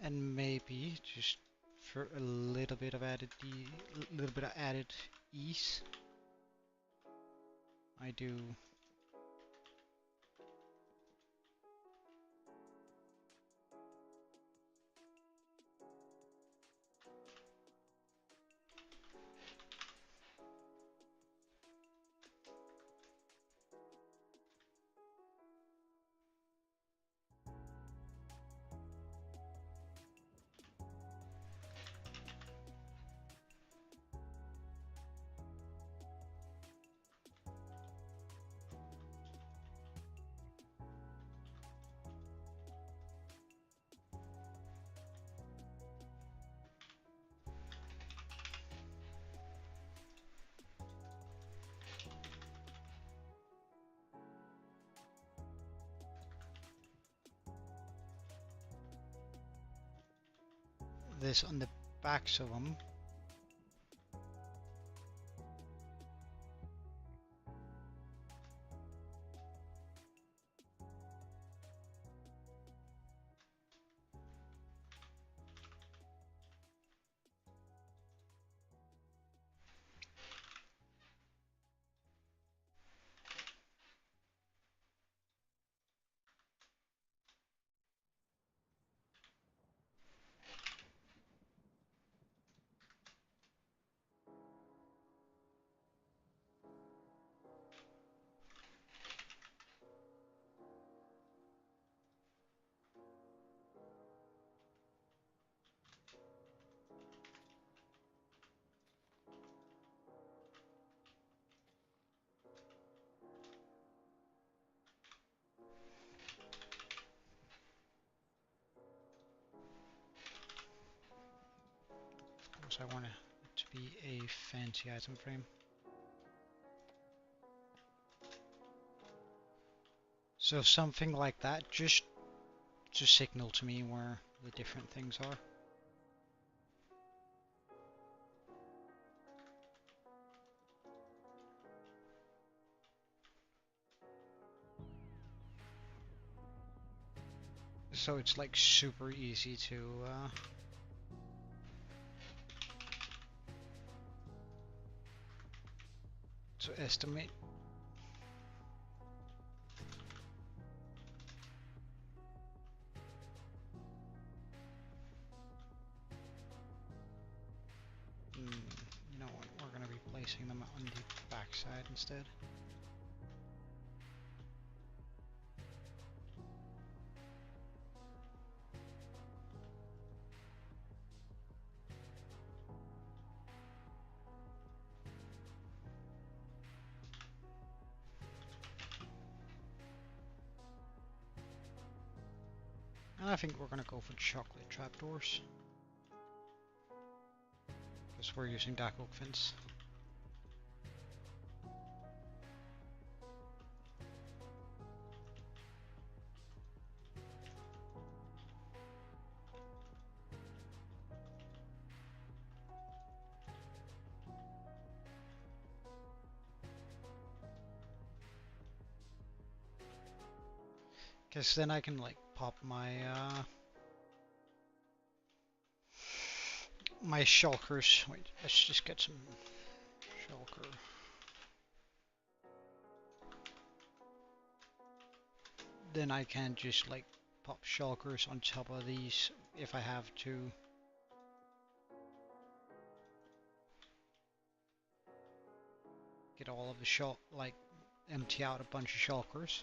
And maybe just for a little bit of added ease, I do this on the backs of them. Of course I want it to be a fancy item frame. So something like that, just to signal to me where the different things are. So it's like super easy to estimate. You know what, we're going to be placing them on the back side instead. And I think we're gonna go for chocolate trapdoors. Because we're using dark oak fence. Because then I can like pop my my shulkers. Wait, let's just get some shulker. Then I can just like pop shulkers on top of these if I have to. Get all of the shulk, like empty out a bunch of shulkers.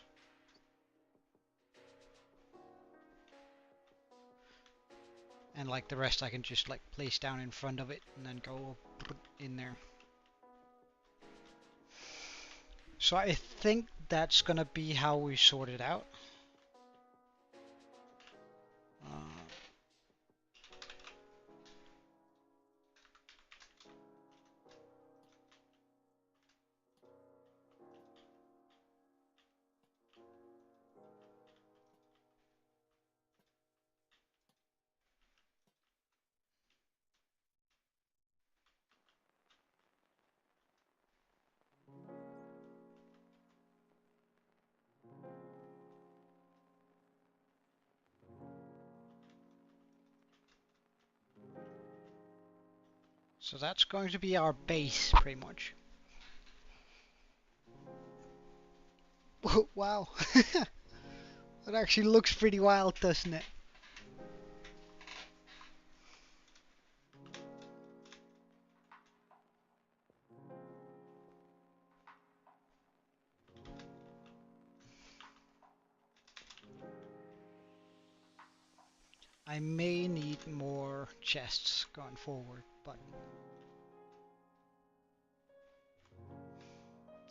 And like the rest I can just like place down in front of it and then go in there. So I think that's gonna be how we sort it out. So that's going to be our base, pretty much. Wow. That actually looks pretty wild, doesn't it? I may need more chests going forward, but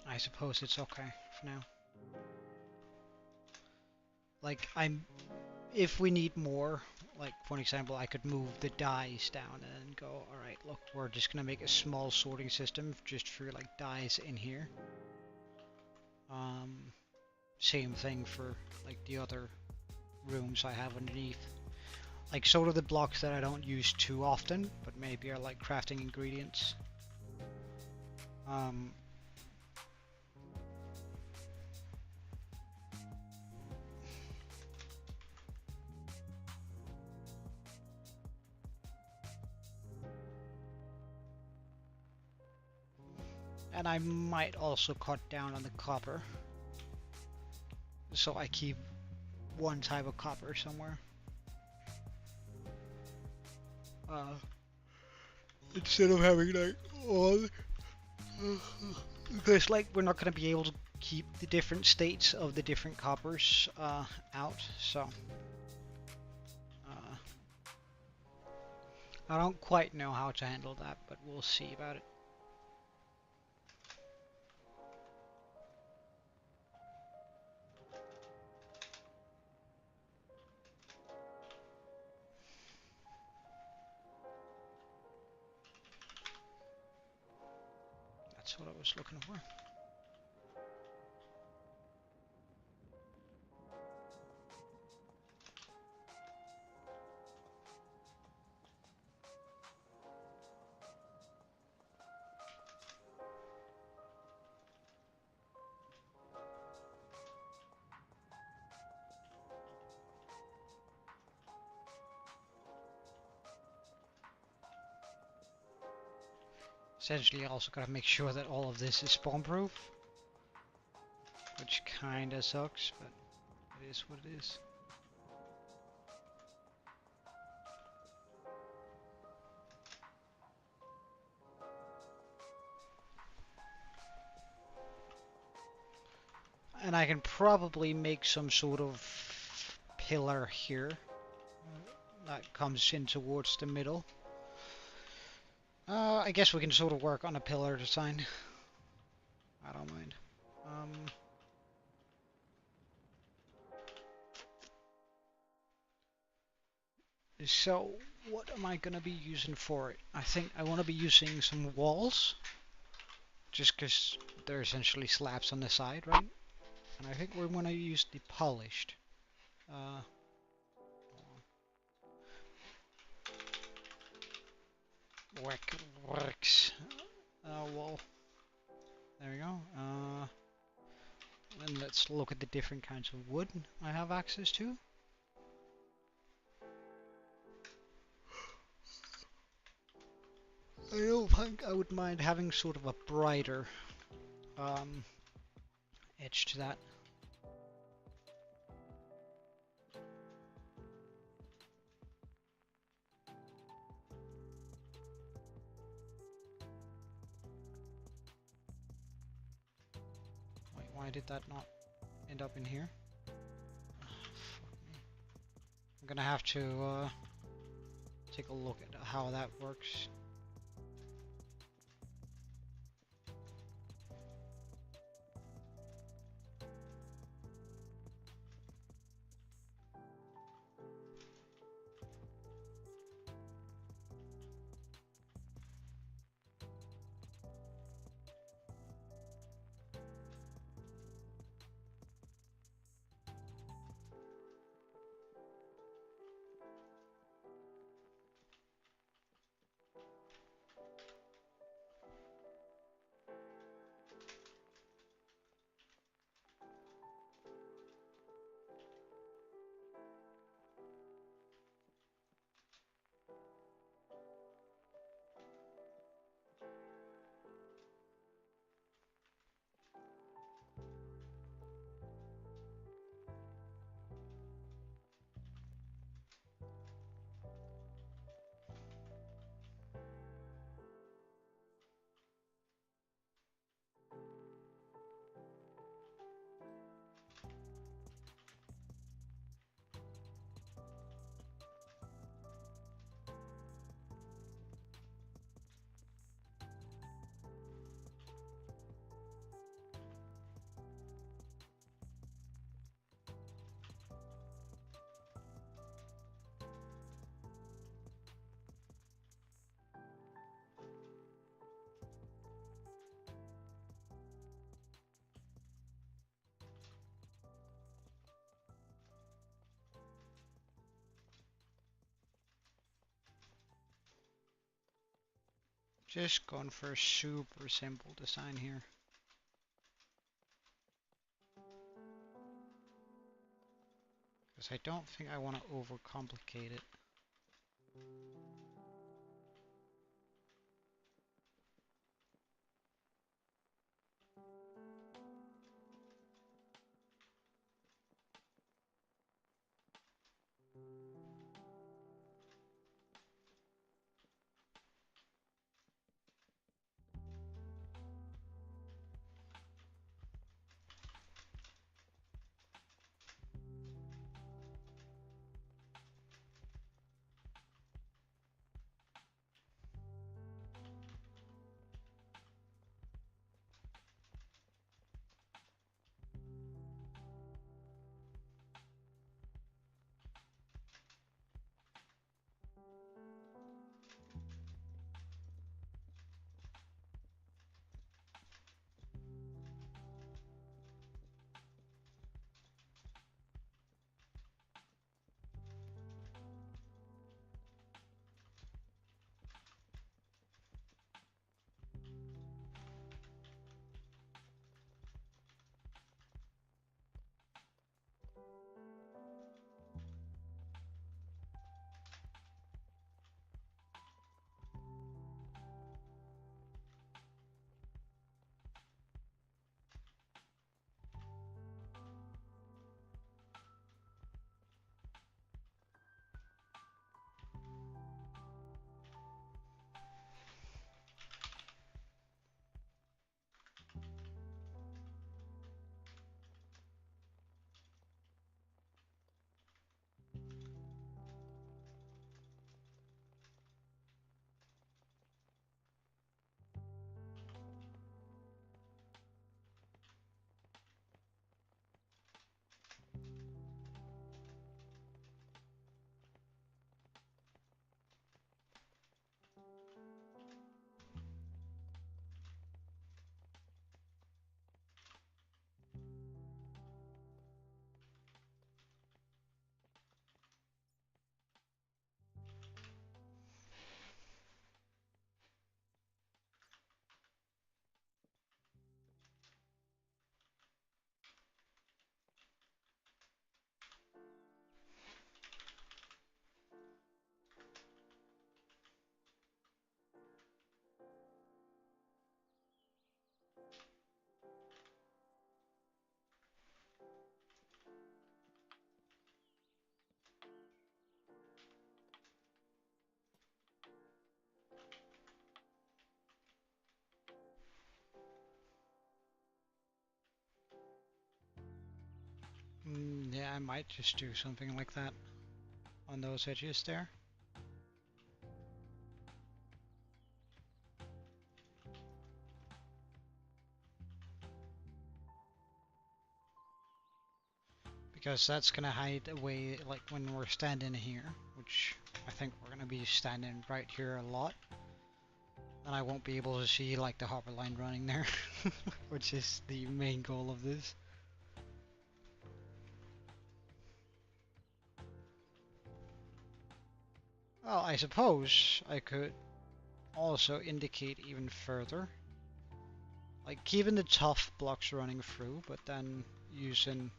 I suppose it's okay for now. Like, if we need more, like for example, I could move the dies down and go, alright, look, we're just gonna make a small sorting system just for like dies in here. Same thing for like the other rooms I have underneath. Like sort of the blocks that I don't use too often, but maybe are like crafting ingredients. And I might also cut down on the copper, so I keep one type of copper somewhere. Instead of having like all, because like we're not going to be able to keep the different states of the different coppers out, so I don't quite know how to handle that, but we'll see about it. That's what I was looking for. Essentially, I also gotta make sure that all of this is spawn-proof, which kinda sucks, but it is what it is. And I can probably make some sort of pillar here that comes in towards the middle. I guess we can sort of work on a pillar design. I don't mind. So what am I gonna be using for it? I think I want to be using some walls, just because they're essentially slabs on the side, right? And I think we're gonna use the polished. Works. Wall. There we go. And let's look at the different kinds of wood I have access to. I don't think I would mind having sort of a brighter edge to that. Wait, why did that not end up in here? Oh, fuck me. I'm gonna have to take a look at how that works. Just going for a super simple design here. Because I don't think I want to overcomplicate it. Yeah, I might just do something like that on those edges there. Because that's gonna hide away like when we're standing here, which I think we're gonna be standing right here a lot. And I won't be able to see like the hopper line running there, which is the main goal of this. Well, I suppose I could also indicate even further, like keeping the tough blocks running through, but then using,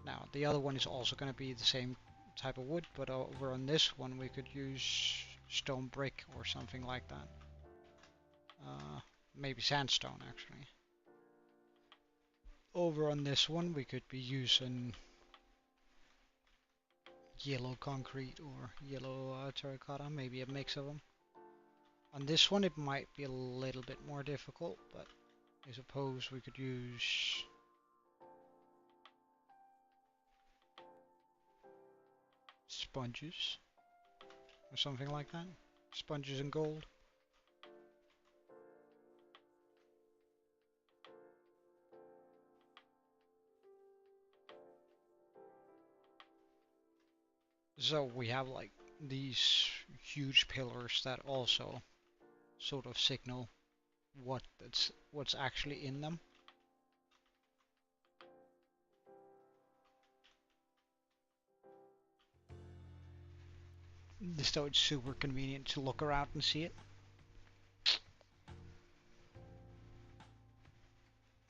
now the other one is also going to be the same type of wood, but over on this one we could use stone brick or something like that. Maybe sandstone actually. Over on this one we could be using yellow concrete or yellow terracotta, maybe a mix of them. On this one it might be a little bit more difficult, but I suppose we could use sponges or something like that. Sponges and gold. So we have like these huge pillars that also sort of signal what's actually in them. So it's super convenient to look around and see it.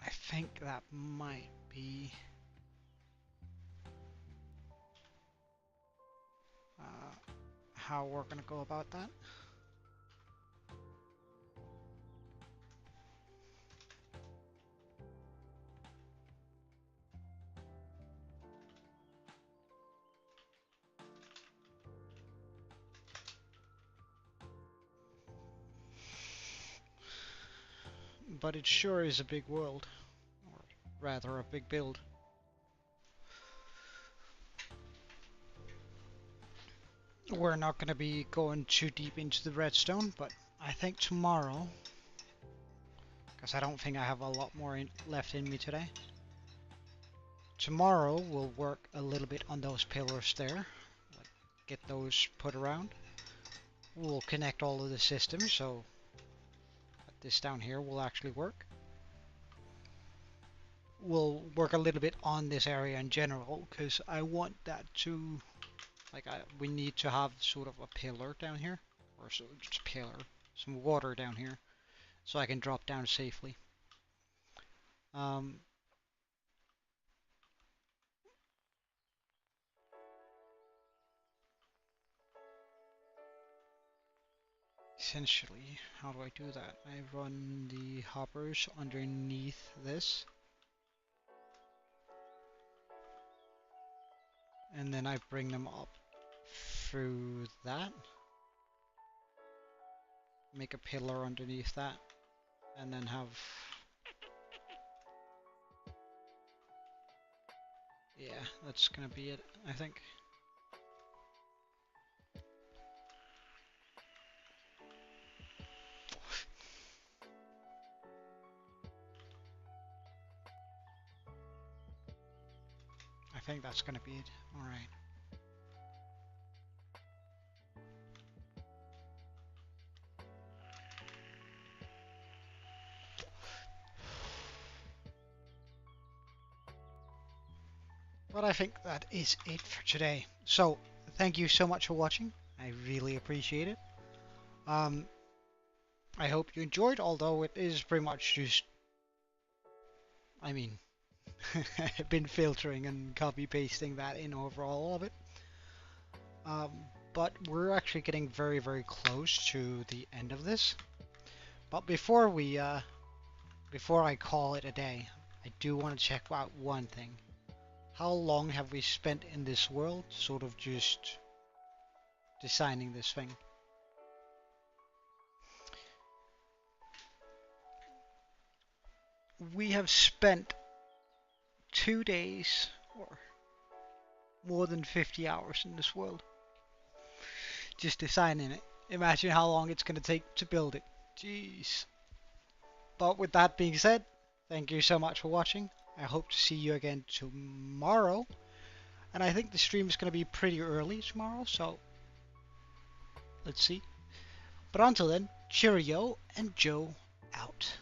I think that might be how we're gonna go about that. But it sure is a big world, or rather a big build. We're not going to be going too deep into the redstone, but I think tomorrow, because I don't think I have a lot more left in me today, tomorrow we'll work a little bit on those pillars there, like get those put around. We'll connect all of the systems so that this down here will actually work. We'll work a little bit on this area in general, because I want that to, like, we need to have sort of a pillar down here, or so just a pillar, some water down here, so I can drop down safely. Essentially, how do I do that? I run the hoppers underneath this, and then I bring them up through that, make a pillar underneath that, and then have, yeah, that's gonna be it, I think. I think that's gonna be it. Alright. But I think that is it for today. So, thank you so much for watching. I really appreciate it. I hope you enjoyed, although it is pretty much just, I mean, I've been filtering and copy pasting that in over all of it. But we're actually getting very, very close to the end of this. But before I call it a day, I do want to check out one thing. How long have we spent in this world, sort of just designing this thing? We have spent 2 days or more than 50 hours in this world. Just designing it. Imagine how long it's going to take to build it. Jeez. But with that being said, thank you so much for watching. I hope to see you again tomorrow. And I think the stream is going to be pretty early tomorrow, so let's see. But until then, cheerio and Joe out.